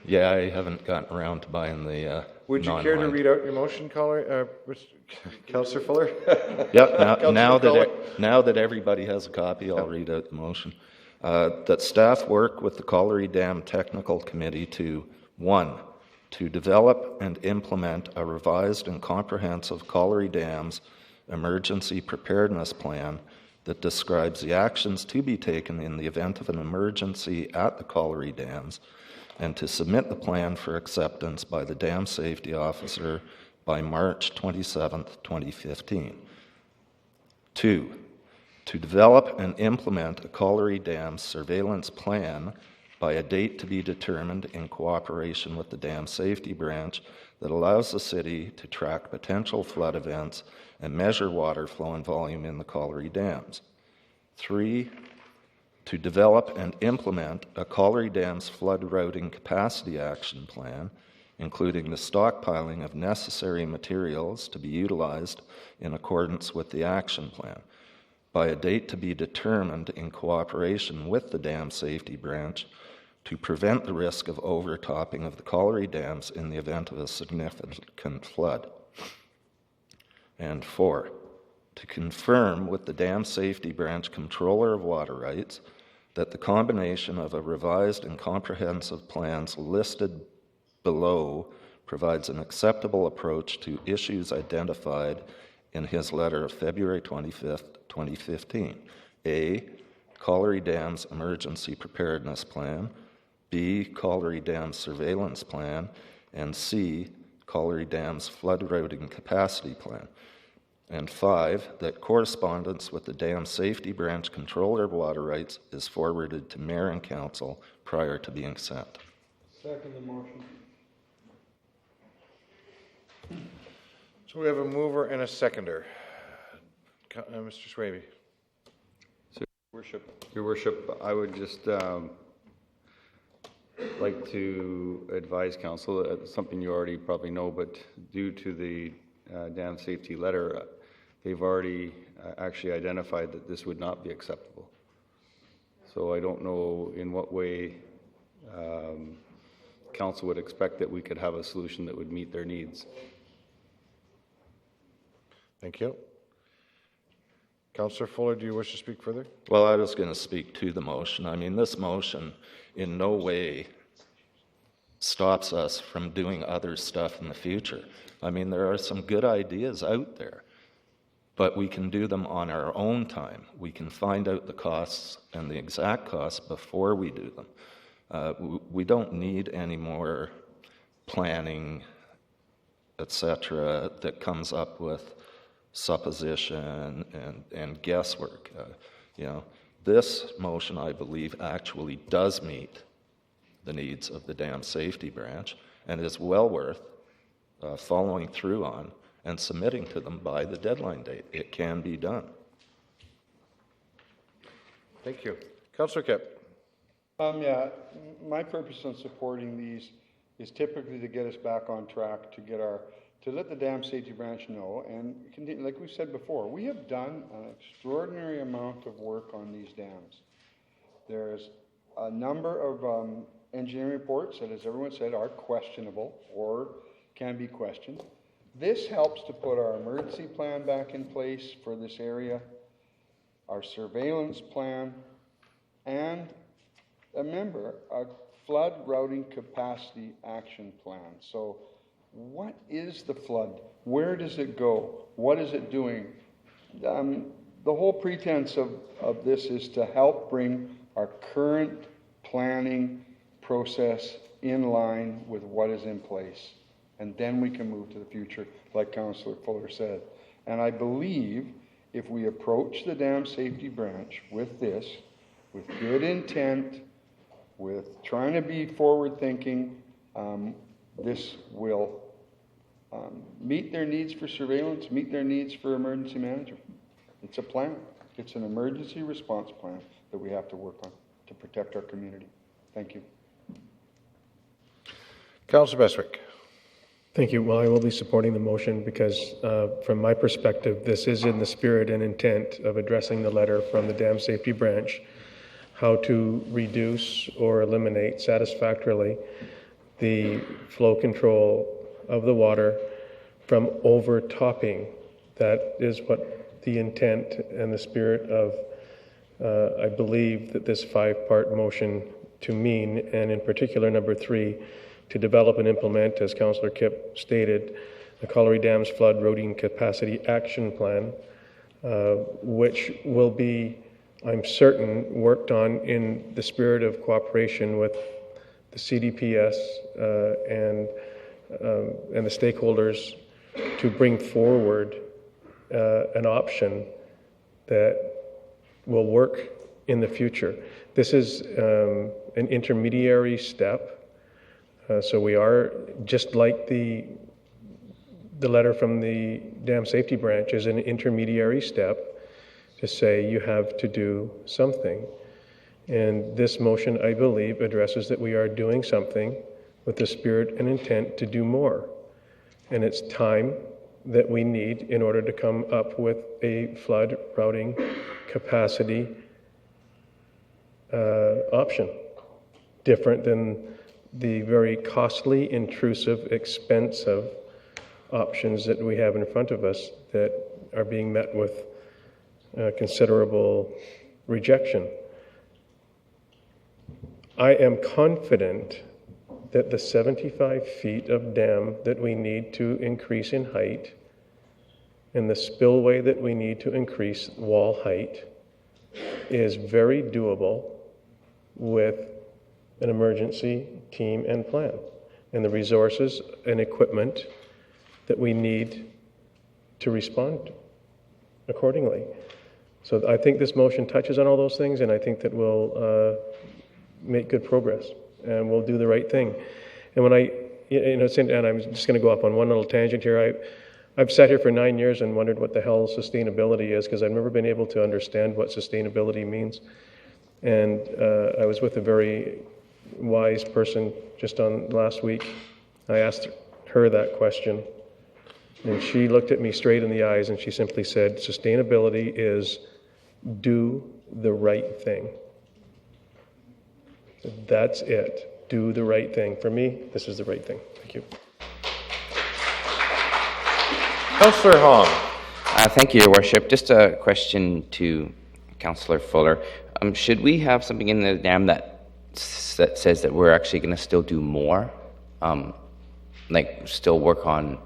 Yeah, I haven't gotten around to buying the Would you care to non-lined. read out your motion, Councillor Fuller? Yep, now Councillor now that everybody has a copy, I'll read out the motion. That staff work with the Colliery Dam Technical Committee to, 1, to develop and implement a revised and comprehensive Colliery Dams emergency preparedness plan that describes the actions to be taken in the event of an emergency at the Colliery Dams, and to submit the plan for acceptance by the Dam Safety Officer by March 27th, 2015. 2, to develop and implement a Colliery Dam surveillance plan by a date to be determined in cooperation with the Dam Safety Branch that allows the city to track potential flood events and measure water flow and volume in the Colliery Dams. 3, to develop and implement a Colliery Dams flood routing capacity action plan, including the stockpiling of necessary materials to be utilized in accordance with the action plan, by a date to be determined in cooperation with the Dam Safety Branch to prevent the risk of overtopping of the Colliery Dams in the event of a significant flood. And 4, to confirm with the Dam Safety Branch Controller of Water Rights that the combination of a revised and comprehensive plans listed below provides an acceptable approach to issues identified in his letter of February 25th, 2015. A, Colliery Dams Emergency Preparedness Plan, B, Colliery Dams Surveillance Plan, and C, Colliery Dams Flood Routing Capacity Plan. And 5, that correspondence with the Dam Safety Branch Controller of Water Rights is forwarded to Mayor and Council prior to being sent. Second the motion. So we have a mover and a seconder. Mr. Swaby. So, Your Worship, I would just like to advise Council, something you already probably know, but due to the dam safety letter, they've already actually identified that this would not be acceptable. So I don't know in what way Council would expect that we could have a solution that would meet their needs. Thank you. Councillor Fuller, do you wish to speak further? Well, I was going to speak to the motion. I mean, this motion in no way stops us from doing other stuff in the future. I mean, there are some good ideas out there, but we can do them on our own time. We can find out the costs and the exact costs before we do them. We don't need any more planning, etc., that comes up with supposition and guesswork. This motion, I believe, actually does meet the needs of the Dam Safety Branch and is well worth following through on and submitting to them by the deadline date. It can be done. Thank you. Councillor Kipp. Yeah, my purpose in supporting these is typically to get us back on track, to let the Dam Safety Branch know, and continue, like we said before, we have done an extraordinary amount of work on these dams. There's a number of engineering reports that, as everyone said, are questionable or can be questioned. This helps to put our emergency plan back in place for this area, our surveillance plan, and remember, a flood routing capacity action plan. So what is the flood? Where does it go? What is it doing? The whole pretense of this is to help bring our current planning process in line with what is in place. And then we can move to the future, like Councillor Fuller said. And I believe if we approach the Dam Safety Branch with this, with good intent, with trying to be forward-thinking, this will meet their needs for surveillance, meet their needs for emergency management. It's a plan. It's an emergency response plan that we have to work on to protect our community. Thank you. Councillor Bestwick. Thank you. Well, I will be supporting the motion because, from my perspective, this is in the spirit and intent of addressing the letter from the Dam Safety Branch, how to reduce or eliminate satisfactorily the flow control of the water from overtopping. That is what the intent and the spirit of, I believe, that this 5-part motion to mean, and in particular, number 3, to develop and implement, as Councillor Kipp stated, the Colliery Dam's Flood Roading Capacity Action Plan, which will be, I'm certain, worked on in the spirit of cooperation with the CDPS and the stakeholders to bring forward an option that will work in the future. This is an intermediary step. So we are, just like the letter from the Dam Safety Branch is an intermediary step to say you have to do something. And this motion, I believe, addresses that we are doing something with the spirit and intent to do more. And it's time that we need in order to come up with a flood routing capacity option, different than the very costly, intrusive, expensive options that we have in front of us that are being met with considerable rejection. I am confident that the 75 feet of dam that we need to increase in height and the spillway that we need to increase wall height is very doable with an emergency team and plan, and the resources and equipment that we need to respond accordingly. So I think this motion touches on all those things, and I think that we'll make good progress, and we'll do the right thing. And when and I'm just going to go off on one little tangent here. I've sat here for 9 years and wondered what the hell sustainability is, because I've never been able to understand what sustainability means. And I was with a very wise person just on last week. I asked her that question, and she looked at me straight in the eyes and she simply said, sustainability is do the right thing. That's it. Do the right thing. For me, this is the right thing. Thank you. Councillor Hong. Thank you, Your Worship. Just a question to Councillor Fuller. Should we have something in the dam that says that we're actually going to still do more, like still work on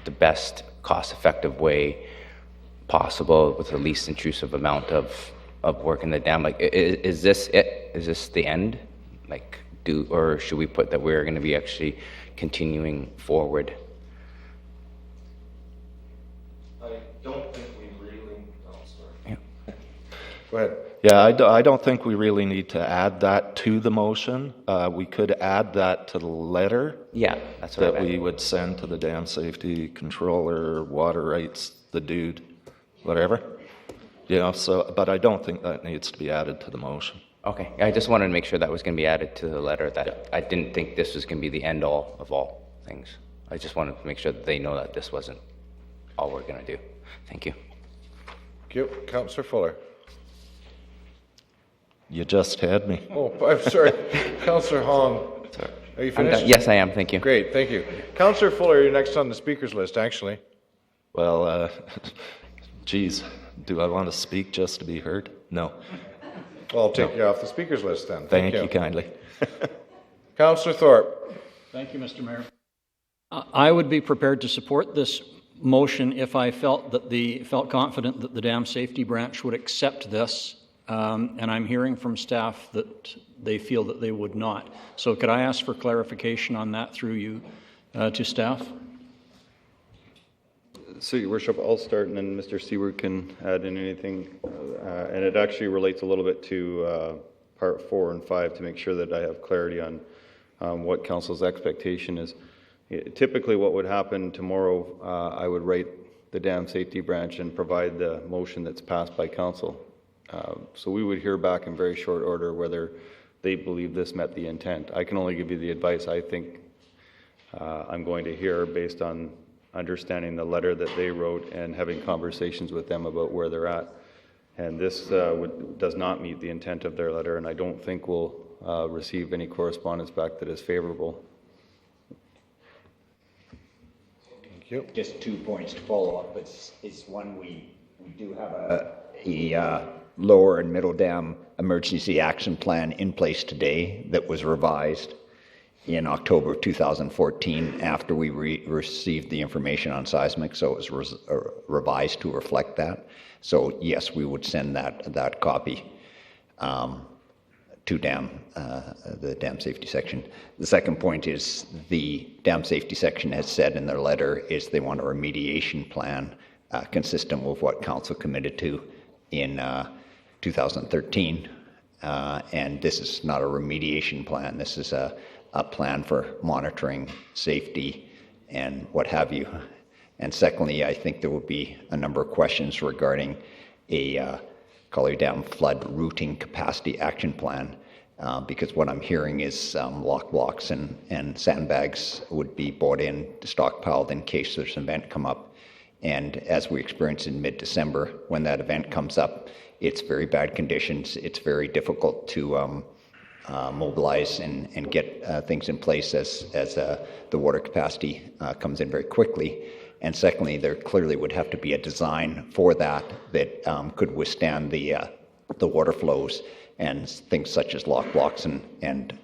the best cost-effective way possible with the least intrusive amount of work in the dam? Like, is this it? Is this the end? Like, or should we put that we're going to be actually continuing forward? I don't think we really. Oh, sorry. Yeah. Go ahead. Yeah, I don't think we really need to add that to the motion. We could add that to the letter. Yeah, that's what that we would send to the dam safety controller, water rights, the dude, whatever. You know, so, but I don't think that needs to be added to the motion. Okay, I just wanted to make sure that was going to be added to the letter, that I didn't think this was going to be the end all of all things. I just wanted to make sure that they know that this wasn't all we're going to do. Thank you. Thank you. Councillor Fuller. You just had me. Oh, I'm sorry. Councillor Hong. Sorry. Are you finished? Yes, I am. Thank you. Great, thank you. Councillor Fuller, you're next on the speakers list, actually. Well, geez, do I want to speak just to be heard? No. Well, I'll take you off the speakers list then. Thank you kindly. Councillor Thorpe. Thank you, Mr. Mayor. I would be prepared to support this motion if I felt confident that the Dam Safety Branch would accept this. And I'm hearing from staff that they feel that they would not. So could I ask for clarification on that through you to staff? So, Your Worship, I'll start and then Mr. Seward can add in anything. And it actually relates a little bit to part 4 and 5 to make sure that I have clarity on what Council's expectation is. Typically what would happen tomorrow, I would write the Dam Safety Branch and provide the motion that's passed by Council. So we would hear back in very short order whether they believe this met the intent. I can only give you the advice I think I'm going to hear based on understanding the letter that they wrote and having conversations with them about where they're at. And this does not meet the intent of their letter, and I don't think we'll receive any correspondence back that is favorable. Thank you. Just 2 points to follow up. Is one, we do have a lower and middle dam emergency action plan in place today that was revised in October of 2014 after we received the information on seismic, so it was revised to reflect that. So yes, we would send that copy to the dam safety section. The second point is the dam safety section has said in their letter is they want a remediation plan consistent with what council committed to in 2013. And this is not a remediation plan. This is a plan for monitoring safety and what have you. And secondly, I think there will be a number of questions regarding a Colliery Dam flood routing capacity action plan, because what I'm hearing is lock blocks and sandbags would be brought in, stockpiled in case there's an event come up. And as we experienced in mid-December, when that event comes up, it's very bad conditions. It's very difficult to mobilize and get things in place as the water capacity comes in very quickly. And secondly, there clearly would have to be a design for that could withstand the water flows, and things such as lock blocks and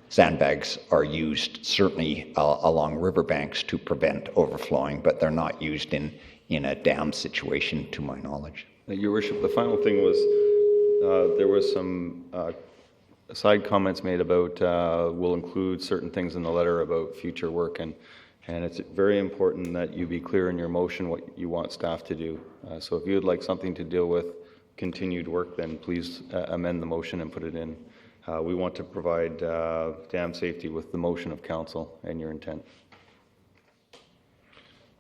sandbags are used certainly along riverbanks to prevent overflowing, but they're not used in a dam situation, to my knowledge. Your Worship, the final thing was there was some side comments made about we'll include certain things in the letter about future work, and it's very important that you be clear in your motion what you want staff to do. So if you would like something to deal with continued work, then please amend the motion and put it in. We want to provide dam safety with the motion of council and your intent.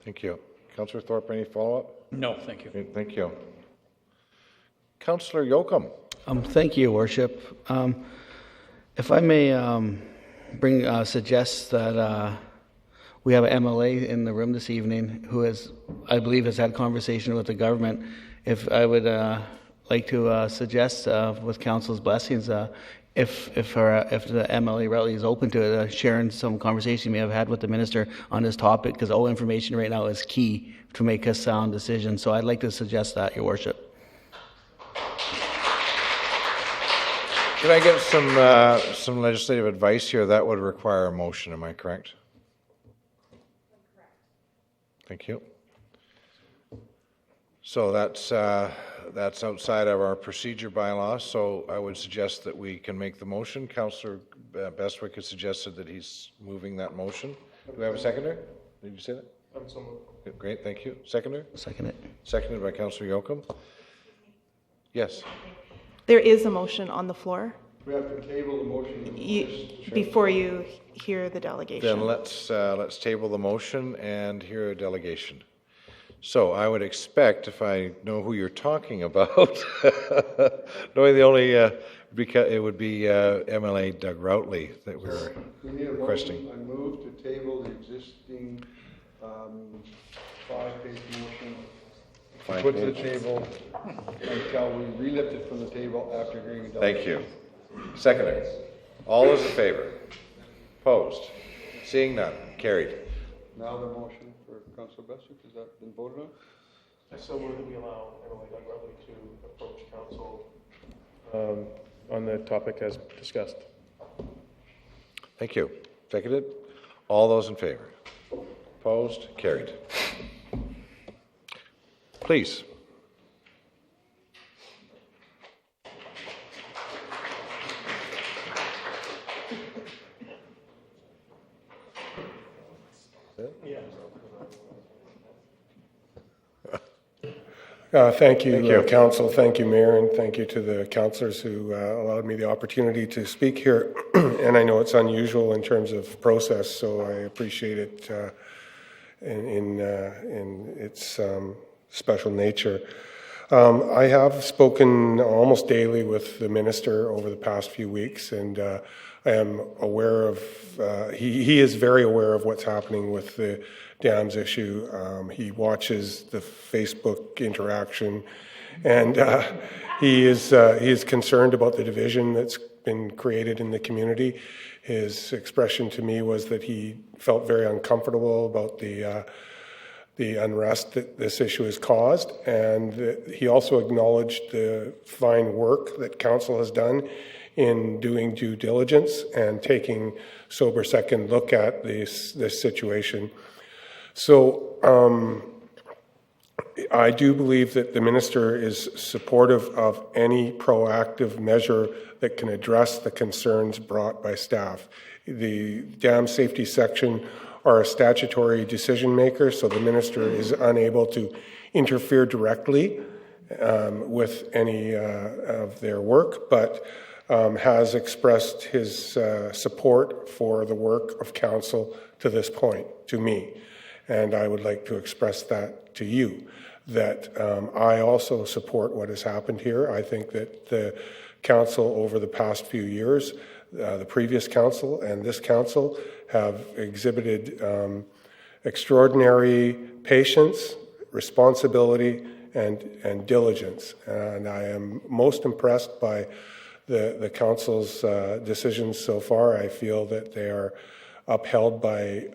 Thank you. Councillor Thorpe, any follow-up? No, thank you. Okay, thank you. Councillor Yocum. Thank you, Your Worship. If I may suggest that we have an MLA in the room this evening who I believe has had conversation with the government. If I would like to suggest, with council's blessings, if the MLA Routley is open to sharing some conversation you may have had with the minister on this topic, because all information right now is key to make a sound decision. So I'd like to suggest that, Your Worship. Can I get some legislative advice here? That would require a motion, am I correct? Thank you. So that's outside of our procedure bylaw, so I would suggest that we can make the motion. Councillor Bestwick has suggested that he's moving that motion. Do we have a seconder? Did you say that? I'm so moved. Great, thank you. Seconder? Second it. Seconded by Councillor Yocum. Yes. There is a motion on the floor. We have to table the motion before you hear the delegation. Then let's table the motion and hear a delegation. So I would expect, if I know who you're talking about, knowing the only, it would be MLA Doug Routley that we're requesting. I move to table the existing 5-page motion. Put to the table until we relift it from the table after hearing the delegation. Thank you. Seconder. All those in favor? Opposed? Seeing none. Carried. Now the motion for Councillor Bestwick, has that been voted on? I so move that we allow MLA Doug Routley to approach council on the topic as discussed. Thank you. Seconded. All those in favor? Opposed? Carried. Please. Thank you, Council. Thank you, Mayor, and thank you to the councillors who allowed me the opportunity to speak here. And I know it's unusual in terms of process, so I appreciate it in its special nature. I have spoken almost daily with the minister over the past few weeks, and I am aware of, he is very aware of what's happening with the dams issue. He watches the Facebook interaction, and he is concerned about the division that's been created in the community. His expression to me was that he felt very uncomfortable about the unrest that this issue has caused, and he also acknowledged the fine work that council has done in doing due diligence and taking sober second look at this situation. So I do believe that the minister is supportive of any proactive measure that can address the concerns brought by staff. The dam safety section are a statutory decision maker, so the minister is unable to interfere directly with any of their work, but has expressed his support for the work of council to this point, to me. And I would like to express that to you, that I also support what has happened here. I think that the council over the past few years, the previous council and this council, have exhibited extraordinary patience, responsibility, and diligence. And I am most impressed by the council's decisions so far. I feel that they are upheld by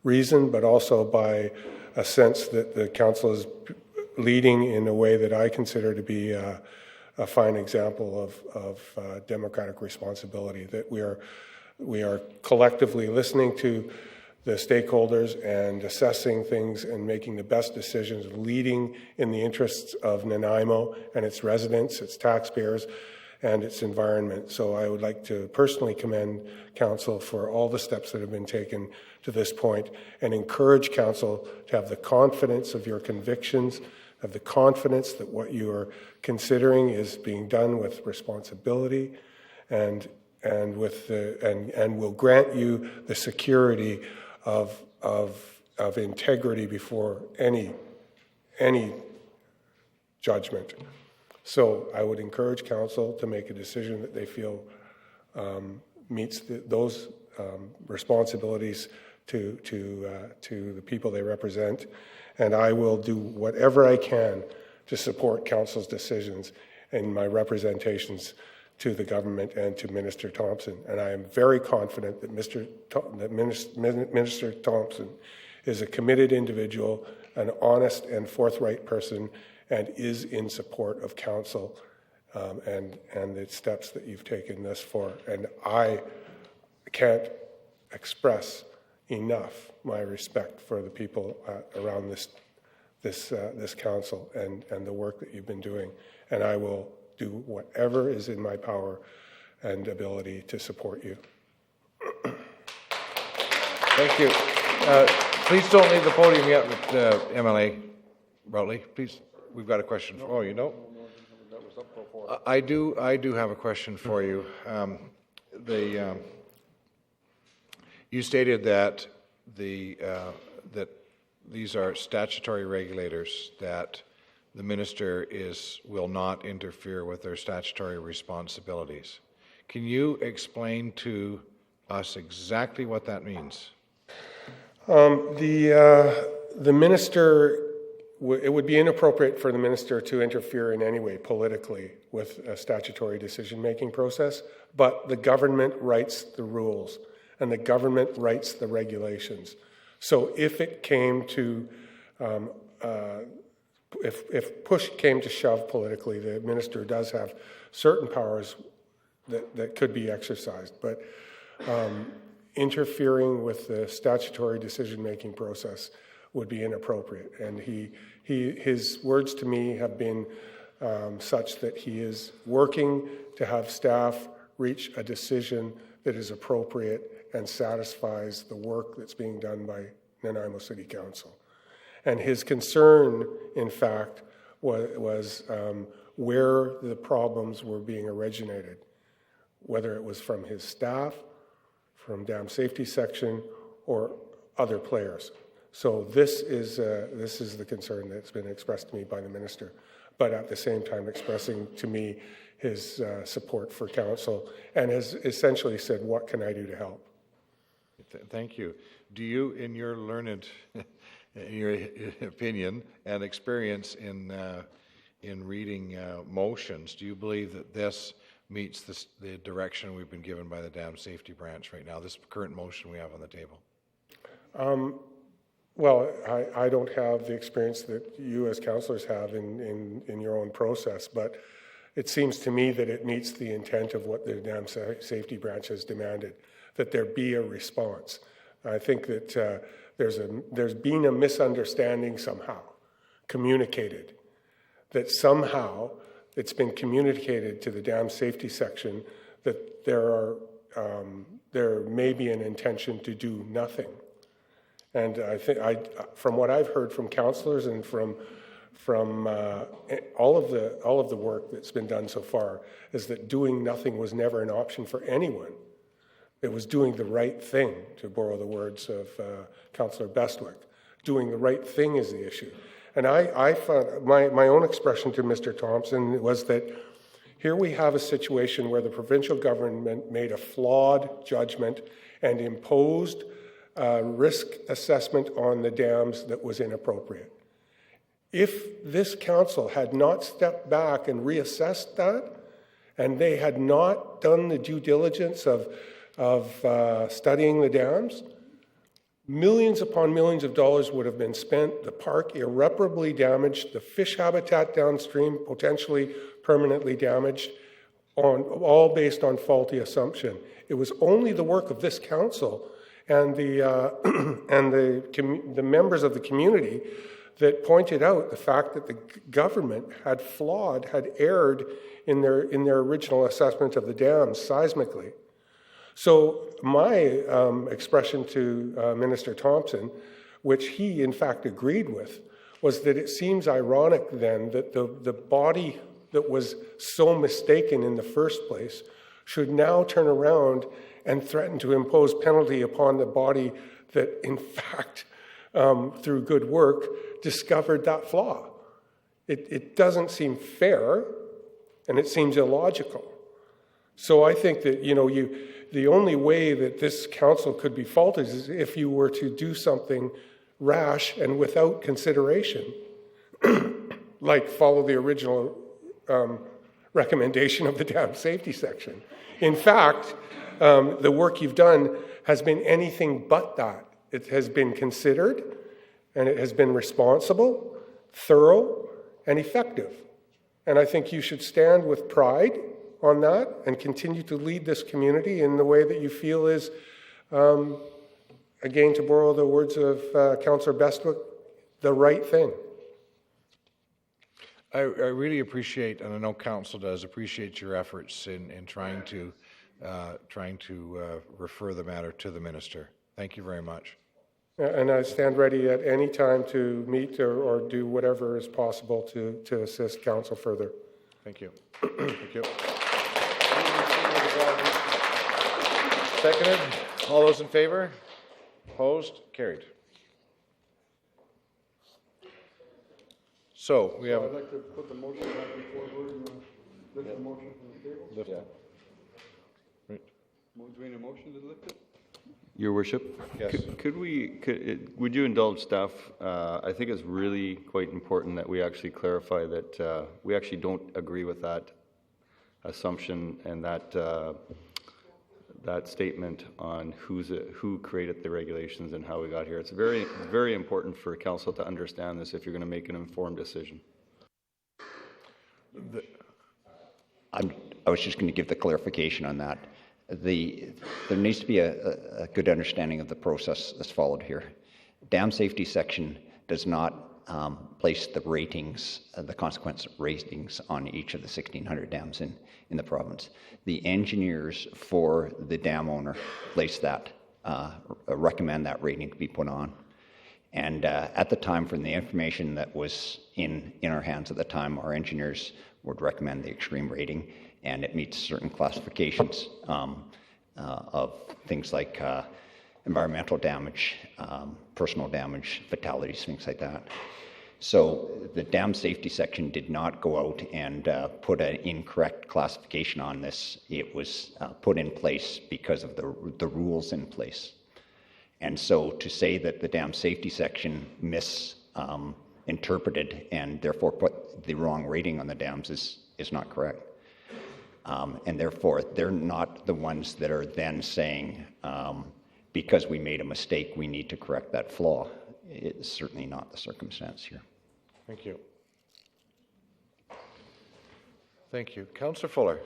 reason, but also by a sense that the council is leading in a way that I consider to be a fine example of democratic responsibility, that we are collectively listening to the stakeholders and assessing things and making the best decisions, leading in the interests of Nanaimo and its residents, its taxpayers, and its environment. So I would like to personally commend council for all the steps that have been taken to this point, and encourage council to have the confidence of your convictions, have the confidence that what you are considering is being done with responsibility, and will grant you the security of integrity before any judgment. So I would encourage council to make a decision that they feel meets those responsibilities to the people they represent, and I will do whatever I can to support council's decisions and my representations to the government and to Minister Thompson. And I am very confident that Minister Thompson is a committed individual, an honest and forthright person, and is in support of council and the steps that you've taken thus far. And I can't express enough my respect for the people around this council and the work that you've been doing. And I will do whatever is in my power and ability to support you. Thank you. Please don't leave the podium yet, MLA Routley. Please, we've got a question. Oh, you don't? I do have a question for you. You stated that that these are statutory regulators, that the minister will not interfere with their statutory responsibilities. Can you explain to us exactly what that means? The minister, it would be inappropriate for the minister to interfere in any way politically with a statutory decision-making process, but the government writes the rules and the government writes the regulations. So if it came to, if push came to shove politically, the minister does have certain powers that could be exercised, but interfering with the statutory decision-making process would be inappropriate. And his words to me have been such that he is working to have staff reach a decision that is appropriate and satisfies the work that's being done by Nanaimo City Council. And his concern, in fact, was where the problems were being originated, whether it was from his staff, from dam safety section, or other players. So this is the concern that's been expressed to me by the minister. but at the same time expressing to me his support for council, and has essentially said, what can I do to help? Thank you. Do you, in your learned, in your opinion and experience in reading motions, do you believe that this meets the direction we've been given by the Dam Safety Branch right now, this current motion we have on the table? Well, I don't have the experience that you as councillors have in your own process, but it seems to me that it meets the intent of what the Dam Safety Branch has demanded, that there be a response. I think that there's been a misunderstanding somehow, communicated, that somehow it's been communicated to the Dam Safety Section that there may be an intention to do nothing. And I think, from what I've heard from councillors and from all of the work that's been done so far, is that doing nothing was never an option for anyone. It was doing the right thing, to borrow the words of Councillor Bestwick. Doing the right thing is the issue. And I found my own expression to Mr. Thompson was that here we have a situation where the provincial government made a flawed judgment and imposed risk assessment on the dams that was inappropriate. If this council had not stepped back and reassessed that, and they had not done the due diligence of studying the dams, millions upon millions of dollars would have been spent, the park irreparably damaged, the fish habitat downstream potentially permanently damaged, all based on faulty assumption. It was only the work of this council and the members of the community that pointed out the fact that the government had erred in their original assessment of the dams seismically. So my expression to Minister Thompson, which he in fact agreed with, was that it seems ironic then that the body that was so mistaken in the first place should now turn around and threaten to impose penalty upon the body that in fact, through good work, discovered that flaw. It doesn't seem fair, and it seems illogical. So I think that, the only way that this council could be faulted is if you were to do something rash and without consideration, like follow the original recommendation of the Dam Safety Section. In fact, the work you've done has been anything but that. It has been considered, and it has been responsible, thorough, and effective. And I think you should stand with pride on that and continue to lead this community in the way that you feel is, again, to borrow the words of Councillor Bestwick, the right thing. I really appreciate, and I know Council does, appreciate your efforts in trying to refer the matter to the Minister. Thank you very much. And I stand ready at any time to meet or do whatever is possible to assist Council further. Thank you. Thank you. Seconded. All those in favor? Opposed? Carried. So we have. I'd like to put the motion back before voting. Lift the motion from the table. Lift it. Right. Do we need a motion to lift it? Your Worship? Yes. Would you indulge staff? I think it's really quite important that we actually clarify that we actually don't agree with that assumption and that statement on who created the regulations and how we got here. It's very important for Council to understand this if you're going to make an informed decision. I was just going to give the clarification on that. There needs to be a good understanding of the process that's followed here. Dam Safety Section does not place the ratings, the consequence ratings on each of the 1,600 dams in the province. The engineers for the dam owner place that, recommend that rating to be put on. And at the time, from the information that was in our hands at the time, our engineers would recommend the extreme rating, and it meets certain classifications of things like environmental damage, personal damage, fatalities, things like that. So the dam safety section did not go out and put an incorrect classification on this. It was put in place because of the rules in place. And so to say that the dam safety section misinterpreted and therefore put the wrong rating on the dams is not correct. And therefore, they're not the ones that are then saying, because we made a mistake, we need to correct that flaw. It's certainly not the circumstance here. Thank you. Thank you. Councillor Fuller.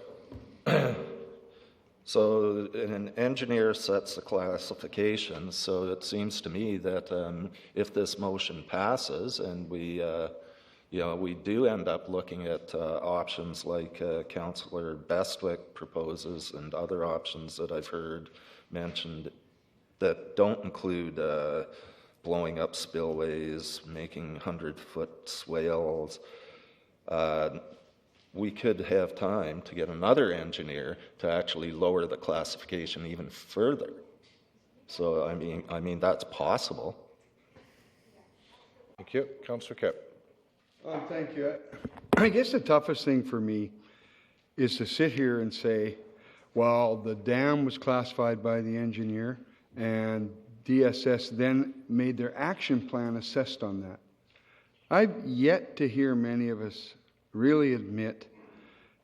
So an engineer sets a classification, so it seems to me that if this motion passes and we do end up looking at options like Councillor Bestwick proposes and other options that I've heard mentioned that don't include blowing up spillways, making 100-foot swales, we could have time to get another engineer to actually lower the classification even further. So, I mean that's possible. Thank you. Councillor Kipp. Thank you. I guess the toughest thing for me is to sit here and say, well, the dam was classified by the engineer and DSS then made their action plan assessed on that. I've yet to hear many of us really admit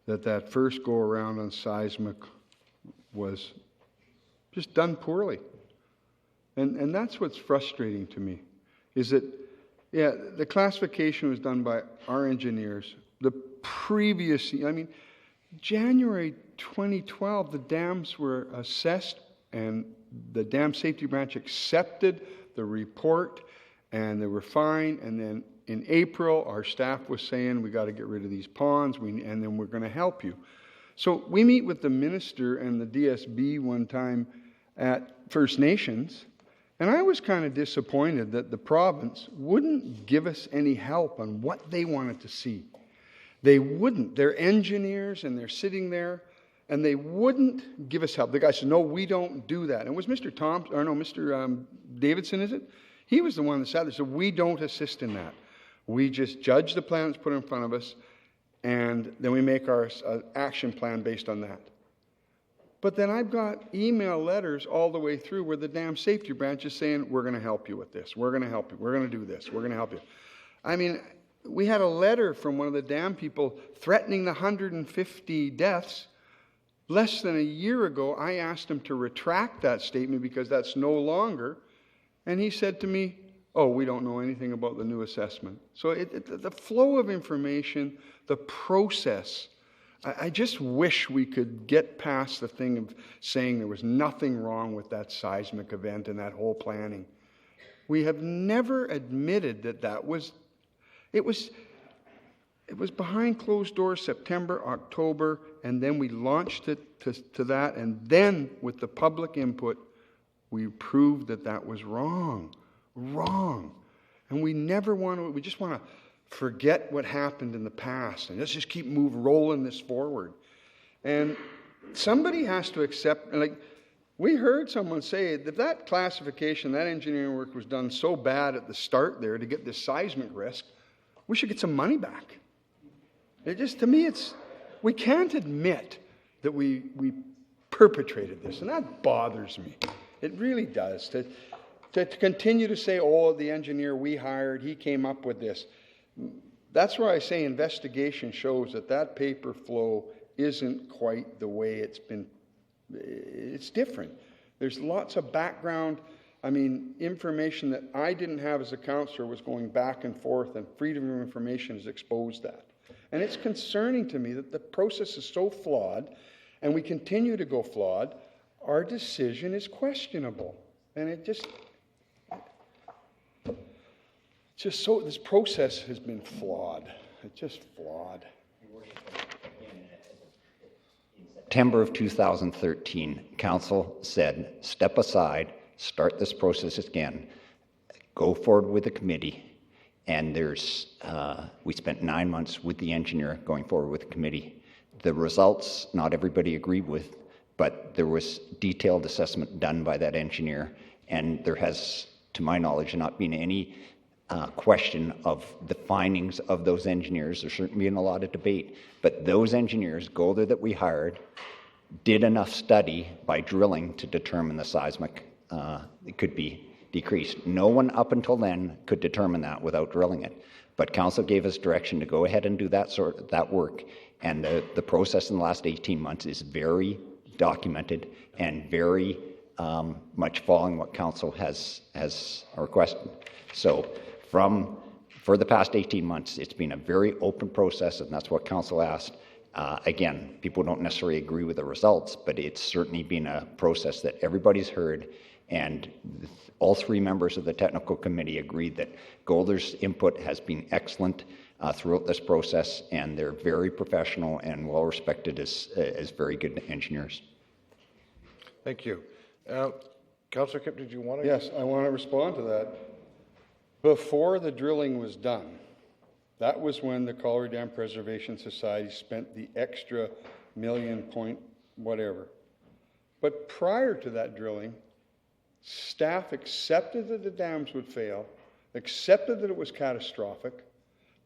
that that first go around on seismic was just done poorly. And that's what's frustrating to me, is that, yeah, the classification was done by our engineers. The previous, January 2012, the dams were assessed and the Dam Safety Branch accepted the report and they were fine. And then in April, our staff was saying, we got to get rid of these ponds and then we're going to help you. So we meet with the minister and the DSB one time at First Nations, and I was kind of disappointed that the province wouldn't give us any help on what they wanted to see. They wouldn't. They're engineers and they're sitting there and they wouldn't give us help. The guy said, no, we don't do that. And it was Mr. Davidson, is it? He was the one that said, we don't assist in that. We just judge the plan that's put in front of us, and then we make our action plan based on that. But then I've got email letters all the way through where the Dam Safety Branch is saying, we're going to help you with this. We're going to help you. We're going to do this. We're going to help you. I mean, we had a letter from one of the dam people threatening the 150 deaths. Less than a year ago, I asked him to retract that statement because that's no longer. And he said to me, oh, we don't know anything about the new assessment. So the flow of information, the process, I just wish we could get past the thing of saying there was nothing wrong with that seismic event and that whole planning. We have never admitted that it was behind closed doors September, October, and then we launched it to that, and then with the public input, we proved that was wrong. And we just want to forget what happened in the past and let's just keep rolling this forward. And somebody has to accept, we heard someone say that classification, that engineering work was done so bad at the start there to get this seismic risk, we should get some money back. To me, we can't admit that we perpetrated this, and that bothers me. It really does. To continue to say, oh, the engineer we hired, he came up with this. That's where I say investigation shows that paper flow isn't quite the way it's been. It's different. There's lots of background, information that I didn't have as a counselor was going back and forth, and Freedom of Information has exposed that. And it's concerning to me that the process is so flawed, and we continue to go flawed. Our decision is questionable. And this process has been flawed. It's just flawed. In September of 2013, Council said, step aside, start this process again, go forward with the committee, and we spent 9 months with the engineer going forward with the committee. The results, not everybody agreed with, but there was detailed assessment done by that engineer, and there has, to my knowledge, not been any question of the findings of those engineers. There's certainly been a lot of debate, but those engineers, Golder that we hired, did enough study by drilling to determine the seismic it could be decreased. No one up until then could determine that without drilling it. But council gave us direction to go ahead and do that work, and the process in the last 18 months is very documented and very much following what council has requested. So for the past 18 months, it's been a very open process, and that's what council asked. Again, people don't necessarily agree with the results, but it's certainly been a process that everybody's heard, and all three members of the technical committee agreed that Golder's input has been excellent throughout this process, and they're very professional and well respected as very good engineers. Thank you. Councillor Kipp, did you want to? Yes, I want to respond to that. Before the drilling was done, that was when the Colliery Dam Preservation Society spent the extra million point whatever. But prior to that drilling, staff accepted that the dams would fail, accepted that it was catastrophic,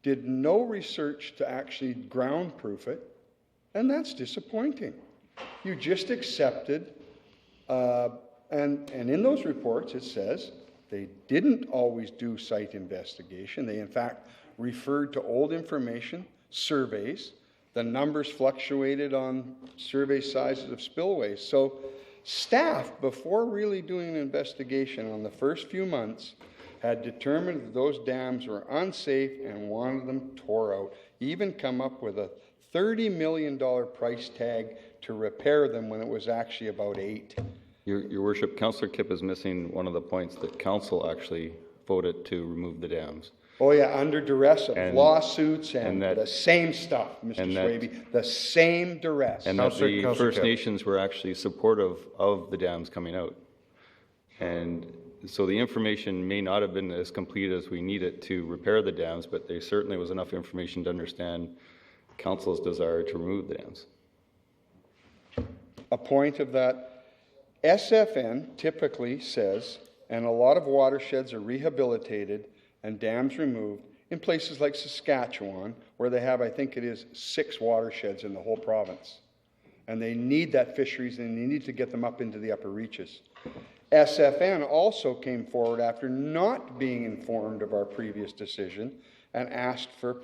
did no research to actually ground-proof it, and that's disappointing. You just accepted, and in those reports it says they didn't always do site investigation. They, in fact, referred to old information, surveys. The numbers fluctuated on survey sizes of spillways. So staff, before really doing an investigation on the first few months, had determined that those dams were unsafe and wanted them tore out, even come up with a $30 million price tag to repair them when it was actually about $8 million. Your Worship, Councillor Kipp is missing one of the points that council actually voted to remove the dams. Oh yeah, under duress of lawsuits and the same stuff, Mr. Swaby, the same duress. And that the First Nations were actually supportive of the dams coming out. And so the information may not have been as complete as we need it to repair the dams, but there certainly was enough information to understand council's desire to remove the dams. A point of that, SFN typically says, and a lot of watersheds are rehabilitated and dams removed in places like Saskatchewan, where they have, I think it is, 6 watersheds in the whole province. And they need that fisheries, and they need to get them up into the upper reaches. SFN also came forward after not being informed of our previous decision and asked for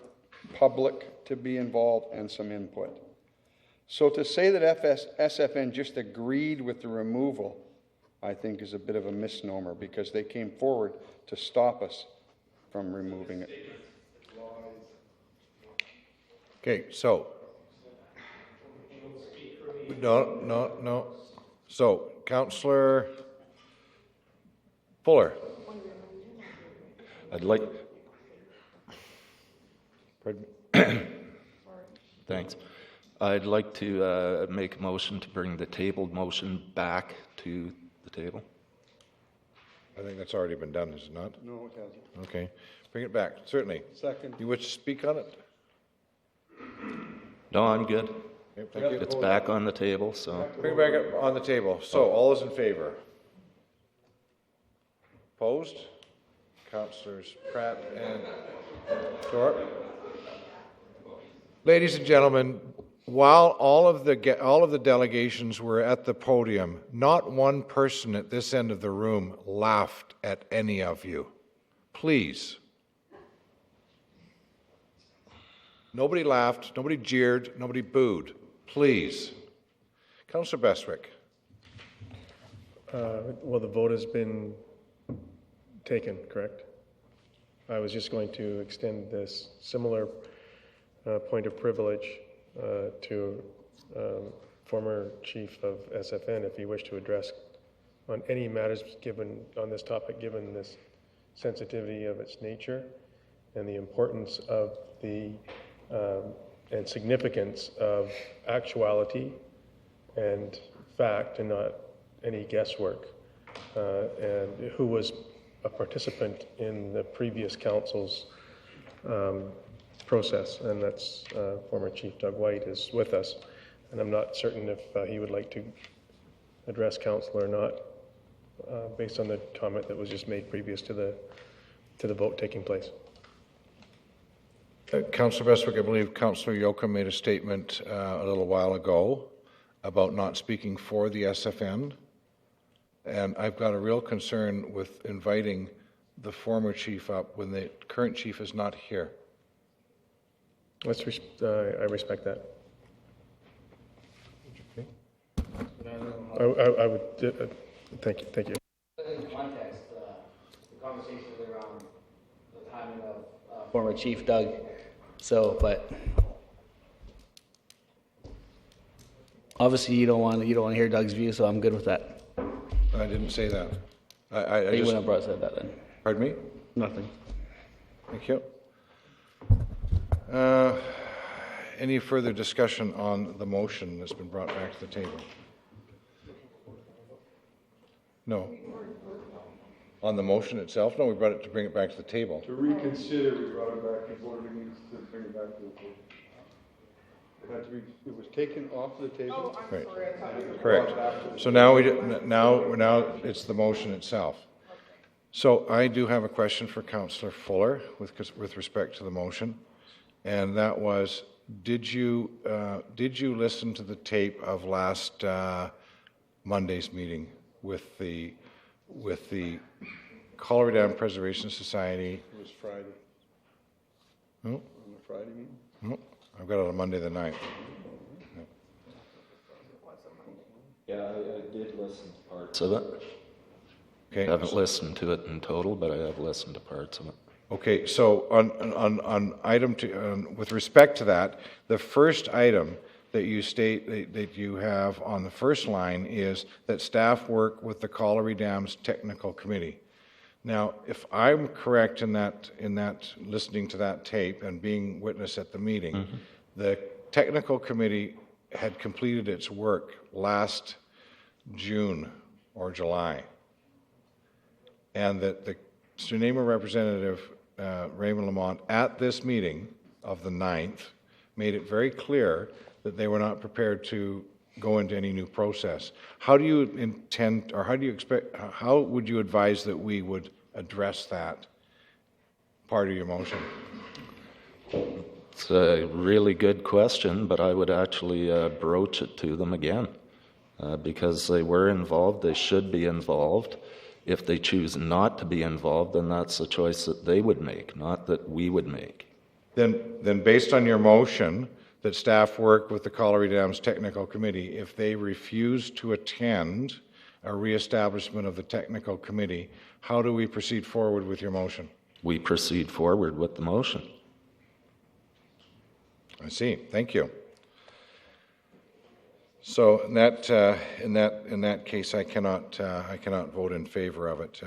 public to be involved and some input. So to say that SFN just agreed with the removal, I think is a bit of a misnomer, because they came forward to stop us from removing it. Okay, so. No. So, Councillor Fuller. I'd like. Thanks. I'd like to make a motion to bring the tabled motion back to the table. I think that's already been done, is it not? No, it hasn't. Okay, bring it back, certainly. Second. You wish to speak on it? No, I'm good. Okay, thank you. It's back on the table, so. Bring it back up on the table. So, all those in favor? Opposed? Councillors Pratt and Thorpe. Ladies and gentlemen, while all of the delegations were at the podium, not one person at this end of the room laughed at any of you. Please. Nobody laughed, nobody jeered, nobody booed. Please. Councillor Bestwick. Well, the vote has been taken, correct? I was just going to extend this similar point of privilege to former chief of SFN if he wished to address on any matters given on this topic, given this sensitivity of its nature and the importance of the and significance of actuality and fact and not any guesswork, and who was a participant in the previous council's process, and that's former Chief Doug White is with us, and I'm not certain if he would like to address council or not, based on the comment that was just made previous to the to the vote taking place. Councillor Bestwick, I believe Councillor Yocum made a statement a little while ago about not speaking for the SFN, and I've got a real concern with inviting the former chief up when the current chief is not here. I respect that. I would, thank you. In context, the conversation was around the timing of former Chief Doug. So, but obviously you don't want to hear Doug's view, so I'm good with that. I didn't say that. You wouldn't have said that then. Pardon me? Nothing. Thank you. Any further discussion on the motion that's been brought back to the table? No. On the motion itself? No, we brought it to bring it back to the table. To reconsider, we brought it back and voted against to bring it back to the table. It was taken off the table. Right. Correct. So now now it's the motion itself. So I do have a question for Councillor Fuller with respect to the motion, and that was: did you listen to the tape of last Monday's meeting with the Colliery Dam Preservation Society? It was Friday. No? On the Friday meeting? No. I've got it on Monday the 9th. Yeah, I did listen to parts of it. Okay. I haven't listened to it in total, but I have listened to parts of it. Okay, so on item two, with respect to that, the first item that you state that you have on the first line is that staff work with the Colliery Dams Technical Committee. Now, if I'm correct in that listening to that tape and being witness at the meeting, the technical committee had completed its work last June or July, and that the Sunema representative, Raymond Lamont, at this meeting of the 9th, made it very clear that they were not prepared to go into any new process. How do you intend, or how do you expect, how would you advise that we would address that part of your motion? It's a really good question, but I would actually broach it to them again. Because they were involved, they should be involved. If they choose not to be involved, then that's a choice that they would make, not that we would make. Then based on your motion that staff work with the Colliery Dams Technical Committee, if they refuse to attend a reestablishment of the technical committee, how do we proceed forward with your motion? We proceed forward with the motion. I see. Thank you. So in that case, I cannot vote in favor of it.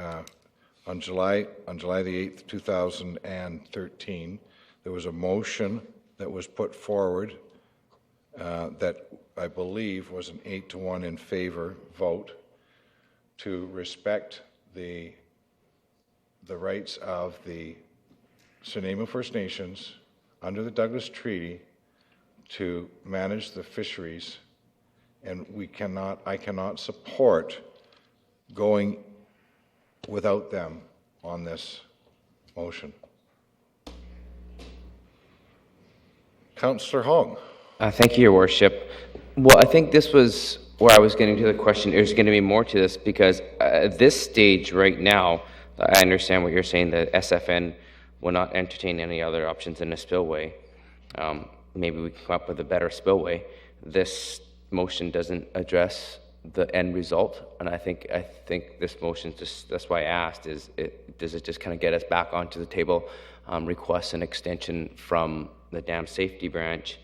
On July the 8th, 2013, there was a motion that was put forward that I believe was an 8-1 in favor vote to respect the rights of the Sunema First Nations under the Douglas Treaty to manage the fisheries, and I cannot support going without them on this motion. Councillor Hong. Thank you, Your Worship. Well, I think this was where I was getting to the question. There's going to be more to this because at this stage right now, I understand what you're saying, that SFN will not entertain any other options than a spillway. Maybe we can come up with a better spillway. This motion doesn't address the end result, and I think this motion, that's why I asked, does it just kind of get us back onto the table, request an extension from the dam safety branch,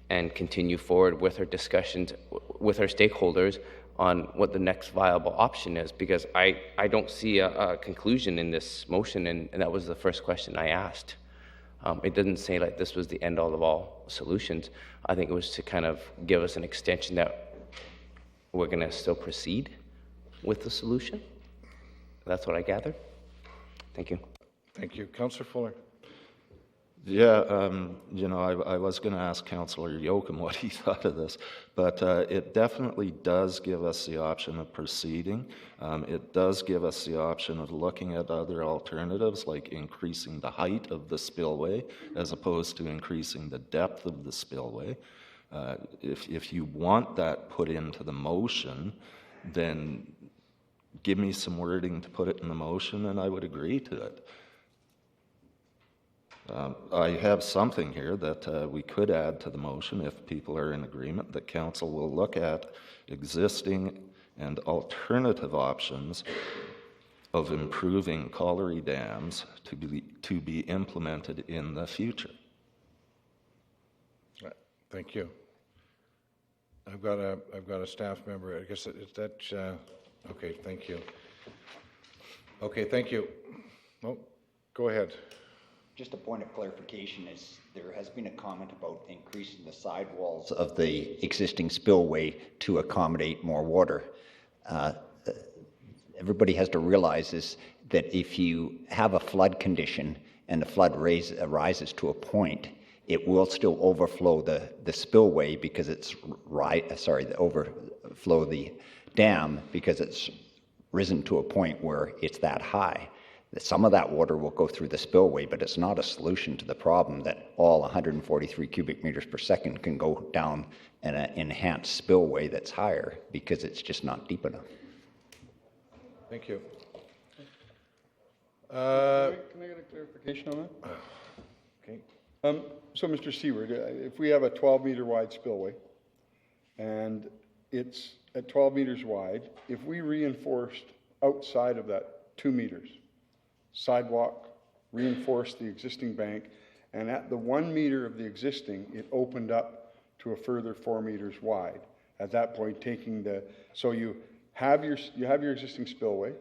and continue forward with our discussions with our stakeholders on what the next viable option is, because I don't see a conclusion in this motion, and that was the first question I asked. It didn't say like this was the end all of all solutions. I think it was to kind of give us an extension that we're going to still proceed with the solution. That's what I gathered. Thank you. Thank you. Councillor Fuller. Yeah, I was going to ask Councillor Yoakum what he thought of this, but it definitely does give us the option of proceeding. It does give us the option of looking at other alternatives, like increasing the height of the spillway as opposed to increasing the depth of the spillway. If you want that put into the motion, then give me some wording to put it in the motion and I would agree to it. I have something here that we could add to the motion if people are in agreement, that council will look at existing and alternative options of improving colliery dams to be implemented in the future. Thank you. I've got a staff member. I guess that's okay. Thank you. Okay, thank you. Oh, go ahead. Just a point of clarification is there has been a comment about increasing the sidewalls of the existing spillway to accommodate more water. Everybody has to realize is that if you have a flood condition and the flood rises to a point, it will still overflow the spillway because it's overflow the dam because it's risen to a point where it's that high. Some of that water will go through the spillway, but it's not a solution to the problem that all 143 cubic meters per second can go down an enhanced spillway that's higher because it's just not deep enough. Thank you. Can I get a clarification on that? Okay. So, Mr. Seward, if we have a 12-meter wide spillway and it's at 12 meters wide, if we reinforced outside of that 2 meters, sidewalk, reinforced the existing bank, and at the 1 meter of the existing, it opened up to a further 4 meters wide. At that point, so you have your existing spillway,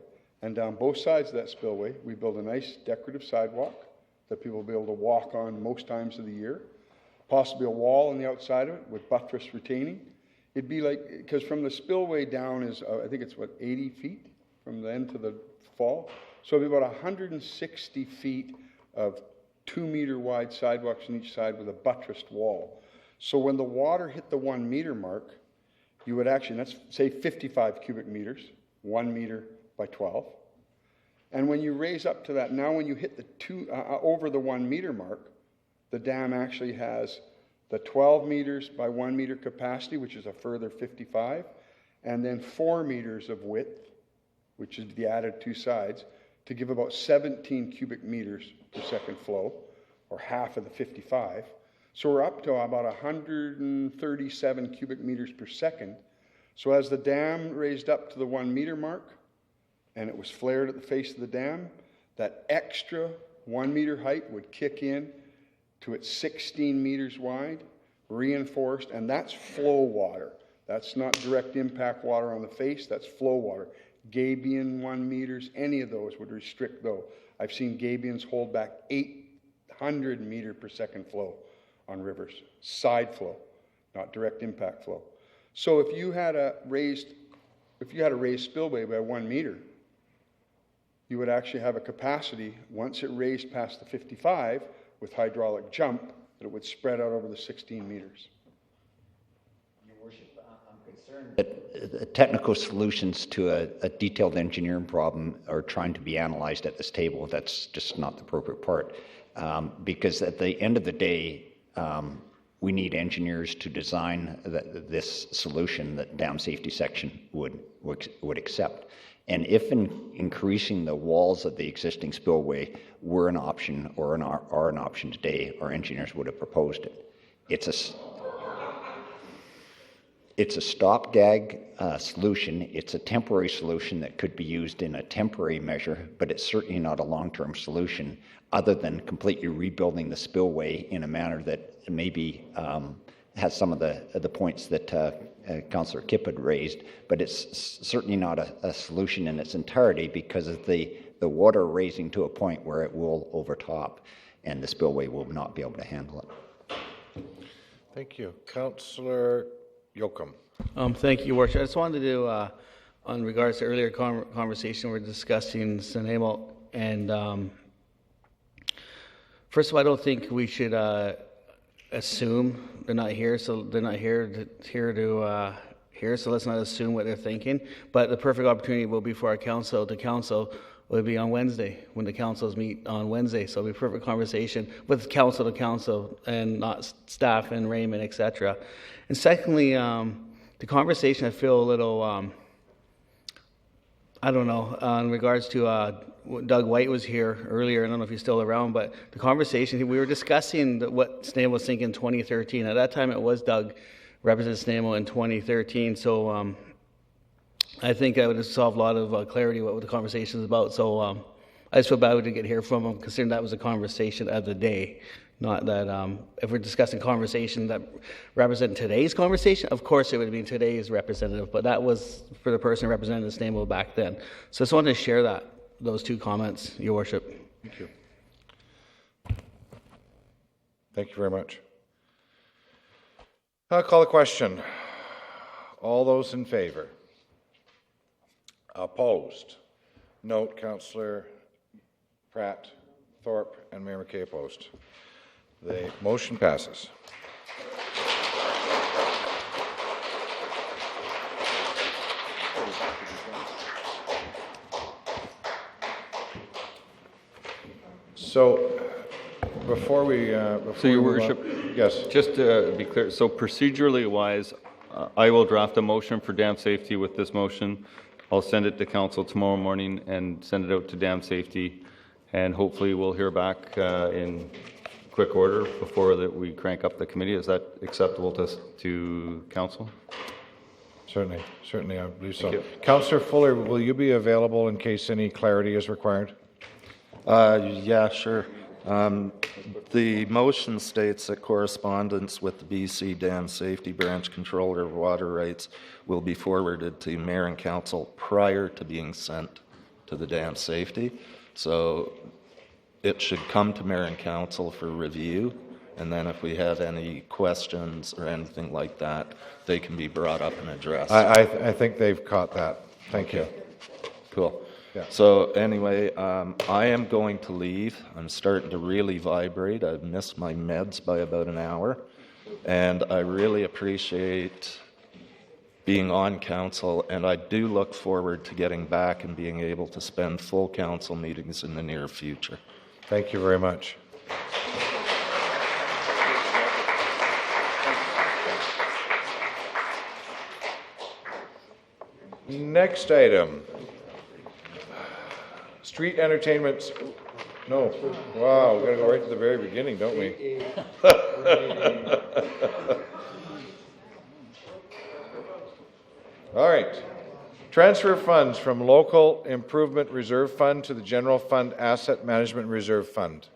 and down both sides of that spillway, we build a nice decorative sidewalk that people will be able to walk on most times of the year, possibly a wall on the outside of it with buttress retaining. It'd be like, because from the spillway down is, I think it's 80 feet from the end to the fall. So it'll be about 160 feet of 2 meter wide sidewalks on each side with a buttressed wall. So when the water hit the 1 meter mark, you would actually, let's say 55 cubic meters, 1 meter by 12. And when you raise up to that, now when you hit over the 1 meter mark, the dam actually has the 12 meters by 1 meter capacity, which is a further 55, and then 4 meters of width, which is the added 2 sides, to give about 17 cubic meters per second flow, or half of the 55. So we're up to about 137 cubic meters per second. So as the dam raised up to the 1 meter mark, and it was flared at the face of the dam, that extra 1 meter height would kick in to its 16 meters wide, reinforced, and that's flow water. That's not direct impact water on the face, that's flow water. Gabion 1 meters, any of those would restrict though. I've seen Gabions hold back 800 meter per second flow on rivers, side flow, not direct impact flow. So if you had a raised spillway by 1 meter, you would actually have a capacity, once it raised past the 55 with hydraulic jump, that it would spread out over the 16 meters. Your Worship, I'm concerned that technical solutions to a detailed engineering problem are trying to be analyzed at this table. That's just not the appropriate part. Because at the end of the day, we need engineers to design this solution that Dam Safety Section would accept. And if increasing the walls of the existing spillway were an option or are an option today, our engineers would have proposed it. It's a stopgag solution. It's a temporary solution that could be used in a temporary measure, but it's certainly not a long-term solution other than completely rebuilding the spillway in a manner that maybe has some of the points that Councillor Kipp had raised, but it's certainly not a solution in its entirety because of the water raising to a point where it will overtop and the spillway will not be able to handle it. Thank you. Councillor Yoakum. Thank you, Your Worship. I just wanted to, on regards to earlier conversation, we're discussing Nanaimo, and First of all, I don't think we should assume they're not here, so they're not here to hear, so let's not assume what they're thinking. But the perfect opportunity will be for our council to council would be on Wednesday, when the councils meet on Wednesday. So it'll be a perfect conversation with council to council and not staff and Raymond, etc. And secondly, the conversation I feel a little, I don't know, in regards to Doug White was here earlier. I don't know if he's still around, but the conversation, we were discussing what SNAMO was thinking in 2013. At that time, it was Doug represented SNAMO in 2013. So I think I would have solved a lot of clarity what the conversation is about. So I just feel bad we didn't get to hear from him, considering that was a conversation of the day. Not that if we're discussing conversation that represent today's conversation, of course it would be today's representative, but that was for the person representing the SNAMO back then. So I just wanted to share those two comments, Your Worship. Thank you. Thank you very much. I'll call the question. All those in favor? Opposed? Note, Councillor Pratt, Thorpe, and Mayor McKay opposed. The motion passes. So, before we... So, Your Worship, yes. Just to be clear, so procedurally wise, I will draft a motion for dam safety with this motion. I'll send it to council tomorrow morning and send it out to dam safety, and hopefully we'll hear back in quick order before we crank up the committee. Is that acceptable to council? Certainly, I believe so. Councillor Fuller, will you be available in case any clarity is required? Yeah, sure. The motion states that correspondence with the BC Dam Safety Branch Controller of Water Rights will be forwarded to Mayor and Council prior to being sent to the dam safety. So it should come to Mayor and Council for review, and then if we have any questions or anything like that, they can be brought up and addressed. I think they've caught that. Thank you. Cool. Yeah. So anyway, I am going to leave. I'm starting to really vibrate. I've missed my meds by about an hour, and I really appreciate being on council, and I do look forward to getting back and being able to spend full council meetings in the near future. Thank you very much. Next item. Street entertainments. No. Wow, we got to go right to the very beginning, don't we? All right. Transfer funds from Local Improvement Reserve Fund to the General Fund Asset Management Reserve Fund.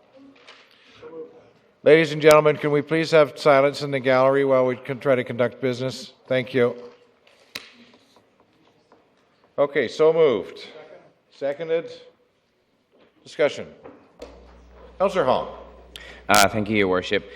Ladies and gentlemen, can we please have silence in the gallery while we can try to conduct business? Thank you. Okay, so moved. Seconded. Discussion. Councillor Hall. Thank you, Your Worship.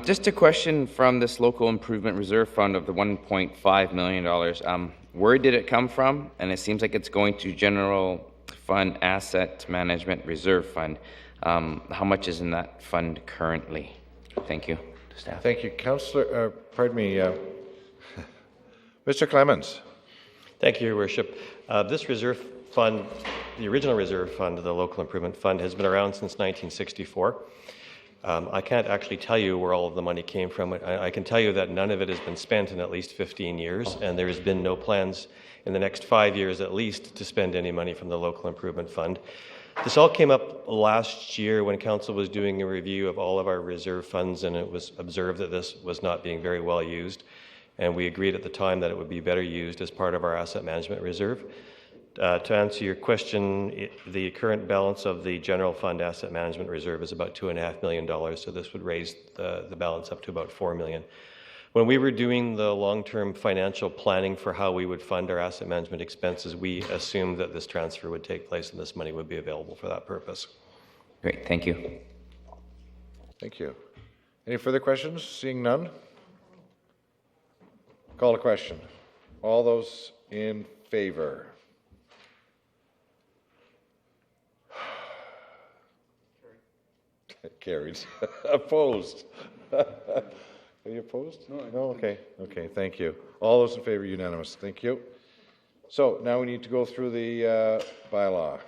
Just a question from this Local Improvement Reserve Fund of the $1.5 million. Where did it come from? And it seems like it's going to General Fund Asset Management Reserve Fund. How much is in that fund currently? Thank you, staff. Thank you, Councillor. Pardon me, Mr. Clemens. Thank you, Your Worship. This reserve fund, the original reserve fund, the Local Improvement Fund, has been around since 1964. I can't actually tell you where all of the money came from. I can tell you that none of it has been spent in at least 15 years, and there has been no plans in the next 5 years at least to spend any money from the Local Improvement Fund. This all came up last year when Council was doing a review of all of our reserve funds, and it was observed that this was not being very well used, and we agreed at the time that it would be better used as part of our asset management reserve. To answer your question, the current balance of the General Fund Asset Management Reserve is about $2.5 million, so this would raise the balance up to about $4 million. When we were doing the long-term financial planning for how we would fund our asset management expenses, we assumed that this transfer would take place and this money would be available for that purpose. Great, thank you. Thank you. Any further questions? Seeing none? Call a question. All those in favor? Carried. Opposed? Are you opposed? No, okay. Okay, thank you. All those in favor, unanimous. Thank you. So now we need to go through the bylaw.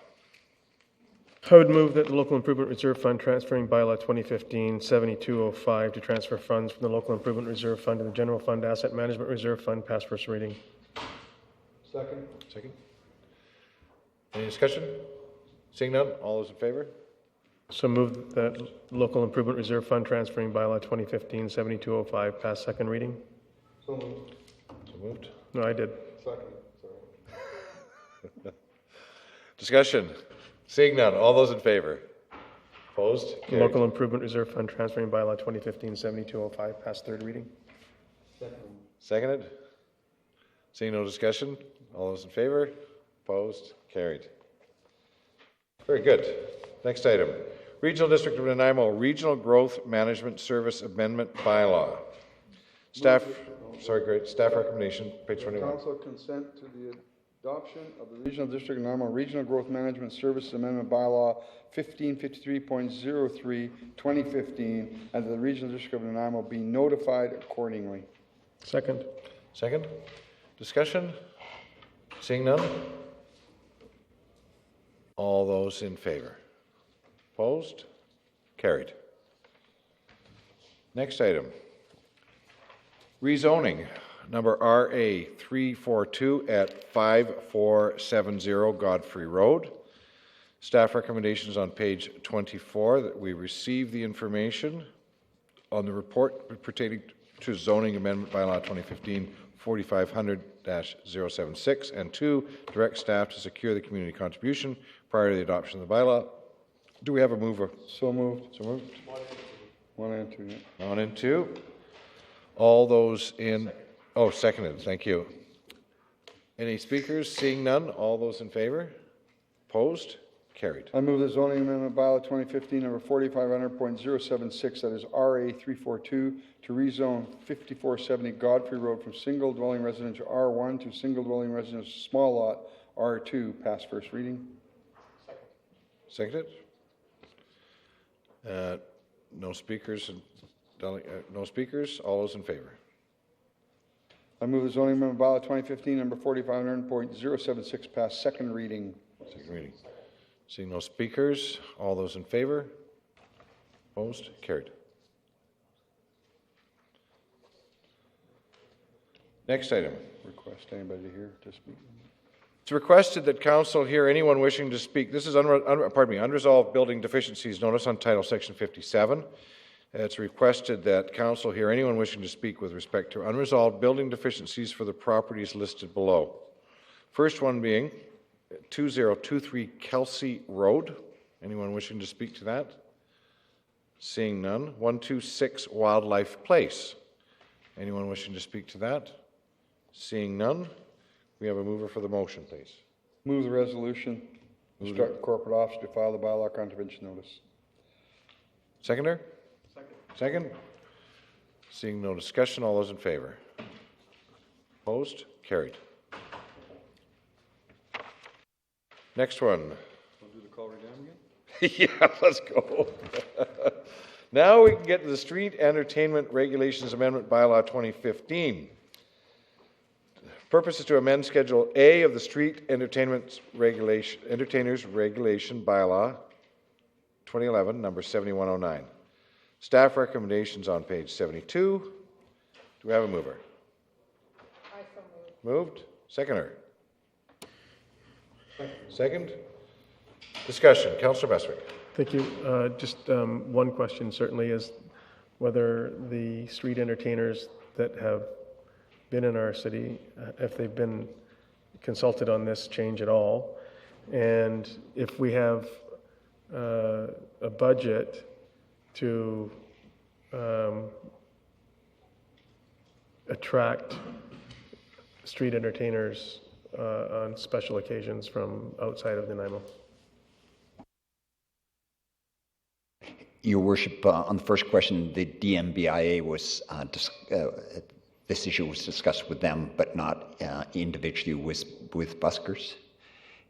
I would move that the Local Improvement Reserve Fund transferring bylaw 2015-7205 to transfer funds from the Local Improvement Reserve Fund to the General Fund Asset Management Reserve Fund pass first reading. Second. Second. Any discussion? Seeing none, all those in favor? So move that Local Improvement Reserve Fund transferring bylaw 2015-7205 pass second reading. So moved. So moved. No, I did. Second. Discussion. Seeing none, all those in favor? Opposed? Carried. Local Improvement Reserve Fund transferring bylaw 2015-7205 pass third reading. Seconded. Seeing no discussion, all those in favor? Opposed? Carried. Very good. Next item. Regional District of Nanaimo Regional Growth Management Service Amendment Bylaw. Staff recommendation, page 21. Council consent to the adoption of the Regional District of Nanaimo Regional Growth Management Service Amendment Bylaw 1553.03, 2015, and that the Regional District of Nanaimo be notified accordingly. Second. Second. Discussion? Seeing none? All those in favor? Opposed? Carried. Next item. Rezoning, number RA 342 at 5470 Godfrey Road. Staff recommendations on page 24 that we receive the information on the report pertaining to zoning amendment bylaw 2015-4500-076, and 2, direct staff to secure the community contribution prior to the adoption of the bylaw. Do we have a mover? So moved. So moved. 1 and 2. Yeah. 1 and 2. All those in, oh, seconded, thank you. Any speakers? Seeing none, all those in favor? Opposed? Carried. I move the zoning amendment bylaw 2015 number 4500.076, that is RA 342, to rezone 5470 Godfrey Road from single dwelling residence R1 to single dwelling residence small lot R2, pass first reading. Seconded. No speakers. No speakers. All those in favor? I move the zoning amendment bylaw 2015 number 4500.076 pass second reading. Second reading. Seeing no speakers, all those in favor? Opposed? Carried. Next item. Request anybody here to speak. It's requested that council hear anyone wishing to speak. This is unresolved building deficiencies notice on title section 57. It's requested that council hear anyone wishing to speak with respect to unresolved building deficiencies for the properties listed below. First one being 2023 Kelsey Road. Anyone wishing to speak to that? Seeing none. 126 Wildlife Place. Anyone wishing to speak to that? Seeing none. We have a mover for the motion, please. Move the resolution. Instruct the corporate officer to file the bylaw contravention notice. Seconder? Second. Seeing no discussion, all those in favor? Opposed? Carried. Next one. We'll do the Collery Dam again? Yeah, let's go. Now we can get to the Street Entertainment Regulations Amendment Bylaw 2015. Purpose is to amend Schedule A of the Street Entertainers Regulation Bylaw 2011, number 7109. Staff recommendations on page 72. Do we have a mover? I so moved. Moved. Seconder. Second. Discussion. Councillor Bestwick. Thank you. Just one question certainly is whether the street entertainers that have been in our city, if they've been consulted on this change at all, and if we have a budget to attract street entertainers on special occasions from outside of Nanaimo. Your Worship, on the first question, the DMBIA was, this issue was discussed with them, but not individually with buskers.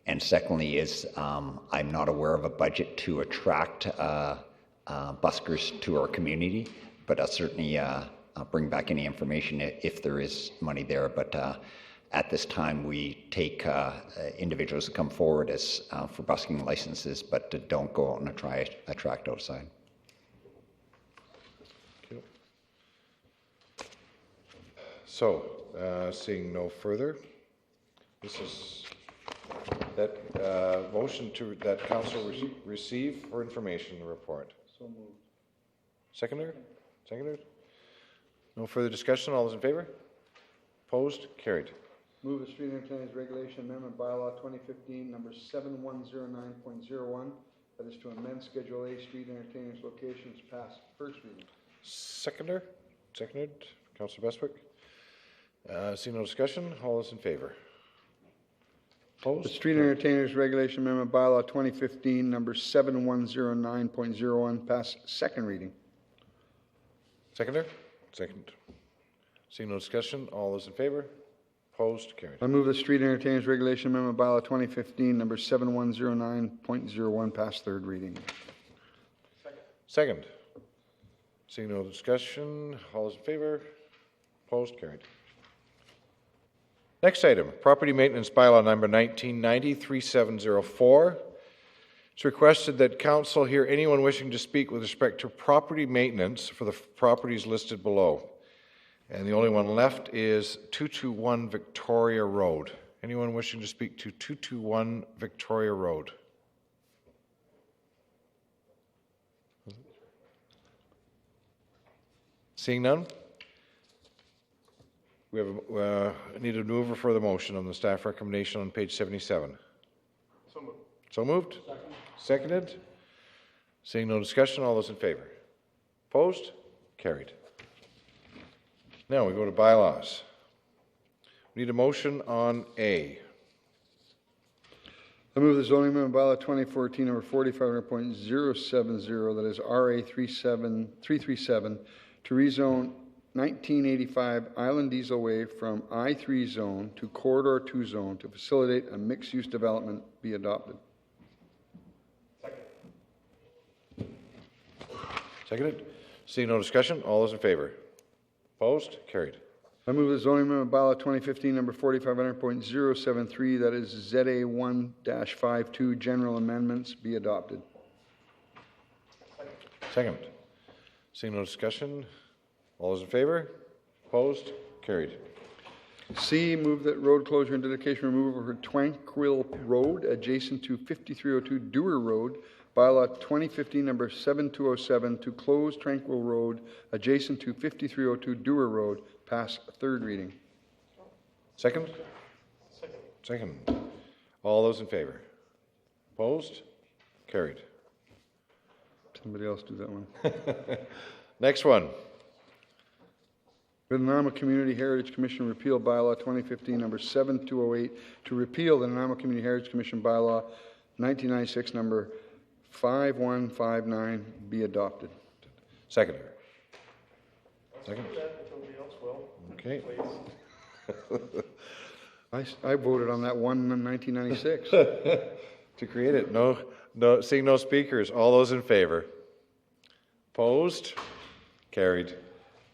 And secondly is, I'm not aware of a budget to attract buskers to our community, but I'll certainly bring back any information if there is money there. But at this time, we take individuals that come forward as for busking licenses, but don't go out and try a tract outside. So, seeing no further, this is that motion to that council receive for information report. So moved. Seconder? Seconded? No further discussion. All those in favor? Opposed? Carried. Move the Street Entertainers Regulation Amendment Bylaw 2015, number 7109.01, that is to amend Schedule A Street Entertainers locations, pass first reading. Seconder? Seconded. Councillor Bestwick? Seeing no discussion. All those in favor? Opposed? The Street Entertainers Regulation Amendment Bylaw 2015, number 7109.01, pass second reading. Seconder? Second. Seeing no discussion. All those in favor? Opposed? Carried. I move the Street Entertainers Regulation Amendment Bylaw 2015, number 7109.01, pass third reading. Second. Seeing no discussion. All those in favor? Opposed? Carried. Next item, Property Maintenance Bylaw number 1990-3704. It's requested that council hear anyone wishing to speak with respect to property maintenance for the properties listed below. And the only one left is 221 Victoria Road. Anyone wishing to speak to 221 Victoria Road? Seeing none? We have need a mover for the motion on the staff recommendation on page 77. So moved. So moved? Seconded? Seeing no discussion, all those in favor? Opposed? Carried. Now we go to bylaws. We need a motion on A. I move the zoning amendment bylaw 2014, number 4500.070, that is RA 337, to rezone 1985 Island Dieselway from I3 zone to Corridor 2 zone to facilitate a mixed-use development be adopted. Seconded? Seeing no discussion, all those in favor? Opposed? Carried. I move the zoning amendment bylaw 2015, number 4500.073, that is ZA1-52 general amendments be adopted. Second. Seeing no discussion, all those in favor? Opposed? Carried. C, move that road closure and dedication removal for Tranquil Road adjacent to 5302 Dewar Road, bylaw 2015 number 7207, to close Tranquil Road adjacent to 5302 Dewar Road, pass third reading. Second? Second. All those in favor? Opposed? Carried. Somebody else do that one. Next one. The Nanaimo Community Heritage Commission repeal bylaw 2015 number 7208 to repeal the Nanaimo Community Heritage Commission bylaw 1996 number 5159 be adopted. Second. Second. Okay. I voted on that one in 1996. To create it. No, seeing no speakers. All those in favor? Opposed? Carried.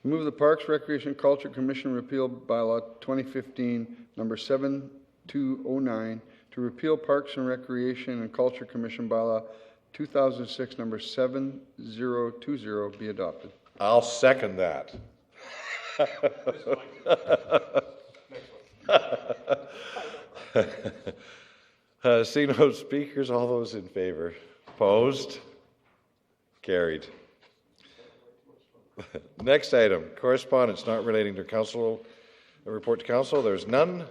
Move the Parks, Recreation, Culture Commission repeal bylaw 2015 number 7209 to repeal Parks and Recreation and Culture Commission bylaw 2006 number 7020 be adopted. I'll second that. Seeing no speakers, all those in favor? Opposed? Carried. Next item, correspondence not relating to council, a report to council. There's none.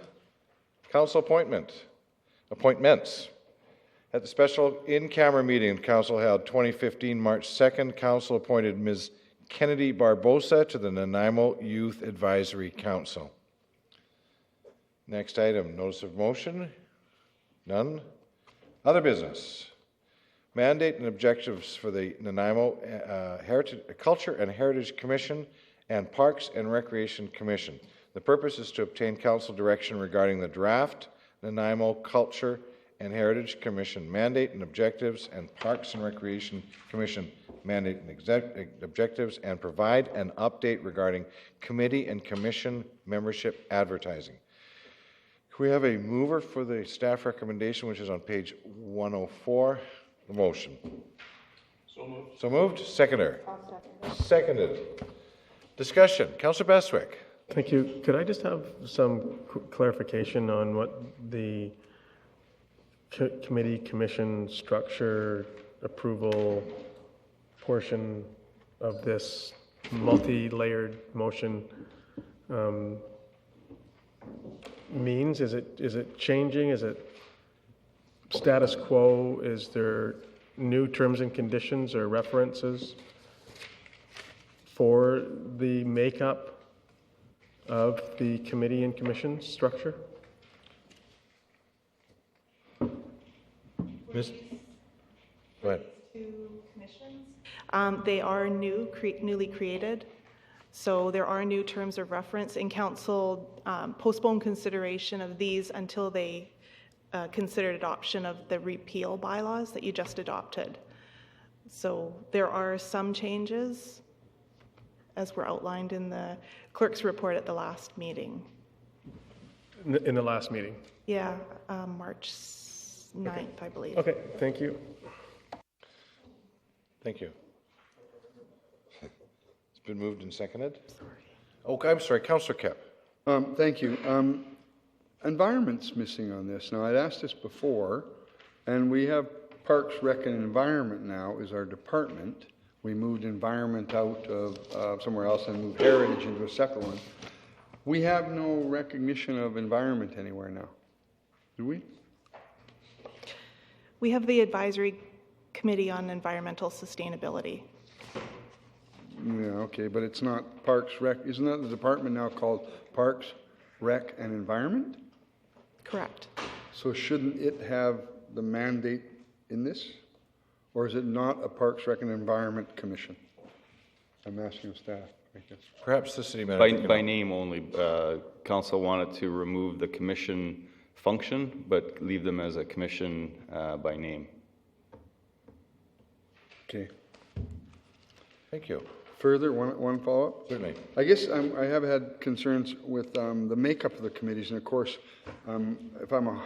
Council appointments. At the special in-camera meeting council held 2015 March 2nd, council appointed Ms. Kennedy Barbosa to the Nanaimo Youth Advisory Council. Next item, notice of motion. None. Other business. Mandate and objectives for the Nanaimo Culture and Heritage Commission and Parks and Recreation Commission. The purpose is to obtain council direction regarding the draft Nanaimo Culture and Heritage Commission mandate and objectives, and Parks and Recreation Commission mandate and objectives, and provide an update regarding committee and commission membership advertising. Can we have a mover for the staff recommendation, which is on page 104? The motion. So moved. So moved. Seconder. Seconded. Discussion. Councillor Bestwick. Thank you. Could I just have some clarification on what the committee commission structure approval portion of this multi-layered motion means? Is it changing? Is it status quo? Is there new terms and conditions or references for the makeup of the committee and commission structure? Ms. Go ahead. They are newly created, so there are new terms of reference, and council postponed consideration of these until they considered adoption of the repeal bylaws that you just adopted. So there are some changes, as were outlined in the clerk's report at the last meeting. In the last meeting? Yeah, March 9th, I believe. Okay, thank you. Thank you. It's been moved and seconded. Oh, I'm sorry, Councillor Kep. Thank you. Environment's missing on this. Now, I'd asked this before, and we have Parks, Rec, and Environment now is our department. We moved Environment out of somewhere else and moved Heritage into a separate one. We have no recognition of Environment anywhere now, do we? We have the Advisory Committee on Environmental Sustainability. Yeah, okay, but it's not Parks, Rec. Isn't that the department now called Parks, Rec, and Environment? Correct. So shouldn't it have the mandate in this? Or is it not a Parks, Rec, and Environment Commission? I'm asking staff, I guess. Perhaps the city manager. By name only, council wanted to remove the commission function, but leave them as a commission by name. Okay. Thank you. Further, one follow-up? Certainly. I guess I have had concerns with the makeup of the committees, and of course, if I'm a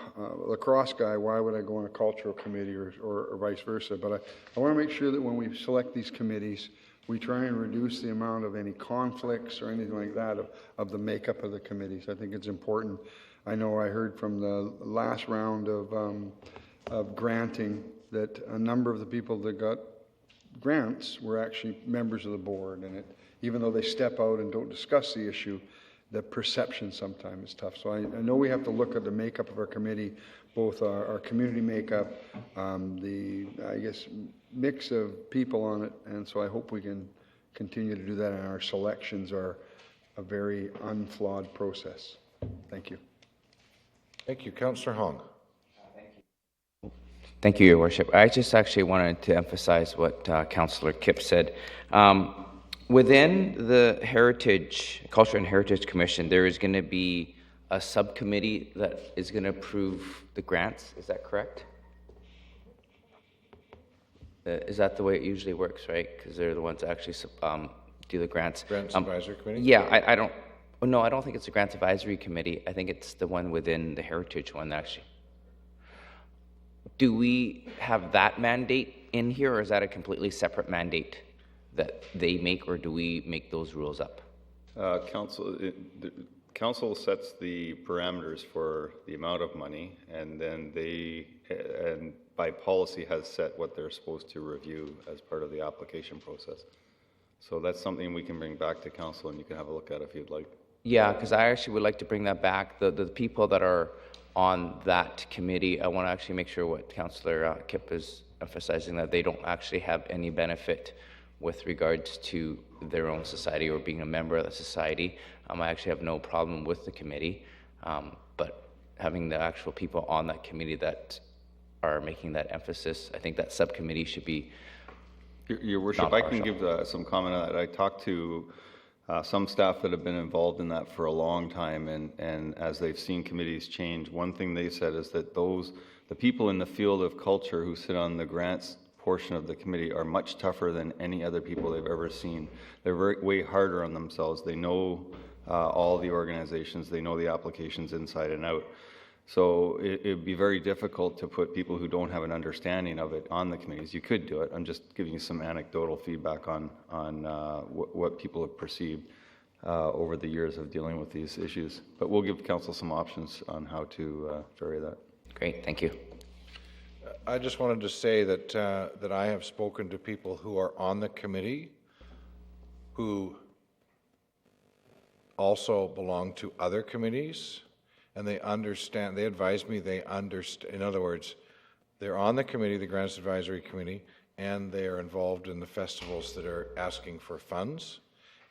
lacrosse guy, why would I go on a cultural committee or vice versa? But I want to make sure that when we select these committees, we try and reduce the amount of any conflicts or anything like that of the makeup of the committees. I think it's important. I know I heard from the last round of granting that a number of the people that got grants were actually members of the board, and even though they step out and don't discuss the issue, the perception sometimes is tough. So I know we have to look at the makeup of our committee, both our community makeup, the, I guess, mix of people on it, and so I hope we can continue to do that, and our selections are a very unflawed process. Thank you. Thank you. Councillor Hong. Thank you, Your Worship. I just actually wanted to emphasize what Councillor Kipp said. Within the Culture and Heritage Commission, there is going to be a subcommittee that is going to approve the grants. Is that correct? Is that the way it usually works, right? Because they're the ones that actually do the grants. Grants Advisory Committee? Yeah, I don't think it's the Grants Advisory Committee. I think it's the one within the Heritage one, actually. Do we have that mandate in here, or is that a completely separate mandate that they make, or do we make those rules up? The council sets the parameters for the amount of money, and then and by policy has set what they're supposed to review as part of the application process. So that's something we can bring back to council, and you can have a look at if you'd like. Yeah, because I actually would like to bring that back. The people that are on that committee, I want to actually make sure what Councillor Kipp is emphasizing, that they don't actually have any benefit with regards to their own society or being a member of the society. I actually have no problem with the committee, but having the actual people on that committee that are making that emphasis, I think that subcommittee should be. Your Worship, I can give some comment on that. I talked to some staff that have been involved in that for a long time, and as they've seen committees change, one thing they said is that those The people in the field of culture who sit on the grants portion of the committee are much tougher than any other people they've ever seen. They're way harder on themselves. They know all the organizations. They know the applications inside and out. So it'd be very difficult to put people who don't have an understanding of it on the committees. You could do it. I'm just giving you some anecdotal feedback on what people have perceived over the years of dealing with these issues. But we'll give council some options on how to vary that. Great, thank you. I just wanted to say that that I have spoken to people who are on the committee who also belong to other committees, and they understand, they advise me they understand, in other words, they're on the committee, the Grants Advisory Committee, and they are involved in the festivals that are asking for funds,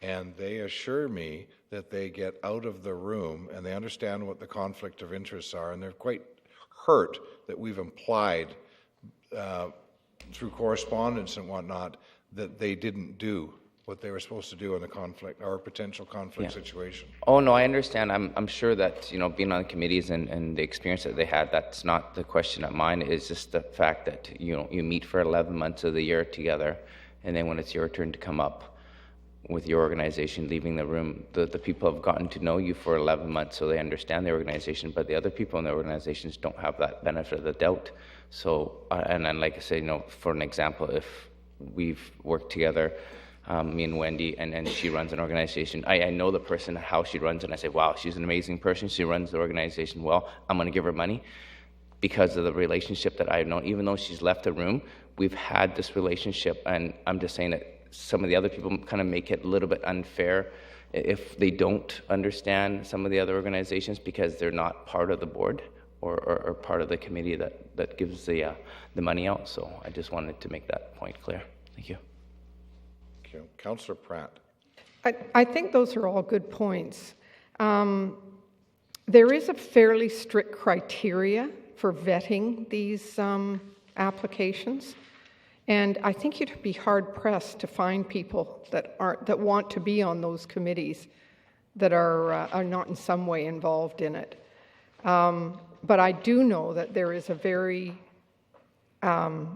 and they assure me that they get out of the room and they understand what the conflict of interests are, and they're quite hurt that we've implied through correspondence and whatnot that they didn't do what they were supposed to do in the conflict or potential conflict situation. Oh no, I understand. I'm sure that being on committees and the experience that they had, that's not the question at mine. It's just the fact that you meet for 11 months of the year together, and then when it's your turn to come up with your organization, leaving the room, the people have gotten to know you for 11 months, so they understand the organization, but the other people in the organizations don't have that benefit of the doubt. So, and then like I say, for an example, if we've worked together, me and Wendy, and she runs an organization, I know the person, how she runs, and I say, wow, she's an amazing person, she runs the organization well, I'm going to give her money, because of the relationship that I've known. Even though she's left the room, we've had this relationship, and I'm just saying that some of the other people kind of make it a little bit unfair if they don't understand some of the other organizations because they're not part of the board or part of the committee that gives the money out. So I just wanted to make that point clear. Thank you. Thank you. Councillor Pratt. I think those are all good points. There is a fairly strict criteria for vetting these applications. And I think you'd be hard-pressed to find people that want to be on those committees that are not in some way involved in it. But I do know that there is a very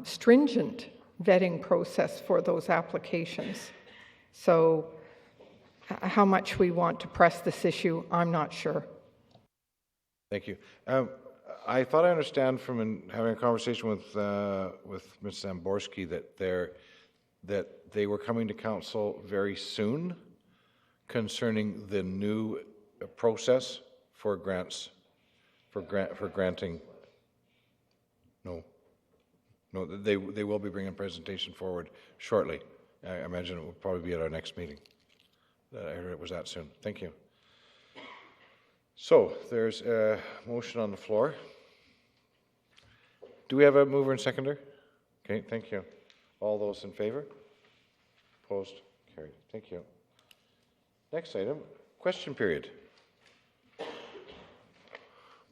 stringent vetting process for those applications. So how much we want to press this issue, I'm not sure. Thank you. I thought I understand from having a conversation with Ms. Zamborski that they were coming to council very soon concerning the new process for grants, for granting. No, they will be bringing a presentation forward shortly. I imagine it will probably be at our next meeting. I heard it was that soon. Thank you. So there's a motion on the floor. Do we have a mover and seconder? Okay, thank you. All those in favor? Opposed? Carried. Thank you. Next item, question period.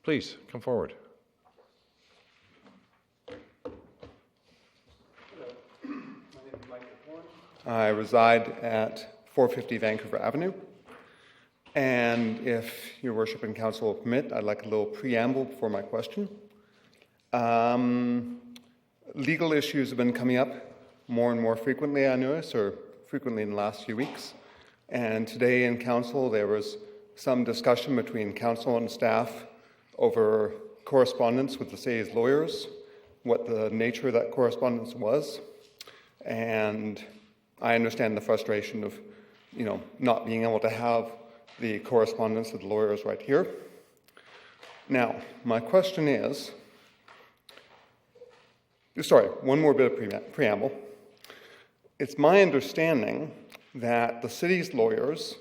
Please, come forward. I reside at 450 Vancouver Avenue. And if Your Worship and Council will permit, I'd like a little preamble before my question. Legal issues have been coming up more and more frequently, I notice, or frequently in the last few weeks. And today in Council, there was some discussion between Council and staff over correspondence with the city's lawyers, what the nature of that correspondence was. And I understand the frustration of, not being able to have the correspondence with the lawyers right here. Now, my question is, one more bit of preamble. It's my understanding that the city's lawyers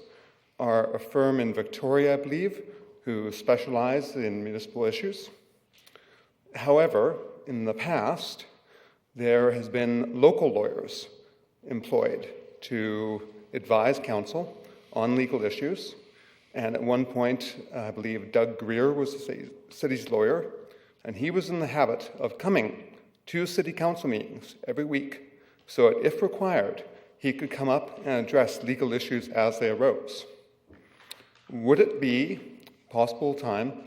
are a firm in Victoria, I believe, who specialize in municipal issues. However, in the past, there has been local lawyers employed to advise council on legal issues. And at one point, I believe Doug Greer was the city's lawyer, and he was in the habit of coming to city council meetings every week, so that if required, he could come up and address legal issues as they arose. Would it be possible time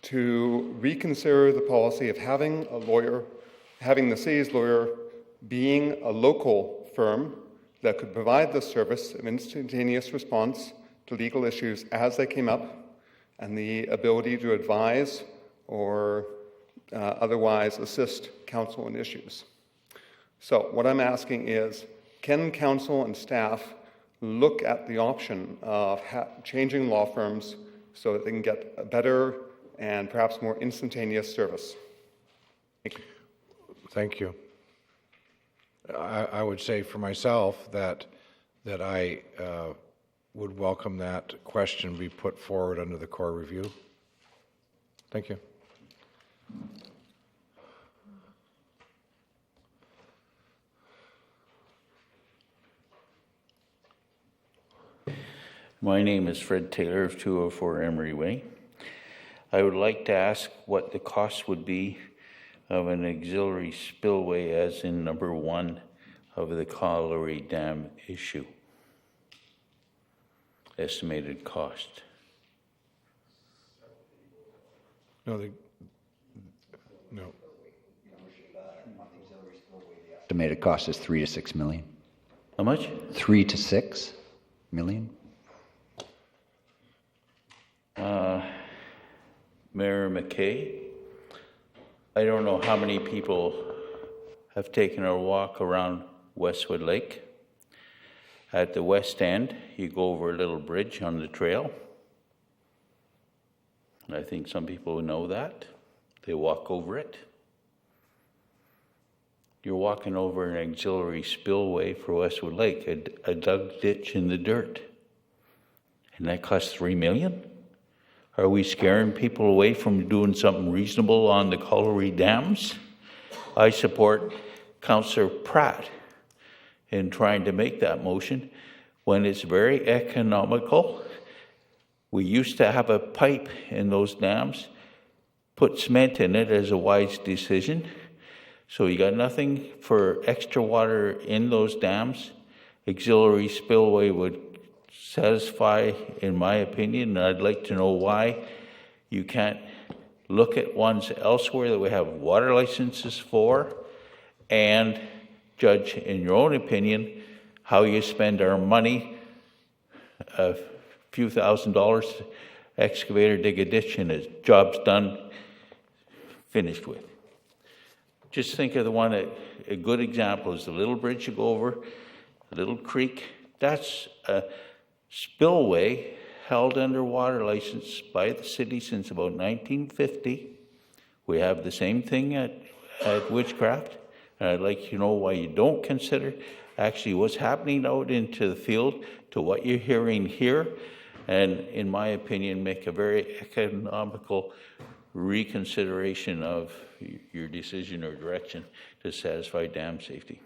to reconsider the policy of having the city's lawyer being a local firm that could provide the service of instantaneous response to legal issues as they came up, and the ability to advise or otherwise assist council in issues. So what I'm asking is, can council and staff look at the option of changing law firms so that they can get a better and perhaps more instantaneous service? Thank you. I would say for myself that I would welcome that question be put forward under the core review. Thank you. My name is Fred Taylor of 204 Emery Way. I would like to ask what the cost would be of an auxiliary spillway as in number 1 of the Colliery Dam issue. Estimated cost. No. Estimated cost is $3 to $6 million. How much? $3 to $6 million. Mayor McKay, I don't know how many people have taken a walk around Westwood Lake. At the west end, you go over a little bridge on the trail. I think some people know that. They walk over it. You're walking over an auxiliary spillway for Westwood Lake, a dug ditch in the dirt. And that costs $3 million? Are we scaring people away from doing something reasonable on the Colliery dams? I support Councillor Pratt in trying to make that motion when it's very economical. We used to have a pipe in those dams, put cement in it as a wise decision. So you got nothing for extra water in those dams. Auxiliary spillway would satisfy, in my opinion, and I'd like to know why you can't look at ones elsewhere that we have water licenses for and judge, in your own opinion, how you spend our money. A few $1,000s to excavator, dig a ditch, and his job's done, finished with. Just think of the one, a good example is the little bridge you go over, a little creek. That's a spillway held under water license by the city since about 1950. We have the same thing at Witchcraft, and I'd like to know why you don't consider actually what's happening out into the field to what you're hearing here, and in my opinion, make a very economical reconsideration of your decision or direction to satisfy dam safety.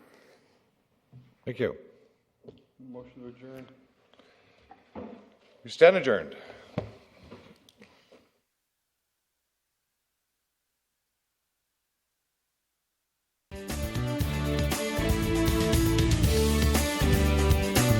Thank you. Motion to adjourn. We stand adjourned.